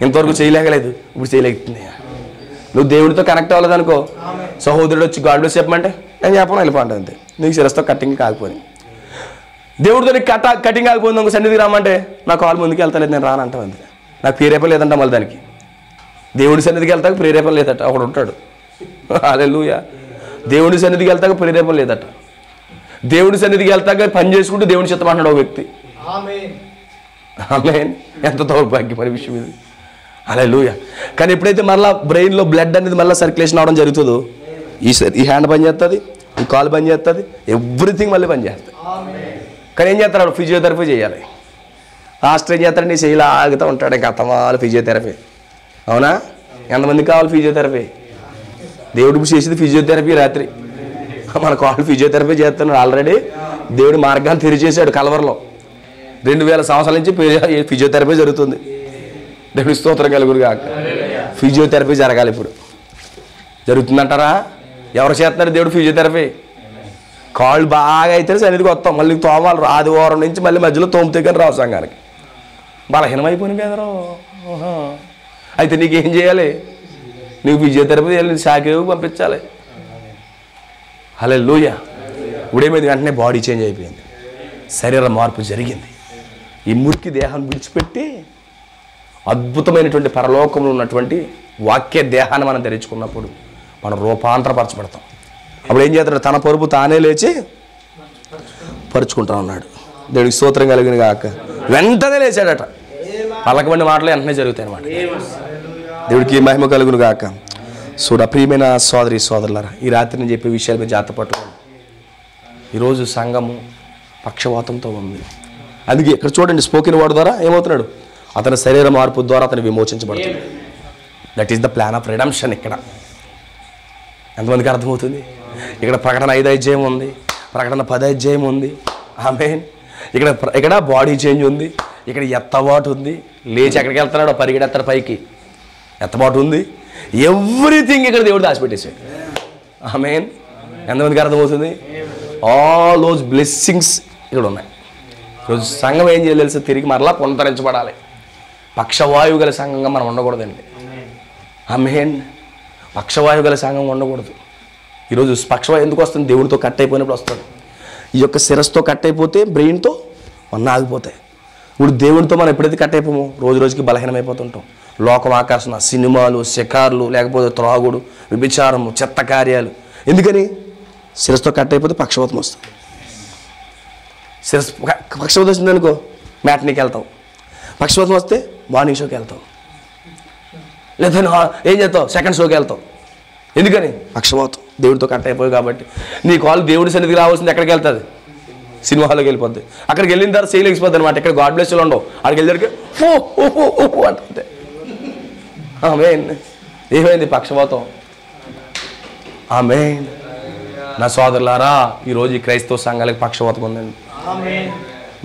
ఇంతవరకు చేయలేకలేదు, ఇప్పుడు చేయలేకపోతుంది. నువ్వు దేవుడితో కనెక్ట్ అవ్వలేదనుకో, సహోదరుడు వచ్చి గాడ్లో చెప్పమంటే నేను చెప్పను, వెళ్ళిపోండి అంతే. నీకు శిరస్తో కట్టింగ్ కాకపోయింది. దేవుడితో నీకు కటింగ్ కాకపోయింది, ఇంకో సన్నిధికి రామంటే నా కాలు ముందుకు వెళ్తలేదు, నేను రానంటావు అంతే. నాకు ప్రేరేపణ లేదంట. మళ్ళీ దానికి దేవుడి సన్నిధికి వెళ్తాక ప్రేరేపణ లేదట. ఒకడు ఉంటాడు, హల్లెలూయా. దేవుడి సన్నిధికి వెళ్తాక ప్రేరేపణ లేదట. దేవుడి సన్నిధికి వెళ్తాక పని చేసుకుంటూ దేవుని చిత్తం అంటున్నాడు ఒక వ్యక్తి. ఆమేన్. ఎంత దౌర్భాగ్యమైన విషయం ఇది. హల్లెలూయా. కానీ ఎప్పుడైతే మళ్ళీ బ్రెయిన్లో బ్లడ్ అనేది మళ్ళీ సర్క్యులేషన్ అవడం జరుగుతుందో, ఈ హ్యాండ్ పని చేస్తుంది, ఈ కాలు పని చేస్తుంది, ఎవ్రీథింగ్ మళ్ళీ పని చేస్తుంది. కానీ ఏం చేస్తాడు? ఫిజియోథెరపీ చేయాలి. లాస్ట్ ఏం చేస్తాడు? నీ చేయిలా ఆగుతూ ఉంటాడు, ఇంకా అత్తమాలు ఫిజియోథెరపీ. అవునా? ఎంతమందికి కావాలి ఫిజియోథెరపీ? దేవుడికి చేసేది ఫిజియోథెరపీ. రాత్రి మన కాళ్ళు ఫిజియోథెరపీ చేస్తున్నాడు. ఆల్రెడీ దేవుడి మార్గాన్ని తెరిచేశాడు. కలవరలో 2000 సంవత్సరాల నుంచి ఫిజియోథెరపీ జరుగుతుంది. దేవుడి స్తోత్రం కలుగును గాక. ఫిజియోథెరపీ జరగాలి. ఇప్పుడు జరుగుతుందంటారా? ఎవరు చేస్తున్నారు దేవుడు ఫిజియోథెరపీ? కాళ్ళు బాగా అయితే సన్నిధికి వస్తాం, మళ్ళీ తోమాలి. ఆదివారం నుంచి మళ్ళీ మధ్యలో తోమితే కానీ రావు సంఘానికి. బలహీనమైపోయింది కదరో. అయితే నీకేం చేయాలి? నీకు ఫిజియోథెరపీ చేయాలి, శాఖకు పంపించాలి. హల్లెలూయా. ఇప్పుడేమైంది? వెంటనే బాడీ చేంజ్ అయిపోయింది, శరీర మార్పు జరిగింది. ఈ మురికి దేహాన్ని విడిచిపెట్టి అద్భుతమైనటువంటి పరలోకంలో ఉన్నటువంటి వాక్య దేహాన్ని మనం ధరించుకున్నప్పుడు మనం రూపాంతరపరచబడతాం. అప్పుడు ఏం చేస్తాడు? తన పరుపు తానే లేచి పరుచుకుంటా ఉన్నాడు. దేవుడికి స్తోత్రం కలిగిన గాక. వెంటనే లేచాడట. పలకబడిన మాటలు వెంటనే జరుగుతాయి అన్నమాట. దేవుడికి మహిమ కలుగును గాక. చూడ ప్రియమైన సోదరి సోదరులారా, ఈ రాత్రి నేను చెప్పే విషయాలపై జాగ్రత్త పట్టుకోండి. ఈరోజు సంఘము పక్షవాతంతో ఉంది. అందుకే ఇక్కడ చూడండి, స్పోకెన్ వర్డ్ ద్వారా ఏమవుతున్నాడు? అతని శరీర మార్పు ద్వారా అతను విమోచించబడుతున్నాడు. That is the plan of redemption. ఇక్కడ ఎంతమందికి అర్థమవుతుంది? ఇక్కడ ప్రకటన 5 అధ్యాయం ఉంది, ప్రకటన 10 అధ్యాయం ఉంది. ఆమేన్. ఇక్కడ బాడీ చేంజ్ ఉంది, ఇక్కడ ఎత్తబాటు ఉంది. లేచి ఎక్కడికి వెళ్తున్నాడో పరిగెడతాడు పైకి, ఎత్తబాటు ఉంది. ఎవ్రీథింగ్ ఇక్కడ దేవుడు దాచిపెట్టేశాడు. ఆమేన్. ఎంతమందికి అర్థమవుతుంది? ఆల్ దోస్ బ్లెస్సింగ్స్ ఇక్కడ ఉన్నాయి. ఈరోజు సంఘం ఏం చేయాలి తెలుసా? తిరిగి మరలా పునరుద్ధరించబడాలి. పక్షవాయువు గల సంఘంగా మనం ఉండకూడదండి. ఆమేన్. పక్షవాయువు గల సంఘం ఉండకూడదు. ఈరోజు పక్షవాయు ఎందుకు వస్తుంది? దేవుడితో కట్ అయిపోయినప్పుడు వస్తుంది. ఈ యొక్క శిరస్సుతో కట్ అయిపోతే బ్రెయిన్తో మన ఆగిపోతాయి. ఇప్పుడు దేవుడితో మనం ఎప్పుడైతే కట్ అయిపోమో రోజు రోజుకి బలహీనమైపోతుంటాం. లోకం ఆకర్షణ, సినిమాలు, షికార్లు, లేకపోతే త్రాగుడు, వ్యభిచారము, చెత్త కార్యాలు. ఎందుకని? శిరస్సుతో కట్ అయిపోతే పక్షవాతం వస్తుంది. పక్షవాతం వచ్చింది అనుకో మ్యాట్నీకి వెళ్తావు, పక్షవాతం వస్తే మార్నింగ్ షోకి వెళ్తావు, లేదా ఏం చేస్తావు సెకండ్ షోకి వెళ్తావు. ఎందుకని? పక్షవాతం. దేవుడితో కట్ అయిపోయి కాబట్టి. నీ కాల్ దేవుడి సన్నిధికి రావాల్సింది ఎక్కడికి వెళ్తుంది? సినిమా హాల్లోకి వెళ్ళిపోద్ది. అక్కడికి వెళ్ళిన తర్వాత చేయలేకపోద్ది అనమాట. ఇక్కడ గాడ్ బ్లెస్ ఉండవు. అక్కడికి వెళ్ళేసరికి అంటే ఆమేన్. ఏమైంది? పక్షవాతం. ఆమేన్. నా సోదరులారా, ఈరోజు ఈ క్రైస్తవ సంఘాలకు పక్షవాతం ఉందండి.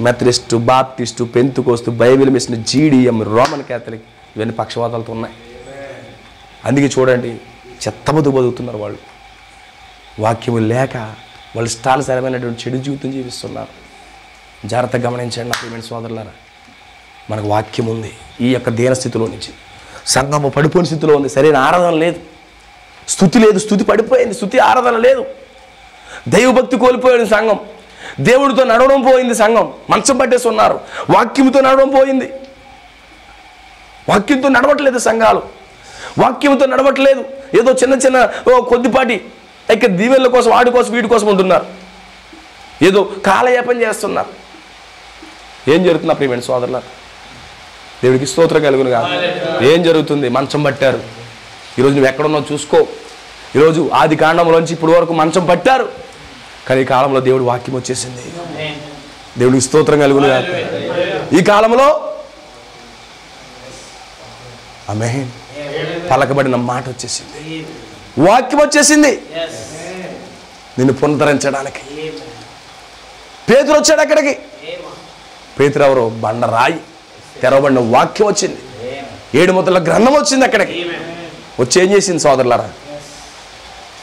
Methodist, Baptist, Pentecost, Bible mission, GDM, Roman Catholic, ఇవన్నీ పక్షవాతాలతో ఉన్నాయి. అందుకే చూడండి చెత్త బతుకుతున్నారు వాళ్ళు. వాక్యము లేక వాళ్ళు ఇష్టానుసారమైనటువంటి చెడు జీవితం జీవిస్తున్నారు. జాగ్రత్తగా గమనించండి నా ప్రియమైన సోదరులారా. మనకు వాక్యం ఉంది. ఈ యొక్క దీనస్థితిలో నుంచి సంఘము పడిపోయిన స్థితిలో ఉంది. సరైన ఆరాధన లేదు, స్తుతి లేదు, స్తుతి పడిపోయింది, స్తుతి ఆరాధన లేదు. దైవభక్తి కోల్పోయింది సంఘం. దేవుడితో నడవడం పోయింది సంఘం. మంచం పట్టేసి ఉన్నారు. వాక్యంతో నడవడం పోయింది. వాక్యంతో నడవట్లేదు సంఘాలు. వాక్యంతో నడవట్లేదు. ఏదో చిన్న చిన్న కొద్దిపాటి ఇక దీవెనల కోసం, వాడి కోసం, వీడి కోసం ఉంటున్నారు. ఏదో కాలయాపన చేస్తున్నారు. ఏం జరుగుతుంది ప్రియమైన సోదరులారా? దేవుడికి స్తోత్రం కలుగును కాదు. ఏం జరుగుతుంది? మంచం పట్టారు. ఈరోజు నువ్వు ఎక్కడున్నావు చూసుకో. ఈరోజు ఆది కాండంలోంచి ఇప్పుడు వరకు మంచం పట్టారు, కానీ ఈ కాలంలో దేవుడు వాక్యం వచ్చేసింది. దేవుడికి స్తోత్రం కలుగును కాదు. ఈ కాలంలో ఆమేన్ పలకబడిన మాట వచ్చేసింది, వాక్యం వచ్చేసింది నిన్ను పునరుద్ధరించడానికి. పేతురు వచ్చాడు అక్కడికి. పేతురు ఎవరు? బండరాయి. తెరవబడిన వాక్యం వచ్చింది. 7 ముద్రల గ్రంథం వచ్చింది అక్కడికి. వచ్చి ఏం చేసింది సోదరులారా?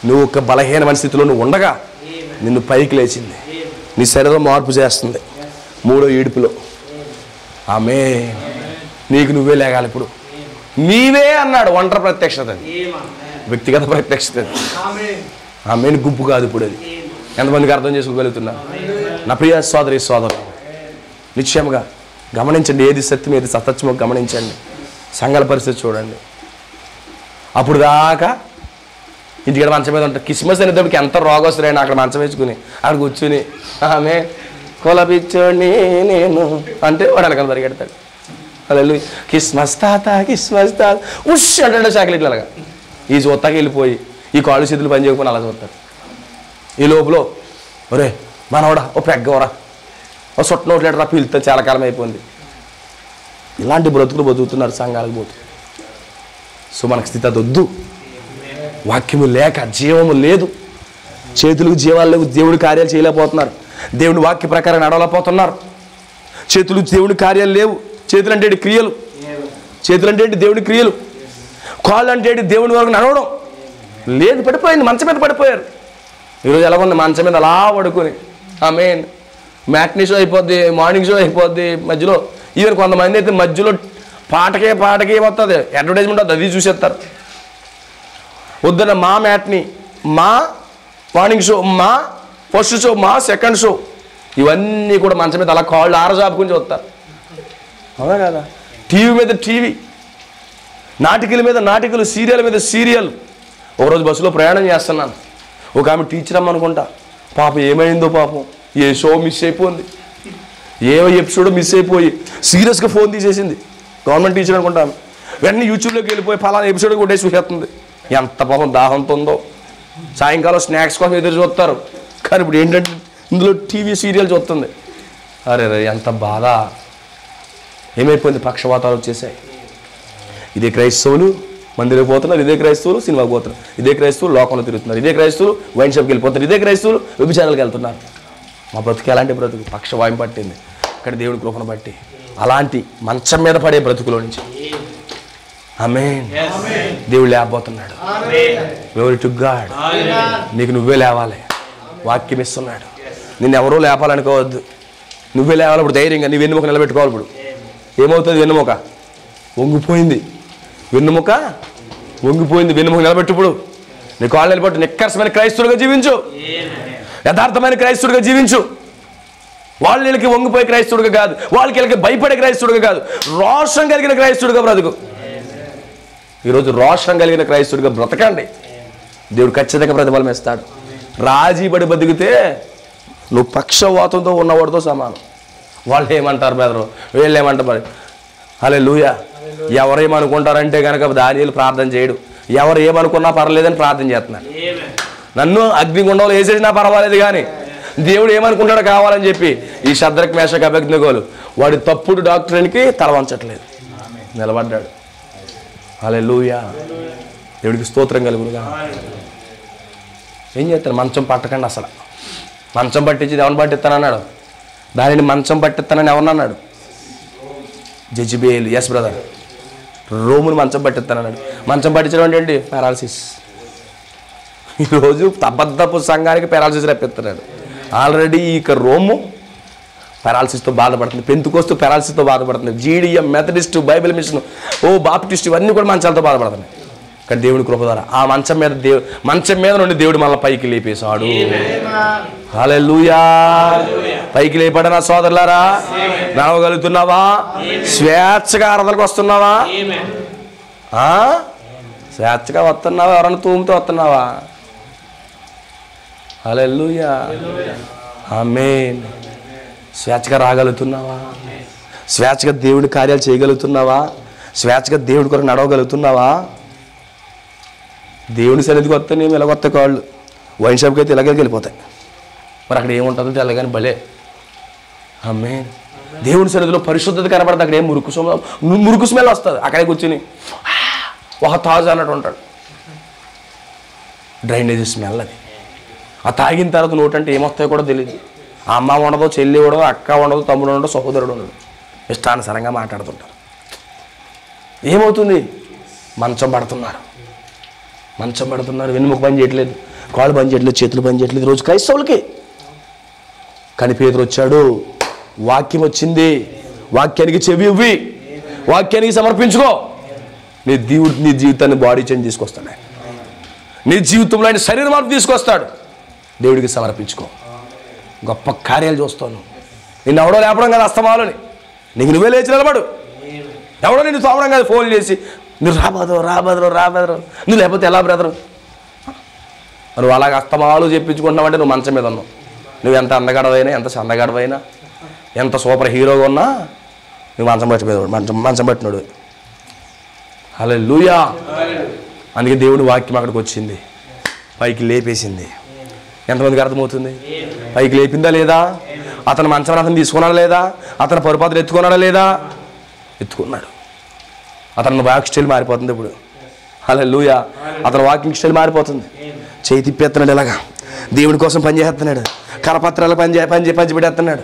నువ్వు ఒక బలహీనమైన స్థితిలో నువ్వు ఉండగా నిన్ను పైకి లేచింది. నీ శరీరం మార్పు చేస్తుంది. 3వ ఈడుపులో ఆమేన్. నీకు నువ్వే లేగాలి. ఇప్పుడు నీవే అన్నాడు. ఒంటరి ప్రత్యక్షత, వ్యక్తిగత ప్రత్యక్షత. ఆమేన్. గుంపు కాదు ఇప్పుడు అది. ఎంతమందికి అర్థం చేసుకోగలుగుతున్నారు? నా ప్రియ సోదరి సోదరు, నిశ్చయముగా గమనించండి. ఏది సత్యం, ఏది సత్యమో గమనించండి. సంఘాల పరిస్థితి చూడండి. అప్పుడు దాకా ఇంటికాడ మంచం మీద ఉంటారు. క్రిస్మస్ అనేటప్పటికి ఎంత రోగం వస్తున్నాయని అక్కడ మంచం వేసుకుని అక్కడ కూర్చుని ఆమె కొలపిచ్చోని నేను అంటే వాడు వెనకాల పరిగెడతాడు. అలా క్రిస్మస్ తాత, క్రిస్మస్ తాత ఉష్ అంటాడు చాక్లెట్లు. అలాగా ఈ చూస్తాకి వెళ్ళిపోయి ఈ కాళ్ళు చేతులు పని చేయకపోయినా అలా చూస్తాడు. ఈ లోపల ఒరే మనవడా ఓ పెగ్గవరా, ఓ సొట్ట నోట్లేటరా పీలుతా, చాలా కాలం అయిపోయింది. ఇలాంటి బ్రతుకులు బతుకుతున్నారు సంఘాలకు పోతు. సో మనకు స్థితి అది వద్దు. వాక్యము లేక జీవము లేదు. చేతులకు జీవాలు లేవు. దేవుడి కార్యాలు చేయలేకపోతున్నారు. దేవుని వాక్య ప్రకారం నడవలేకపోతున్నారు. చేతులు దేవుడి కార్యాలు లేవు. చేతులు అంటే క్రియలు, చేతులు అంటే దేవుడి క్రియలు. కాళ్ళు అంటే దేవుని వరకు నడవడం లేదు. పడిపోయింది. మంచం మీద పడిపోయారు. ఈరోజు ఎలా ఉంది? మంచం మీద అలా పడుకొని ఆమేన్. మ్యాట్నీ షో అయిపోద్ది, మార్నింగ్ షో అయిపోద్ది. మధ్యలో ఈవెన్ కొంతమంది అయితే మధ్యలో పాటకే వస్తుంది, అడ్వర్టైజ్మెంట్ వస్తుంది, అది చూసేస్తారు. వద్దన్న మా మ్యాట్నీ, మా మార్నింగ్ షో, మా ఫస్ట్ షో, మా సెకండ్ షో, ఇవన్నీ కూడా మంచం మీద అలా కాళ్ళు ఆరజాపుకుని చూస్తారు. అవునా కదా? టీవీ మీద టీవీ, నాటికల మీద నాటికలు, సీరియల్ మీద సీరియల్. ఒకరోజు బస్సులో ప్రయాణం చేస్తున్నాను. ఒక ఆమె టీచర్ అమ్మ అనుకుంటా. పాపం ఏమైందో పాపం, ఏ షో మిస్ అయిపోయింది, ఏ ఎపిసోడ్ మిస్ అయిపోయి సీరియస్గా ఫోన్ తీసేసింది. గవర్నమెంట్ టీచర్ అనుకుంటాను. వెంటనే యూట్యూబ్లోకి వెళ్ళిపోయి ఫలానా ఎపిసోడ్ కొట్టేసి చూసేస్తుంది. ఎంత పాపం దాహంతో ఉందో. సాయంకాలం స్నాక్స్ కోసం ఎదురు చూస్తారు, కానీ ఇప్పుడు ఏంటంటే ఇందులో టీవీ సీరియల్ చూస్తుంది. అరే ఎంత బాధ. ఏమైపోయింది? పక్షవాతాలు వచ్చేసాయి. ఇదే క్రైస్తవులు మందిరం పోతున్నారు, ఇదే క్రైస్తవులు సినిమాకి పోతున్నారు, ఇదే క్రైస్తవులు లోకంలో తిరుగుతున్నారు, ఇదే క్రైస్తవులు వైన్ షాప్కి వెళ్ళిపోతున్నారు, ఇదే క్రైస్తవులు వ్యభిచారాలకు వెళ్తున్నారు. మా బ్రతుకు ఎలాంటి బ్రతుకు? పక్షవాయం పట్టింది. ఇక్కడ దేవుడి కృపను బట్టి అలాంటి మంచం మీద పడే బ్రతుకులో నుంచి ఆమేన్ దేవుడు లేకపోతున్నాడు. Glory to God. నీకు నువ్వే లేవాలి. వాక్యం ఇస్తున్నాడు. నిన్ను ఎవరో లేపాలనుకోవద్దు, నువ్వే లేవాలి. ఇప్పుడు ధైర్యంగా నీ వెన్నుముక నిలబెట్టుకోవాలి. ఇప్పుడు ఏమవుతుంది? వెన్నుముక వంగిపోయింది. వెన్నుముక వంగిపోయింది. వెన్నుముక నిలబెట్టు. ఇప్పుడు నీ కాళ్ళు నిలబెట్టు. నిక్కర్సమైన క్రైస్తవుడిగా జీవించు. యథార్థమైన క్రైస్తవుడిగా జీవించు. వాళ్ళకి వంగిపోయే క్రైస్తవుడిగా కాదు, వాళ్ళకి భయపడే క్రైస్తవుడిగా కాదు, రోషం కలిగిన క్రైస్తవుడిగా బ్రతుకు. ఈరోజు రోషం కలిగిన క్రైస్తవుడిగా బ్రతకండి. దేవుడు ఖచ్చితంగా ప్రతిఫలం ఇస్తాడు. రాజీ పడి బతికితే నువ్వు పక్షవాతంతో ఉన్నవాడితో సమానం. వాళ్ళు ఏమంటారు బెదరు, వీళ్ళు ఏమంటారు మరి. హల్లెలూయా. ఎవరేమనుకుంటారంటే కనుక దానియేలు ప్రార్థన చేయడు. ఎవరు ఏమనుకున్నా పర్లేదని ప్రార్థన చేస్తున్నాడు. నన్ను అగ్నిగుండంలో వేసేసినా పర్వాలేదు కానీ దేవుడు ఏమనుకుంటాడో కావాలని చెప్పి ఈ షద్రక్ మేషక్ అబేద్నెగోలు వాడి తప్పుడు డాక్టర్కి తల వంచట్లేదు, నిలబడ్డాడు. హల్లెలూయా. దేవుడికి స్తోత్రం కలుగునుగా. ఏం చేస్తాను? మంచం పట్టకండి. అసలు మంచం పట్టించి ఎవరిని పట్టిస్తానన్నాడు? దానిని మంచం పట్టిస్తానని ఎవరినన్నాడు? జెజబేల్. Yes brother. రోముని మంచం పట్టిస్తానన్నాడు. మంచం పట్టించడం ఏంటి? పారాలసిస్. ఈరోజు అబద్ధపు సంఘానికి పారాలసిస్ రప్పిస్తున్నాడు. ఆల్రెడీ ఇక రోము పారాలసిస్తో బాధపడుతుంది, పెంతుకోస్తూ పారాలసిస్తో బాధపడుతుంది, GDM, Methodist, Bible mission, Baptist ఇవన్నీ కూడా మంచాలతో బాధపడుతున్నాయి. కానీ దేవుడి కృప ద్వారా ఆ మంచం మీద నుండి దేవుడు మళ్ళీ పైకి లేపేశాడు. హల్లెలూయా. పైకి లేపాడు నా సోదరులారా. నడవగలుగుతున్నావా? స్వేచ్ఛగా ఆరాధనకు వస్తున్నావా? స్వేచ్ఛగా వస్తున్నావా? ఎవరన్నా తూముతో వస్తున్నావా? హల్లెలూయా. ఆమేన్. స్వేచ్ఛగా రాగలుగుతున్నావా? స్వేచ్ఛగా దేవుడి కార్యాలు చేయగలుగుతున్నావా? స్వేచ్ఛగా దేవుడి కొరకు నడవగలుగుతున్నావా? దేవుని సన్నిధికి వస్తే నేను ఇలాగొత్త కాళ్ళు వైన్ షాప్కి అయితే ఇలాగే వెళ్ళిపోతాయి. మరి అక్కడ ఏముంటుందో తెల్లగాని భలే. ఆమేన్. దేవుని సన్నిధిలో పరిశుద్ధత కనబడుతుంది. అక్కడ ఏం మురుకు స్మెల్ వస్తుంది. అక్కడే కూర్చుని ఒక తాజా అన్నట్టు ఉంటాడు. డ్రైనేజ్ స్మెల్ అది. ఆ తాగిన తర్వాత నోటంటే ఏమొస్తాయో కూడా తెలియదు. ఆ అమ్మ ఉండదు, చెల్లి ఉండదు, అక్క ఉండదు, తమ్ముడు ఉండదు, సహోదరుడు ఉండదు. ఇష్టానుసారంగా మాట్లాడుతుంటారు. ఏమవుతుంది? మంచం పడుతున్నారు. వెన్నుముక పని చేయట్లేదు, కాళ్ళు పని చేయట్లేదు, చేతులు పని చేయట్లేదు. రోజు క్రైస్తవులకి. కానీ పేతురు వచ్చాడు. వాక్యం వచ్చింది. వాక్యానికి చెవి ఇవ్వి, వాక్యానికి సమర్పించుకో. నీ జీవితాన్ని బాడీ చేంజ్ తీసుకొస్తాడు. నీ జీవితంలో ఆయన శరీర మార్పు తీసుకొస్తాడు. దేవుడికి సమర్పించుకో. గొప్ప కార్యాలు చూస్తాను. నిన్ను ఎవడో లేపడం కాదు అస్తమాలని, నీకు నువ్వే లేచి నిలబడు. ఎవడో నిన్ను తోవడం కాదు ఫోన్ చేసి నువ్వు రాబదరు నువ్వు లేకపోతే ఎలా బ్రదరు. నువ్వు అలాగ అస్తమాలు చెప్పించుకుంటున్నావంటే నువ్వు మంచం మీద ఉన్నావు. నువ్వు ఎంత అందగడవైనా, ఎంత చందగడవైనా, ఎంత సూపర్ హీరోగా ఉన్నా నువ్వు మంచం పట్టినాడు. హల్లెలూయా. అందుకే దేవుడి వాక్యం అక్కడికి వచ్చింది, పైకి లేపేసింది. ఎంతమందికి అర్థమవుతుంది? పైకి లేపిందా లేదా? అతను మంచం అతను తీసుకున్నాడా లేదా? అతను పొరపాటును ఎత్తుకున్నాడా లేదా? ఎత్తుకున్నాడు. అతను వాక్ స్టైల్ మారిపోతుంది ఇప్పుడు. హల్లెలూయా. అతను వాకింగ్ స్టైల్ మారిపోతుంది. చేయి తిప్పేస్తున్నాడు, ఇలాగా దేవుడి కోసం పనిచేస్తున్నాడు. కరపత్రాలు పంచిపెట్టేస్తున్నాడు.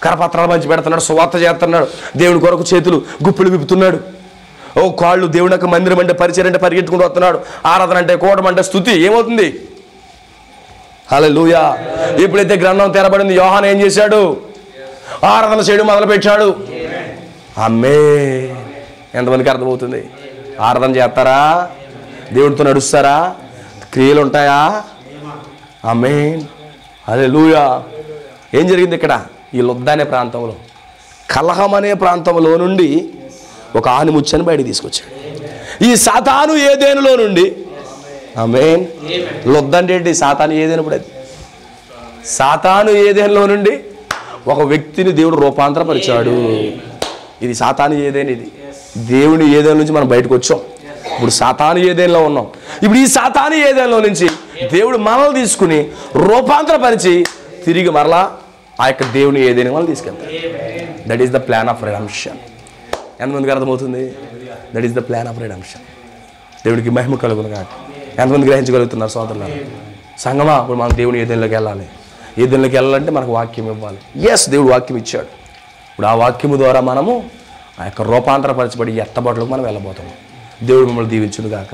కరపత్రాలు పంచిపెడుతున్నాడు. సువార్త చేస్తున్నాడు. దేవుడి కొరకు చేతులు గుప్పులు విప్పుతున్నాడు. కాళ్ళు దేవుని యొక్క మందిరం అంటే పరిచయం అంటే పరిగెట్టుకుంటూ వస్తున్నాడు. ఆరాధన అంటే కోవడం అంటే స్తుతి. ఏమవుతుంది? హల్లెలూయా. ఎప్పుడైతే గ్రంథం తెరబడింది, యోహాను ఏం చేశాడు? ఆరాధన చేయడం మొదలుపెట్టాడు. అమ్మే. ఎంతమందికి అర్థమవుతుంది? ఆరాధన చేస్తారా? దేవుడితో నడుస్తారా? క్రియలు ఉంటాయా? ఆమేన్. హల్లెలూయా. ఏం జరిగింది ఇక్కడ? ఈ లుద్ద అనే ప్రాంతంలో, కలహం అనే ప్రాంతంలో నుండి ఒక ఆనిముచ్చని బయటికి తీసుకొచ్చాడు. ఈ సాతాను ఏదేనులో నుండి. ఆమేన్. లుద్ద అంటే ఏంటి? సాతాను ఏదేను. ఇప్పుడు అది సాతాను ఏదేనులో నుండి ఒక వ్యక్తిని దేవుడు రూపాంతరపరిచాడు. ఇది సాతాను ఏదేను. ఇది దేవుని ఏదేను నుంచి మనం బయటకు వచ్చాం. ఇప్పుడు సాతాను ఏదేనులో ఉన్నాం. ఇప్పుడు ఈ సాతాను ఏదేనులో నుంచి దేవుడు మనల్ని తీసుకుని రూపాంతరపరిచి తిరిగి మరలా ఆ యొక్క దేవుని ఏదేను మనం తీసుకెళ్తాడు. That is the plan of redemption. ఎంతమందికి అర్థమవుతుంది? That is the plan of redemption. దేవుడికి మహిమ కలుగును కాక. ఎంతమంది గ్రహించగలుగుతున్నారు సోదరులారా? సంగమా, ఇప్పుడు మనం దేవుని ఏదేనులోకి వెళ్ళాలి. ఏదేనులోకి వెళ్ళాలంటే మనకు వాక్యం ఇవ్వాలి. ఎస్, దేవుడు వాక్యం ఇచ్చాడు. ఇప్పుడు ఆ వాక్యము ద్వారా మనము ఆ యొక్క రూపాంతరపరచబడి ఎత్తబాటులోకి మనం వెళ్ళబోతాము. దేవుడు మిమ్మల్ని దీవించును గాక.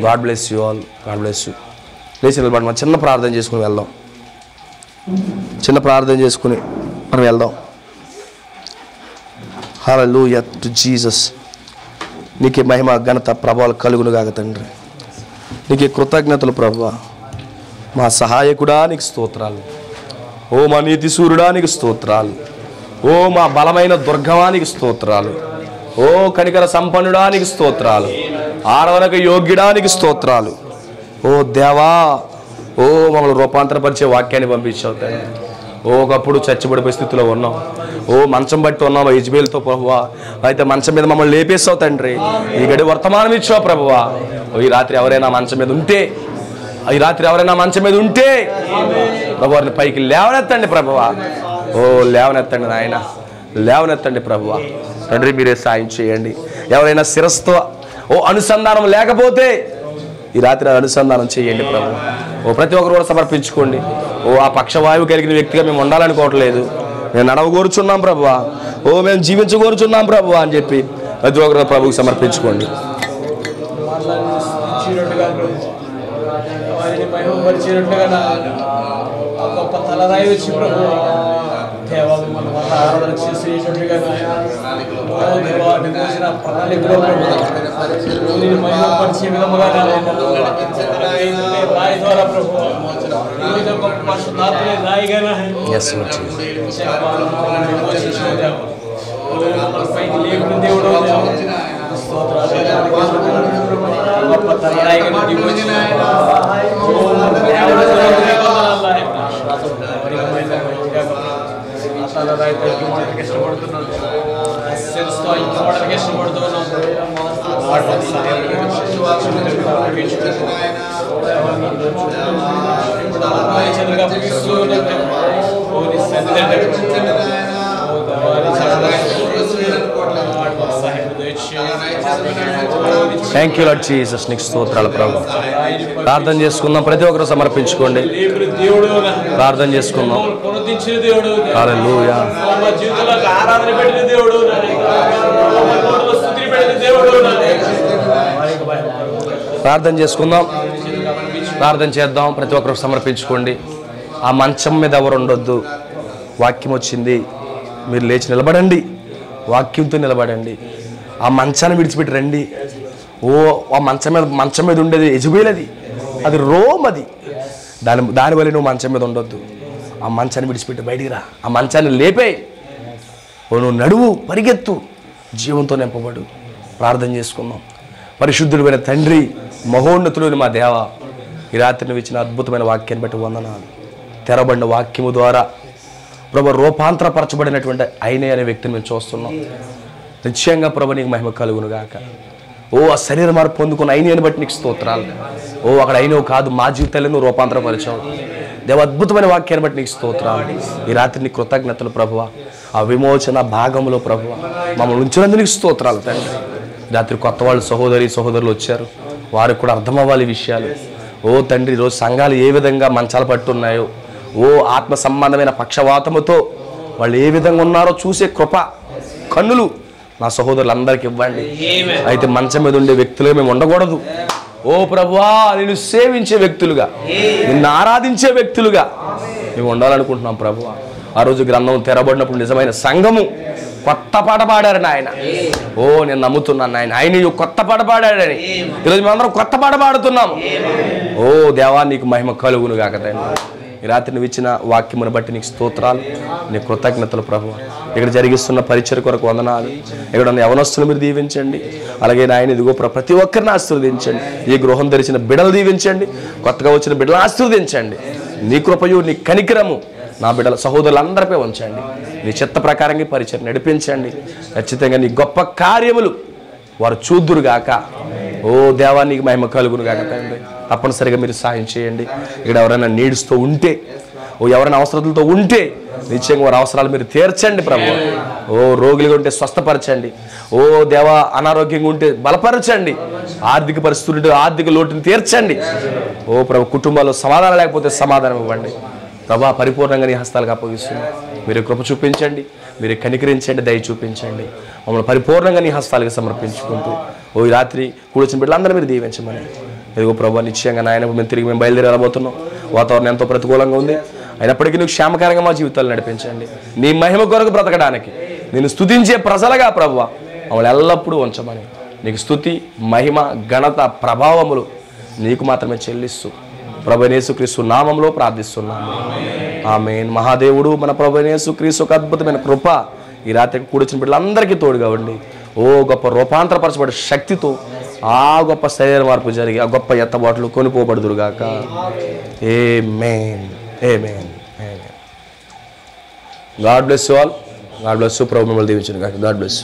God bless you all. God bless you. లేచి నిలబడి మనం చిన్న ప్రార్థన చేసుకుని వెళ్దాం. చిన్న ప్రార్థన చేసుకుని మనం వెళ్దాం. హల్లెలూయా టు జీసస్. నీకే మహిమ ఘనత ప్రభావాలు కలుగును గాక తండ్రి. నీకే కృతజ్ఞతలు ప్రభువా. మా సహాయకుడా నీకు స్తోత్రాలు. ఓ మా నీతి సూర్యుడా నీకు స్తోత్రాలు. ఓ మా బలమైన దుర్గమానికి స్తోత్రాలు. ఓ కనికర సంపన్నుడానికి స్తోత్రాలు. ఆరాధనకు యోగ్యుడానికి స్తోత్రాలు. ఓ దేవా, ఓ మమ్మల్ని రూపాంతరపరిచే వాక్యాన్ని పంపించావు తండ్రి. ఓ ఒకప్పుడు చచ్చిపడిపోయే స్థితిలో ఉన్నాం. ఓ మంచం బట్టి ఉన్నాం యజ్బేలుతో ప్రభువా. అయితే మంచం మీద మమ్మల్ని లేపేస్తావు తండ్రి. ఈ గడి వర్తమానం ఇచ్చావు ప్రభువా. ఈ రాత్రి ఎవరైనా మంచం మీద ఉంటే ప్రభువారిని పైకి లేవనెత్తండి ప్రభువా. ఓ లేవనెత్తండి నాయన, లేవనెత్తండి ప్రభువా. తండ్రి మీరే సాయం చేయండి. ఎవరైనా శిరస్సుతో అనుసంధానం లేకపోతే ఈ రాత్రి అనుసంధానం చేయండి ప్రభు. ఓ ప్రతి ఒక్కరు కూడా సమర్పించుకోండి. ఓ ఆ పక్షవాయువు కలిగిన వ్యక్తిగా మేము ఉండాలనుకోవట్లేదు, మేము నడవగోరుచున్నాం ప్రభువా. ఓ మేము జీవించగోరుచున్నాం ప్రభువా అని చెప్పి ప్రతి ఒక్కరు ప్రభువుకి సమర్పించుకోండి. గొప్ప తలరాయి వచ్చి ప్రభు దేవా మిమ్మల్ని మళ్ళీ ఆరాధన చేసేటట్టుగా ప్రణాళికలో మహిమపరిచే విధముగా రాయి ద్వారా ప్రభు పరిశుద్ధాత్మని రాయిగా పైకి లేకున్న దేవుడు గొప్ప తలరాయిగా దిగొచ్చిన ఇష్టపడుతున్నాను. ఇష్టపడుతున్నాం. Thank you Lord Jesus. నీకు స్తోత్రాలు ప్రభు. ప్రార్థన చేసుకుందాం. ప్రతి ఒక్కరు సమర్పించుకోండి. ప్రార్థన చేసుకుందాం. హల్లెలూయా. ప్రార్థన చేసుకుందాం. ప్రార్థన చేద్దాం. ప్రతి ఒక్కరు సమర్పించుకోండి. ఆ మంచం మీద ఎవరు ఉండొద్దు. వాక్యం వచ్చింది, మీరు లేచి నిలబడండి. వాక్యంతో నిలబడండి. ఆ మంచాన్ని విడిచిపెట్టి రండి. ఓ ఆ మంచం మీద ఉండేది యెజబేలది, అది రోమ్. అది దానివల్ల నువ్వు మంచం మీద ఉండొద్దు. ఆ మంచాన్ని విడిచిపెట్టి బయటికి రా. ఆ మంచాన్ని లేపే. ఓ నువ్వు నడువు, పరిగెత్తు, జీవంతో నింపబడు. ప్రార్థన చేసుకుందాం. పరిశుద్ధుడైన తండ్రి, మహోన్నతుడైన మా దేవ, ఈ రాత్రి నువ్వు ఇచ్చిన అద్భుతమైన వాక్యాన్ని బట్టి వందనాలు. తెరబడిన వాక్యము ద్వారా ప్రభు రూపాంతరపరచబడినటువంటి అయినే అనే వ్యక్తిని మేము చూస్తున్నాం. నిశ్చయంగా ప్రభు నీకు మహిమ కలుగును గాక. ఓ ఆ శరీర మార్పు పొందుకున్న అయినని బట్టి నీకు స్తోత్రాలు. ఓ అక్కడ అయినవు కాదు, మా జీవితాలను నువ్వు రూపాంతరపరిచావు దేవ. అద్భుతమైన వాక్యాన్ని బట్టి నీకు స్తోత్రాలు. ఈ రాత్రి నీ కృతజ్ఞతలు ప్రభువా. ఆ విమోచన భాగంలో ప్రభువా మమ్మల్ని ఉంచినందుకు నీకు స్తోత్రాలు తండ్రి. రాత్రి కొత్త వాళ్ళు సహోదరులు వచ్చారు, వారికి కూడా అర్థమవ్వాలి విషయాలు. ఓ తండ్రి, ఈరోజు సంఘాలు ఏ విధంగా మంచాలు పట్టున్నాయో, ఓ ఆత్మ సంబంధమైన పక్షవాతముతో వాళ్ళు ఏ విధంగా ఉన్నారో చూసే కృప కన్నులు నా సహోదరులందరికీ ఇవ్వండి. అయితే మంచం మీద ఉండే వ్యక్తులుగా మేము ఉండకూడదు. ఓ ప్రభువా, నిన్ను సేవించే వ్యక్తులుగా, నిన్ను ఆరాధించే వ్యక్తులుగా మేము ఉండాలనుకుంటున్నాం ప్రభువా. ఆ రోజు గ్రంథం తెరబడినప్పుడు నిజమైన సంఘము కొత్త పాట పాడారు నాయన. ఓ నేను నమ్ముతున్నాను నాయన, ఆయన కొత్త పాట పాడాడని. ఈరోజు మేమందరం కొత్త పాట పాడుతున్నాము. ఓ దేవా, నీకు మహిమ కలుగును గాక తండ్రి. ఈ రాత్రి నువ్వు ఇచ్చిన వాక్యమును బట్టి నీకు స్తోత్రాలు, నీ కృతజ్ఞతలు ప్రభువా. ఇక్కడ జరిగిస్తున్న పరిచయ కొరకు వందనాలు. ఇక్కడ ఉన్న యవనస్తులు మీరు దీవించండి. అలాగే నాయన ఇదిగో ప్రతి ఒక్కరిని ఆశీర్వదించండి. ఈ గృహం తెరిచిన బిడ్డలు దీవించండి. కొత్తగా వచ్చిన బిడ్డలు ఆశీర్వదించండి. నీ కృపయు నీ కనికరము నా బిడ్డల సహోదరులందరిపై ఉంచండి. నీ చిత్త ప్రకారంగా పరిచయం నడిపించండి. ఖచ్చితంగా నీ గొప్ప కార్యములు వారు చూద్దురుగాక. ఓ దేవా, నీకు మహిమ కలుగును గాక తండ్రి. తప్పనిసరిగా మీరు సహాయం చేయండి. ఇక్కడ ఎవరైనా నీడ్స్తో ఉంటే, ఓ ఎవరైనా అవసరాలతో ఉంటే నిశ్చయంగా వారి అవసరాలు మీరు తీర్చండి ప్రభు. ఓ రోగులుగా ఉంటే స్వస్థపరచండి. ఓ దేవా, అనారోగ్యంగా ఉంటే బలపరచండి. ఆర్థిక పరిస్థితులు ఆర్థిక లోటుని తీర్చండి. ఓ ప్రభు, కుటుంబాల్లో సమాధానం లేకపోతే సమాధానం ఇవ్వండి. ప్రభా పరిపూర్ణంగా నీ హస్తాలకు అప్పగిస్తున్నాం. మీరు కృప చూపించండి, మీరు కనికరించండి, దయ చూపించండి. మమ్మల్ని పరిపూర్ణంగా నీ హస్తాలకు సమర్పించుకుంటూ ఈ రాత్రి కూర్చున్న బిడ్డలందరూ మీరు దీవించమని. ఇదిగో ప్రభా నిశ్చయంగా నాయన మేము బయలుదేరి వెళ్ళబోతున్నాం. వాతావరణం ఎంతో ప్రతికూలంగా ఉంది, అయినప్పటికీ నువ్వు క్షేమకరంగా మా జీవితాలు నడిపించండి. నీ మహిమ కొరకు బ్రతకడానికి నేను స్తుతించే ప్రజలుగా ప్రభువా మమ్మల్ని ఎల్లప్పుడూ ఉంచమని నీకు స్తుతి, మహిమ, ఘనత, ప్రభావములు నీకు మాత్రమే చెల్లిస్తూ ప్రభువైన యేసుక్రీస్తు నామంలో ప్రార్థిస్తున్నాము. ఆమేన్. మహాదేవుడు మన ప్రభువైన యేసుక్రీస్తు ఒక అద్భుతమైన కృప ఈ రాత్రికి కూర్చున్న బిడ్డలందరికీ తోడుగా ఉండి గొప్ప రూపాంతరపరచబడే శక్తితో గొప్ప శరీర మార్పు జరిగి గొప్ప ఎత్తబాట్లు కొనిపోబడుదురుగాక. Amen. Amen. God bless you all. God bless you. ప్రభు మిమ్మల్ని దీవించును గాక. God bless.